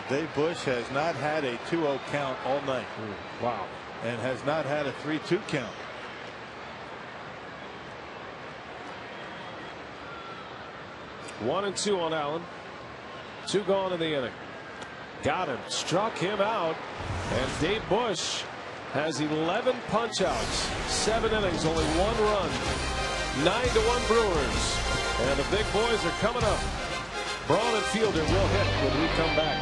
Speaker 3: Dave Bush has not had a 2-0 count all night.
Speaker 1: Wow.
Speaker 3: And has not had a 3-2 count.
Speaker 1: One and 2 on Allen. 2 gone in the inning. Got him. Struck him out. And Dave Bush has 11 punch outs. 7 innings, only 1 run. 9-1 Brewers. And the big boys are coming up. Braun and Fielder will hit when we come back.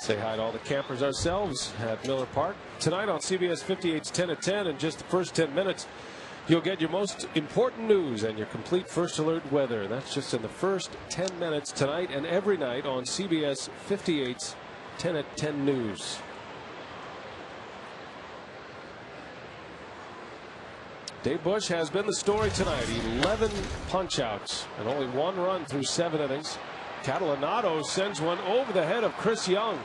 Speaker 1: Say hi to all the campers ourselves at Miller Park. Tonight on CBS 58's 10 at 10, in just the first 10 minutes, you'll get your most important news and your complete first alert weather. That's just in the first 10 minutes tonight and every night on CBS 58's 10 at 10 news. Dave Bush has been the story tonight. 11 punch-outs and only 1 run through 7 innings. Catalanado sends one over the head of Chris Young.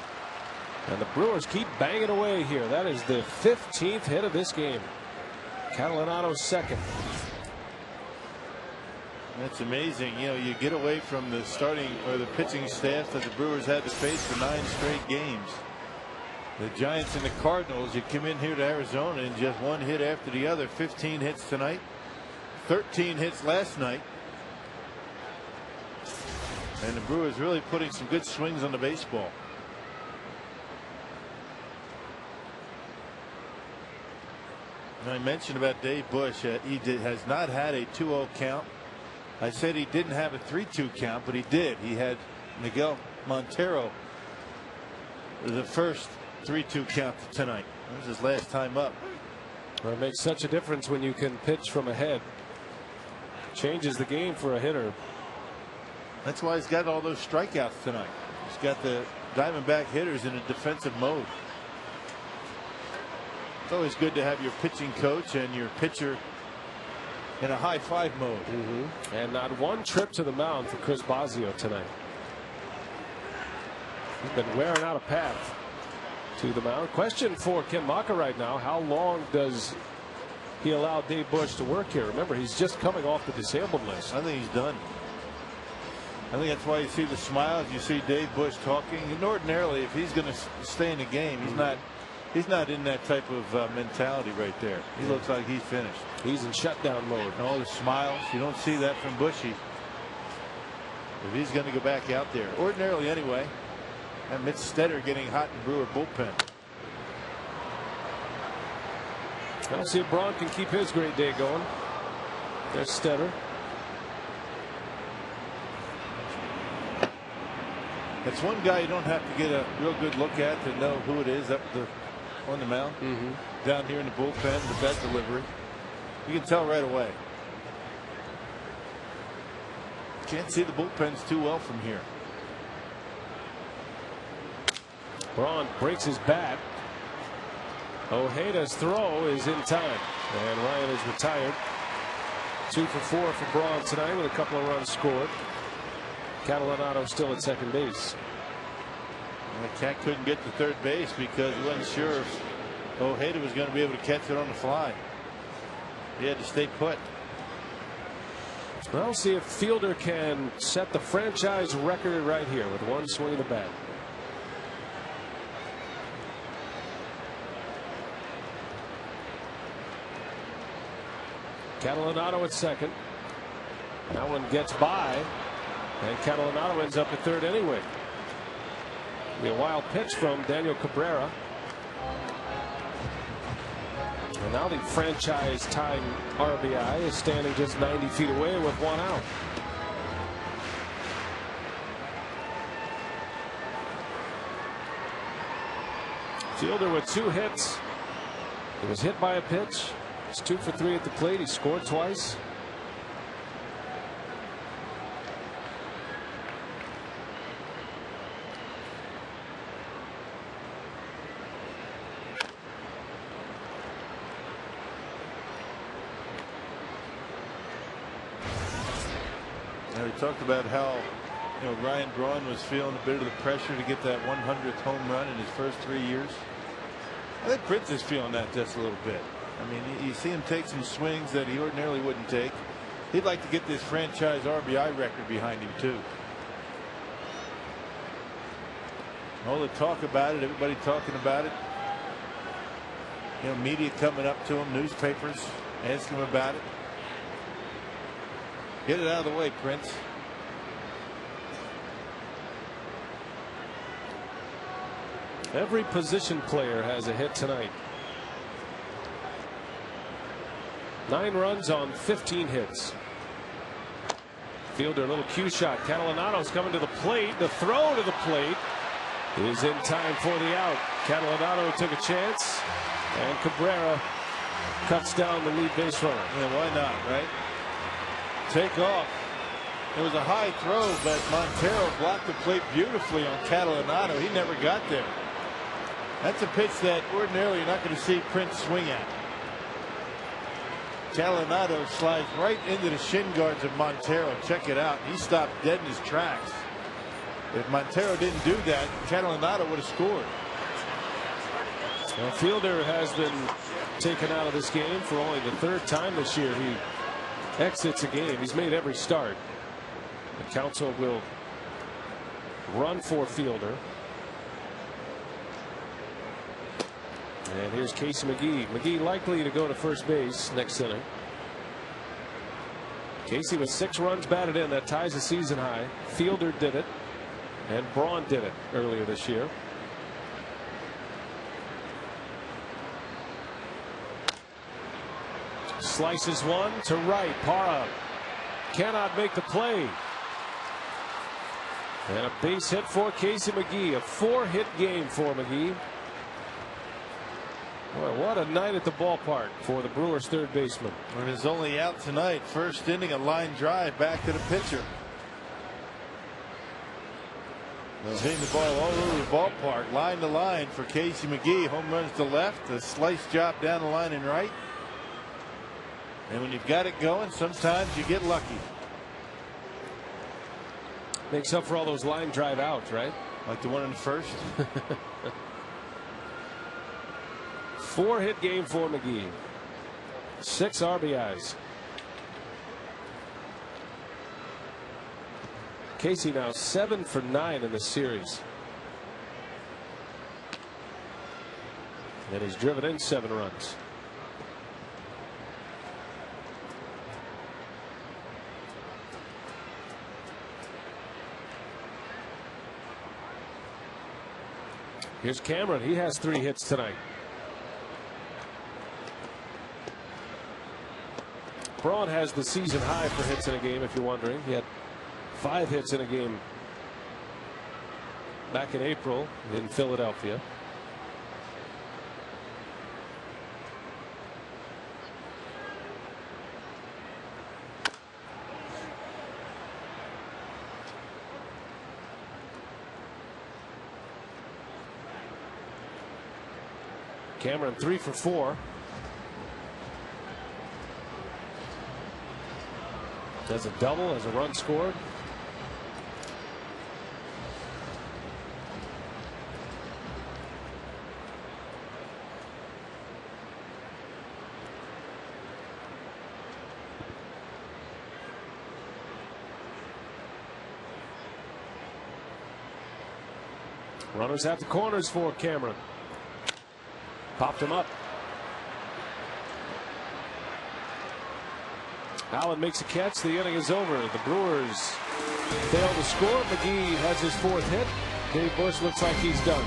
Speaker 1: And the Brewers keep banging away here. That is the 15th hit of this game. Catalanado's second.
Speaker 3: That's amazing. You know, you get away from the starting or the pitching staff that the Brewers had to face for 9 straight games. The Giants and the Cardinals, you come in here to Arizona and just 1 hit after the other. 15 hits tonight, 13 hits last night. And the Brewers really putting some good swings on the baseball. And I mentioned about Dave Bush. He has not had a 2-0 count. I said he didn't have a 3-2 count, but he did. He had Miguel Montero the first 3-2 count tonight. That was his last time up.
Speaker 1: Well, it makes such a difference when you can pitch from ahead. Changes the game for a hitter.
Speaker 3: That's why he's got all those strikeouts tonight. He's got the Diamondback hitters in a defensive mode. It's always good to have your pitching coach and your pitcher in a high five mode.
Speaker 1: And not 1 trip to the mound for Chris Bosio tonight. He's been wearing out a path to the mound. Question for Ken Maka right now: how long does he allow Dave Bush to work here? Remember, he's just coming off the disabled list.
Speaker 3: I think he's done. I think that's why you see the smiles. You see Dave Bush talking. And ordinarily, if he's going to stay in the game, he's not in that type of mentality right there. He looks like he's finished.
Speaker 1: He's in shutdown mode.
Speaker 3: And all the smiles, you don't see that from Bushy. If he's going to go back out there, ordinarily anyway. And Mitch Stetter getting hot in Brewer bullpen.
Speaker 1: I'll see if Braun can keep his great day going. There's Stetter.
Speaker 3: It's one guy you don't have to get a real good look at to know who it is up on the mound. Down here in the bullpen, the bat delivery. You can tell right away. Can't see the bullpens too well from here.
Speaker 1: Braun breaks his bat. Ojeda's throw is in time, and Ryan is retired. 2 for 4 for Braun tonight with a couple of runs scored. Catalanado still at second base.
Speaker 3: And the Cat couldn't get to third base because he wasn't sure if Ojeda was going to be able to catch it on the fly. He had to stay put.
Speaker 1: Well, see if Fielder can set the franchise record right here with 1 swing of the bat. Catalanado at second. That one gets by. And Catalanado ends up at third anyway. Be a wild pitch from Daniel Cabrera. And now the franchise tying RBI is standing just 90 feet away with 1 out. Fielder with 2 hits. He was hit by a pitch. He's 2 for 3 at the plate. He scored twice.
Speaker 3: Now, we talked about how Ryan Braun was feeling a bit of the pressure to get that 100th home run in his first 3 years. I think Prince is feeling that just a little bit. I mean, you see him take some swings that he ordinarily wouldn't take. He'd like to get this franchise RBI record behind him too. All the talk about it, everybody talking about it. Media coming up to him, newspapers asking him about it. Get it out of the way, Prince.
Speaker 1: Every position player has a hit tonight. 9 runs on 15 hits. Fielder, a little cue shot. Catalanado's coming to the plate. The throw to the plate. is in time for the out. Catalanotto took a chance, and Cabrera cuts down the lead base runner.
Speaker 3: Yeah, why not, right? Take off. It was a high throw, but Montero blocked the plate beautifully on Catalanotto. He never got there. That's a pitch that ordinarily you're not going to see Prince swing at. Catalanotto slides right into the shin guards of Montero. Check it out. He stopped dead in his tracks. If Montero didn't do that, Catalanotto would have scored.
Speaker 1: Well, Fielder has been taken out of this game for only the third time this year. He exits a game. He's made every start. The Council will run for Fielder. And here's Casey McGee. McGee likely to go to first base next inning. Casey with 6 runs batted in. That ties the season high. Fielder did it, and Braun did it earlier this year. Slices one to right. Parra cannot make the play. And a base hit for Casey McGee. A 4-hit game for McGee. Boy, what a night at the ballpark for the Brewers' third baseman.
Speaker 3: And his only out tonight. First inning, a line drive back to the pitcher. Hitting the ball all over the ballpark, line to line for Casey McGee. Home runs to left, a slice job down the line and right. And when you've got it going, sometimes you get lucky.
Speaker 1: Makes up for all those line drive outs, right?
Speaker 3: Like the one in the first.
Speaker 1: 4-hit game for McGee. 6 RBIs. Casey now 7 for 9 in the series. And he's driven in 7 runs. Here's Cameron. He has 3 hits tonight. Braun has the season high for hits in a game, if you're wondering. He had 5 hits in a game back in April in Philadelphia. Cameron 3 for 4. Does a double as a run scored. Runners at the corners for Cameron. Popped him up. Allen makes a catch. The inning is over. The Brewers fail to score. McGee has his 4th hit. Dave Bush looks like he's done.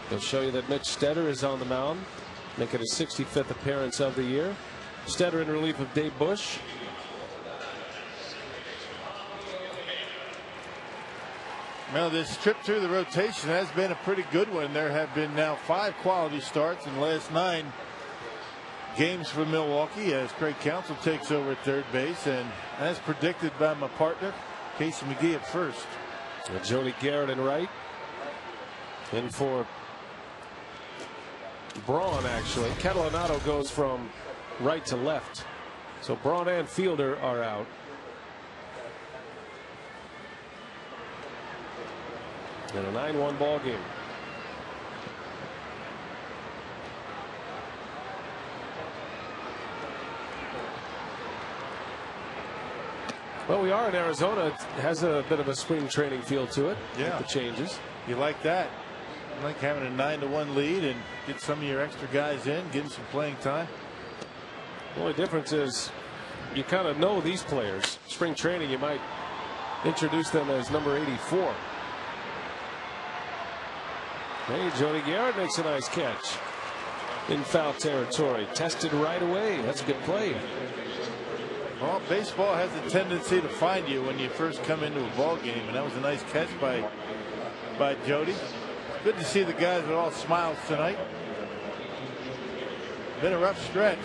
Speaker 1: They'll show you that Mitch Stetter is on the mound, making his 65th appearance of the year. Stetter in relief of Dave Bush.
Speaker 3: Well, this trip through the rotation has been a pretty good one. There have been now 5 quality starts in the last 9 games for Milwaukee as Craig Counsell takes over at third base, and as predicted by my partner, Casey McGee at first.
Speaker 1: And Jody Garrett in right. In for Braun, actually. Catalanato goes from right to left. So Braun and Fielder are out. In a 9-1 ball game. Well, we are in Arizona. It has a bit of a spring training feel to it.
Speaker 3: Yeah.
Speaker 1: With the changes.
Speaker 3: You like that? You like having a 9-1 lead and get some of your extra guys in, getting some playing time.
Speaker 1: The only difference is you kind of know these players. Spring training, you might introduce them as number 84. Hey, Jody Garrett makes a nice catch in foul territory. Tested right away. That's a good play.
Speaker 3: Well, baseball has a tendency to find you when you first come into a ball game, and that was a nice catch by Jody. Good to see the guys with all smiles tonight. Been a rough stretch,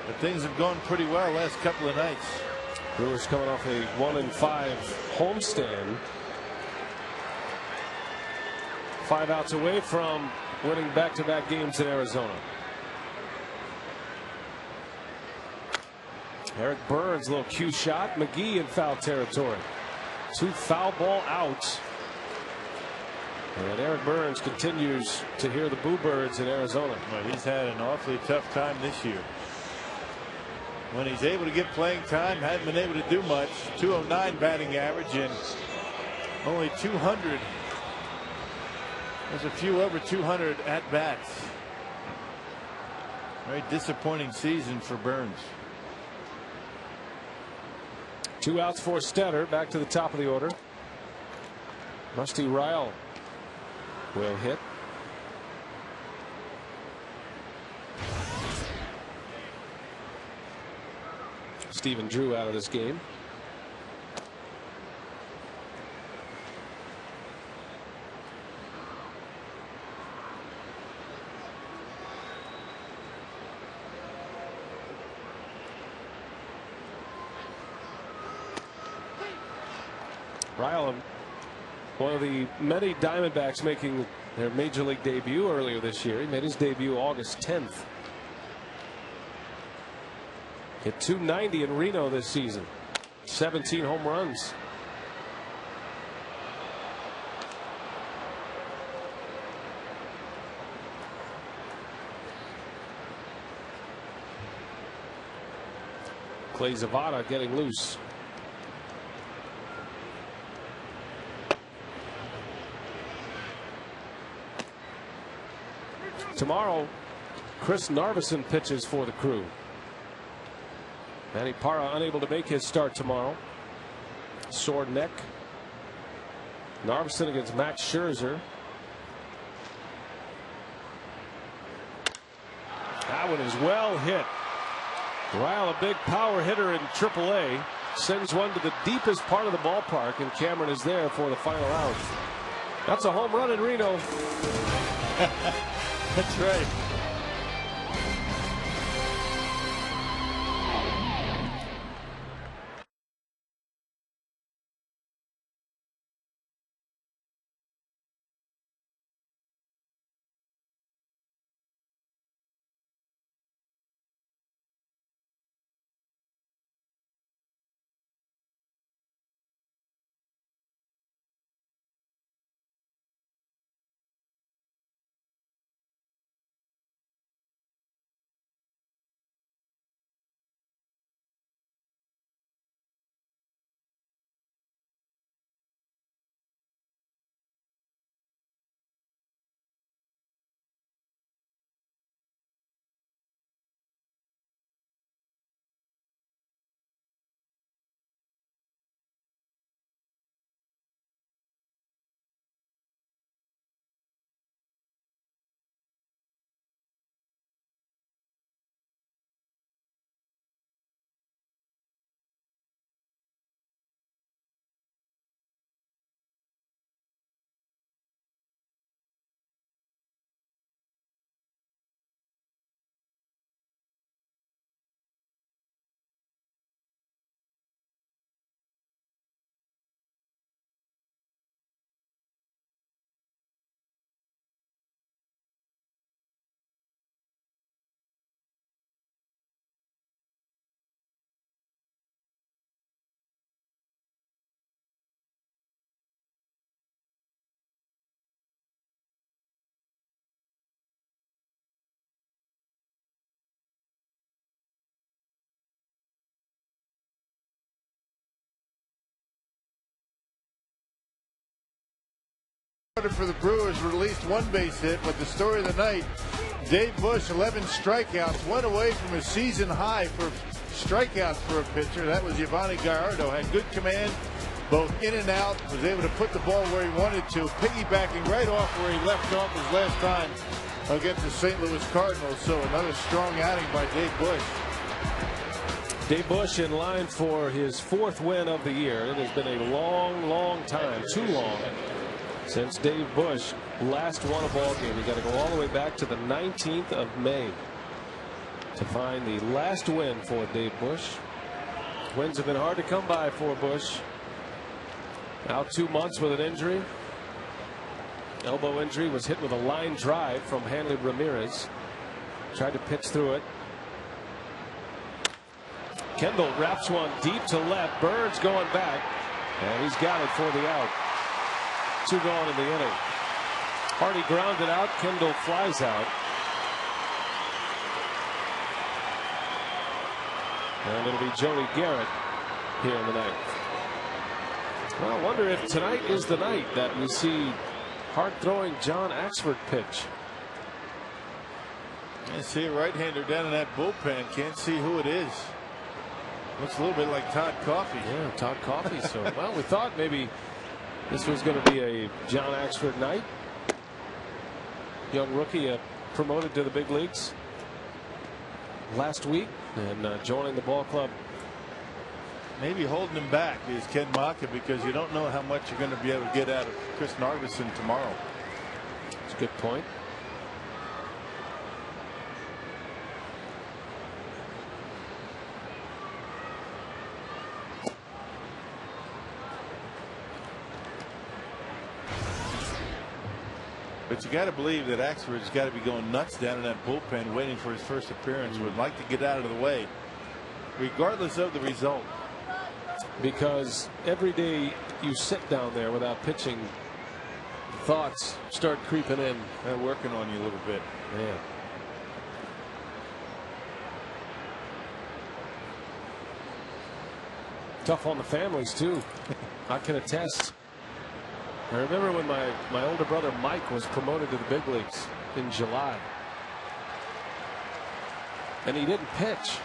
Speaker 3: but things have gone pretty well last couple of nights.
Speaker 1: Brewers coming off a 1-5 homestand. 5 outs away from winning back-to-back games in Arizona. Eric Burns, little cue shot. McGee in foul territory. 2 foul ball outs. And Eric Burns continues to hear the boo birds in Arizona.
Speaker 3: Well, he's had an awfully tough time this year. When he's able to get playing time, hadn't been able to do much. 209 batting average and only 200. There's a few over 200 at bats. Very disappointing season for Burns.
Speaker 1: 2 outs for Stetter. Back to the top of the order. Rusty Ryle will hit. Stephen Drew out of this game. Ryle, one of the many Diamondbacks making their major league debut earlier this year. He made his debut August 10th. Hit 290 in Reno this season. 17 home runs. Clay Zavada getting loose. Tomorrow, Chris Narveson pitches for the Crew. Manny Parra unable to make his start tomorrow. Sore neck. Narveson against Max Scherzer. That one is well hit. Ryle, a big power hitter in AAA, sends one to the deepest part of the ballpark, and Cameron is there for the final out. That's a home run in Reno.
Speaker 3: That's right. For the Brewers, released 1 base hit, but the story of the night, Dave Bush, 11 strikeouts, went away from a season high for strikeouts for a pitcher. That was Giovanni Gallardo. Had good command, both in and out, was able to put the ball where he wanted to, piggybacking right off where he left off his last time against the St. Louis Cardinals. So another strong outing by Dave Bush.
Speaker 1: Dave Bush in line for his 4th win of the year. It has been a long time, too long, since Dave Bush last won a ball game. You got to go all the way back to the 19th of May to find the last win for Dave Bush. Wins have been hard to come by for Bush. Out 2 months with an injury. Elbow injury, was hit with a line drive from Hanley Ramirez. Tried to pitch through it. Kendall wraps one deep to left. Burns going back, and he's got it for the out. 2 gone in the inning. Hardy grounded out. Kendall flies out. And it'll be Joey Garrett here in the ninth. Well, I wonder if tonight is the night that we see hard-throwing John Axford pitch.
Speaker 3: I see a right-hander down in that bullpen. Can't see who it is. Looks a little bit like Todd Coffey.
Speaker 1: Yeah, Todd Coffey. So, well, we thought maybe this was going to be a John Axford night. Young rookie promoted to the big leagues last week and joining the ball club.
Speaker 3: Maybe holding him back is Ken Maka, because you don't know how much you're going to be able to get out of Chris Narveson tomorrow.
Speaker 1: That's a good point.
Speaker 3: But you got to believe that Axford's got to be going nuts down in that bullpen waiting for his first appearance. Would like to get out of the way regardless of the result.
Speaker 1: Because every day you sit down there without pitching, thoughts start creeping in.
Speaker 3: They're working on you a little bit.
Speaker 1: Yeah. Tough on the families too. I can attest. I remember when my older brother Mike was promoted to the big leagues in July, and he didn't pitch.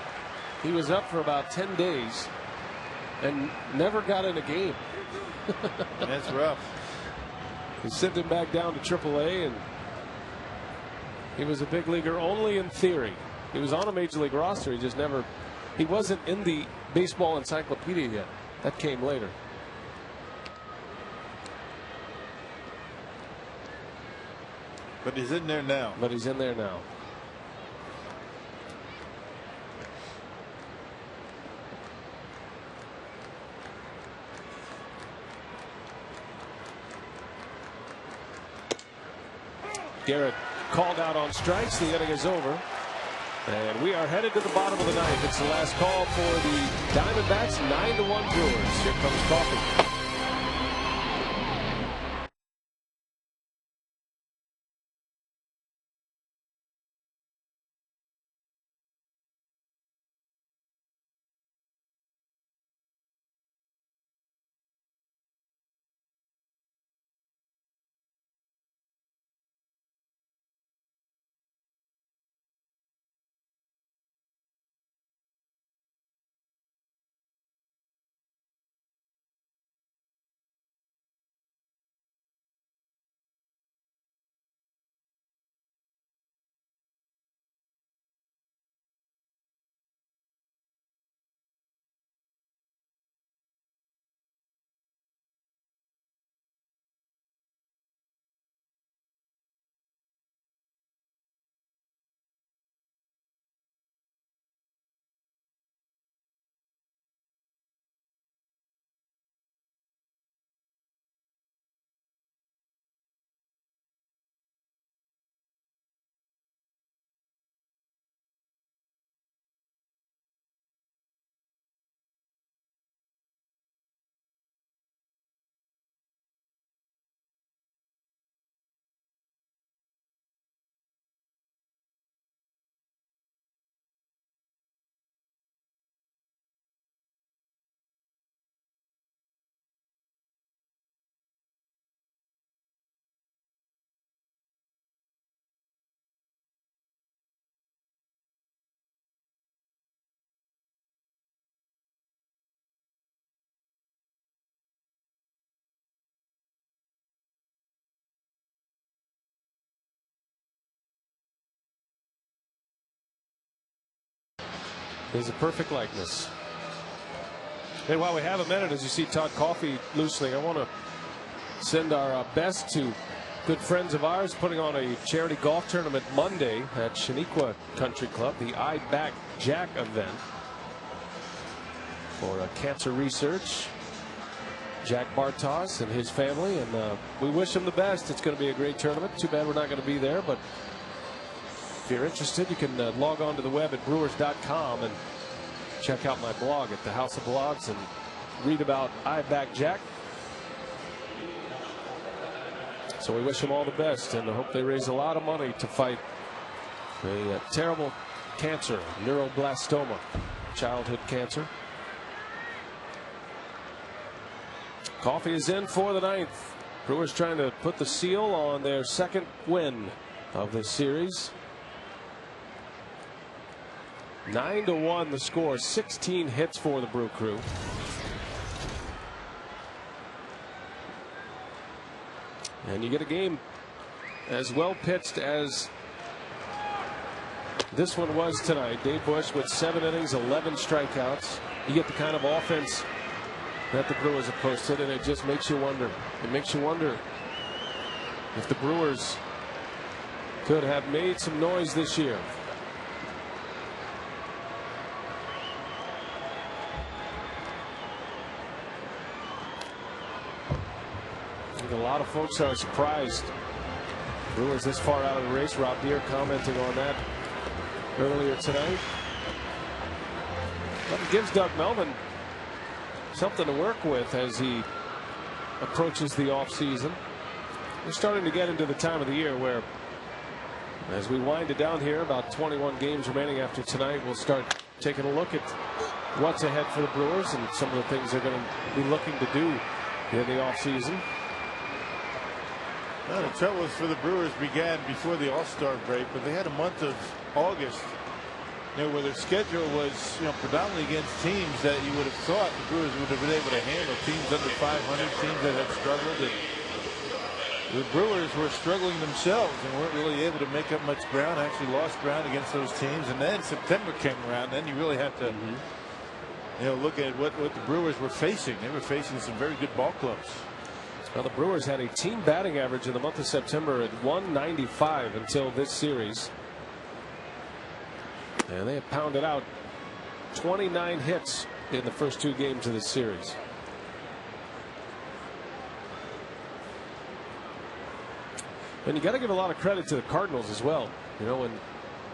Speaker 1: He was up for about 10 days and never got in a game.
Speaker 3: That's rough.
Speaker 1: He sent him back down to AAA, and he was a big leaguer only in theory. He was on a major league roster. He wasn't in the baseball encyclopedia yet. That came later.
Speaker 3: But he's in there now.
Speaker 1: But he's in there now. Garrett called out on strikes. The inning is over. And we are headed to the bottom of the ninth. It's the last call for the Diamondbacks. 9-1 Brewers. Here comes Coffey. is a perfect likeness. And while we have a minute, as you see Todd Coffey loosening, I want to send our best to good friends of ours putting on a charity golf tournament Monday at Shaniqua Country Club, the I Back Jack event for cancer research. Jack Bartos and his family, and we wish him the best. It's going to be a great tournament. Too bad we're not going to be there, but if you're interested, you can log on to the web at Brewers.com and check out my blog at the House of Blogs and read about I Back Jack. So we wish them all the best, and I hope they raise a lot of money to fight a terrible cancer, neuroblastoma, childhood cancer. Coffey is in for the 9th. Brewers trying to put the seal on their second win of the series. 9-1 the score. 16 hits for the Brew Crew. And you get a game as well pitched as this one was tonight. Dave Bush with 7 innings, 11 strikeouts. You get the kind of offense that the Brewers have posted, and it just makes you wonder. It makes you wonder if the Brewers could have made some noise this year. I think a lot of folks are surprised Brewers this far out of the race. Rob Deere commenting on that earlier tonight. But it gives Doug Melvin something to work with as he approaches the offseason. We're starting to get into the time of the year where, as we wind it down here, about 21 games remaining after tonight, we'll start taking a look at what's ahead for the Brewers and some of the things they're going to be looking to do in the offseason.
Speaker 3: Well, the troubles for the Brewers began before the All-Star break, but they had a month of August, where their schedule was, predominantly against teams that you would have thought the Brewers would have been able to handle, teams under 500, teams that had struggled. And the Brewers were struggling themselves and weren't really able to make up much ground, actually lost ground against those teams. And then September came around, then you really have to look at what the Brewers were facing. They were facing some very good ball clubs.
Speaker 1: Well, the Brewers had a team batting average in the month of September at 195 until this series. And they have pounded out 29 hits in the first 2 games of this series. And you got to give a lot of credit to the Cardinals as well. When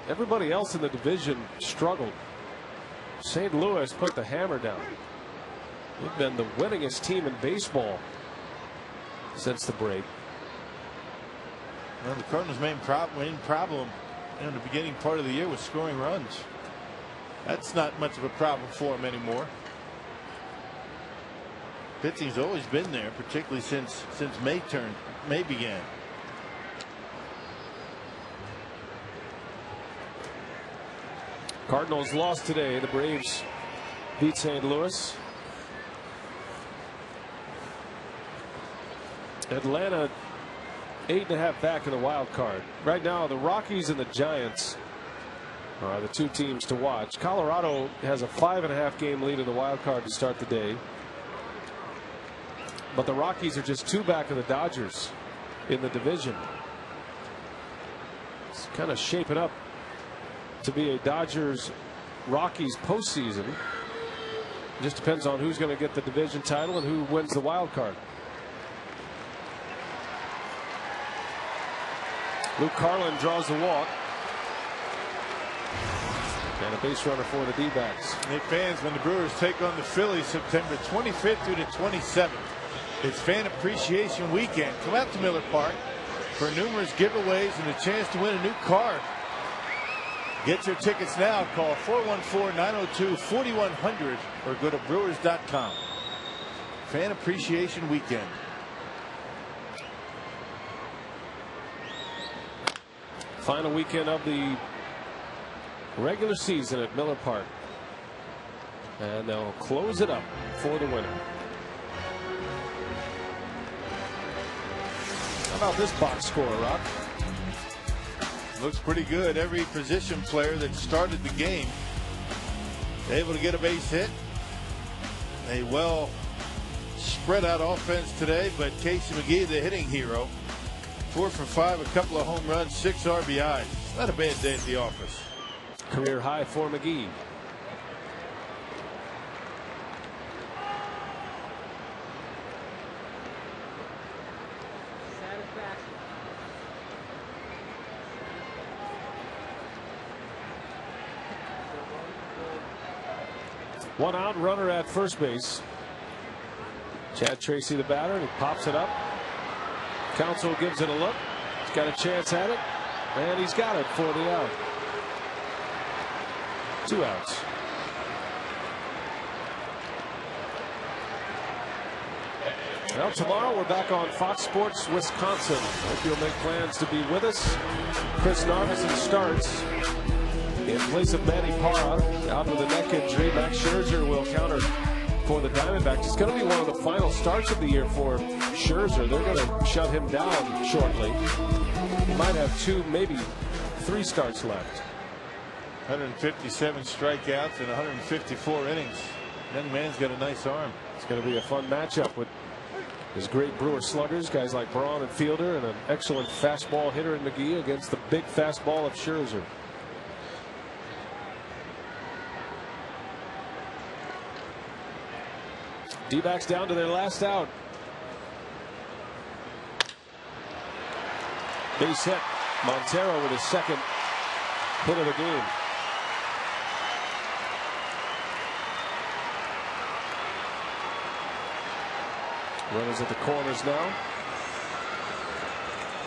Speaker 1: everybody else in the division struggled, St. Louis put the hammer down. They've been the winningest team in baseball since the break.
Speaker 3: Well, the Cardinals' main problem in the beginning part of the year was scoring runs. That's not much of a problem for him anymore. Pitching's always been there, particularly since May began.
Speaker 1: Cardinals lost today. The Braves beat St. Louis. Atlanta 8.5 back in the wild card. Right now, the Rockies and the Giants are the 2 teams to watch. Colorado has a 5.5 game lead in the wild card to start the day. But the Rockies are just 2 back of the Dodgers in the division. It's kind of shaping up to be a Dodgers-Rockies postseason. It just depends on who's going to get the division title and who wins the wild card. Luke Carlin draws the walk. And a base runner for the D-backs.
Speaker 3: Hey, fans, when the Brewers take on the Phillies September 25th through the 27th, it's Fan Appreciation Weekend. Come out to Miller Park for numerous giveaways and a chance to win a new car. Get your tickets now. Call 414-902-4100 or go to Brewers.com. Fan Appreciation Weekend.
Speaker 1: Final weekend of the regular season at Miller Park. And they'll close it up for the winner. How about this box score, Rob?
Speaker 3: Looks pretty good. Every position player that started the game able to get a base hit. A well spread out offense today, but Casey McGee, the hitting hero, 4 for 5, a couple of home runs, 6 RBIs. Not a bad day at the office.
Speaker 1: Career high for McGee. One out, runner at first base. Chad Tracy, the batter, and he pops it up. Counsell gives it a look. He's got a chance at it, and he's got it for the out. 2 outs. Well, tomorrow we're back on Fox Sports Wisconsin. Hope you'll make plans to be with us. Chris Narveson starts in place of Manny Parra, out with a neck injury. Max Scherzer will counter for the Diamondbacks. It's going to be one of the final starts of the year for Scherzer. They're going to shut him down shortly. He might have 2, maybe 3 starts left.
Speaker 3: 157 strikeouts in 154 innings. Young man's got a nice arm.
Speaker 1: It's going to be a fun matchup with his great Brewer sluggers, guys like Braun and Fielder, and an excellent fastball hitter in McGee against the big fastball of Scherzer. D-backs down to their last out. Base hit. Montero with his second hit of the game. Runners at the corners now.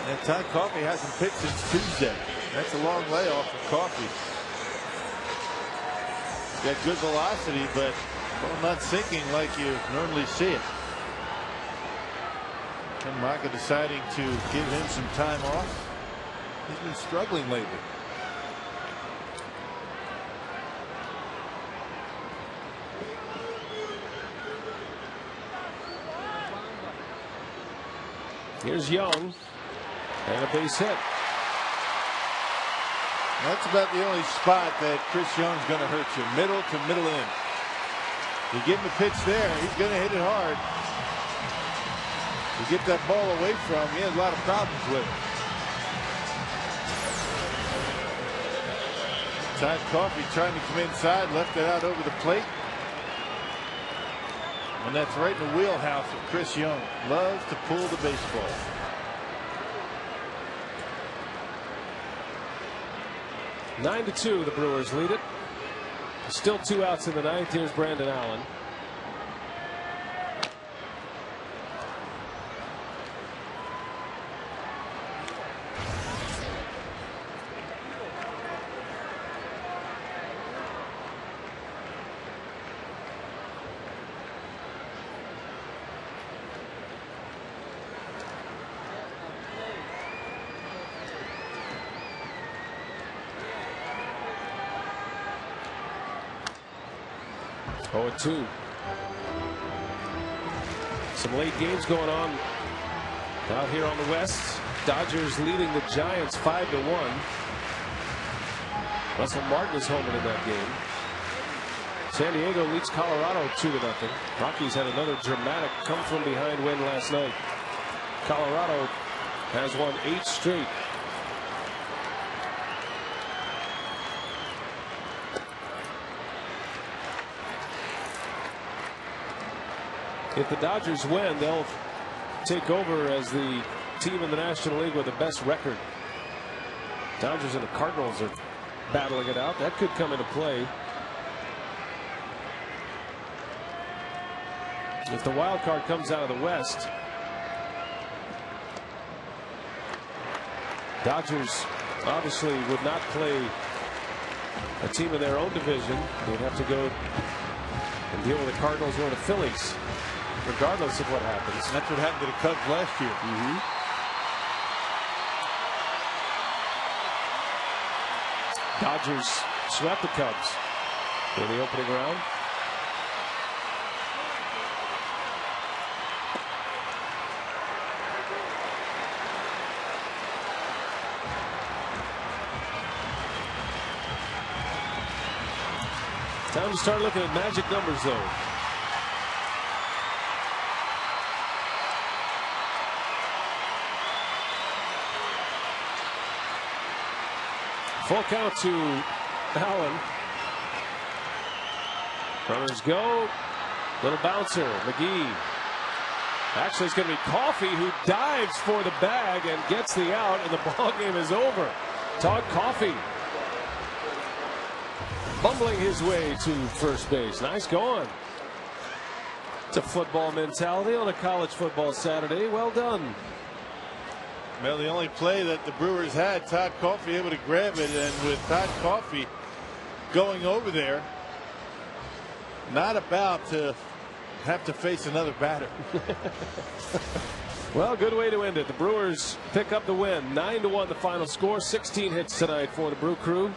Speaker 3: And Todd Coffey hasn't pitched since Tuesday. That's a long layoff for Coffey. Got good velocity, but not sinking like you normally see it. Ken Maka deciding to give him some time off. He's been struggling lately.
Speaker 1: Here's Young, and a base hit.
Speaker 3: That's about the only spot that Chris Young's going to hurt you. Middle to middle in. You give him a pitch there, he's going to hit it hard. You get that ball away from him, he has a lot of problems with it. Todd Coffey trying to come inside, left it out over the plate. And that's right in the wheelhouse of Chris Young. Loves to pull the baseball.
Speaker 1: Nine to 2, the Brewers lead it. Still 2 outs in the ninth. Here's Brandon Allen. Oh, 2. Some late games going on out here on the West. Dodgers leading the Giants 5-1. Russell Martin is homing in that game. San Diego leads Colorado 2-0. Rockies had another dramatic come from behind win last night. Colorado has won 8 straight. If the Dodgers win, they'll take over as the team in the National League with the best record. Dodgers and the Cardinals are battling it out. That could come into play. If the wild card comes out of the West, Dodgers obviously would not play a team in their own division. They'd have to go and deal with the Cardinals or the Phillies, regardless of what happens.
Speaker 3: That's what happened to the Cubs last year.
Speaker 1: Dodgers swept the Cubs in the opening round. Time to start looking at magic numbers, though. Full count to Allen. Runners go. Little bouncer. McGee. Actually, it's going to be Coffey who dives for the bag and gets the out, and the ball game is over. Todd Coffey bumbling his way to first base. Nice going. It's a football mentality on a college football Saturday. Well done.
Speaker 3: Well, the only play that the Brewers had, Todd Coffey able to grab it, and with Todd Coffey going over there, not about to have to face another batter.
Speaker 1: Well, good way to end it. The Brewers pick up the win. 9-1 the final score. 16 hits tonight for the Brew Crew.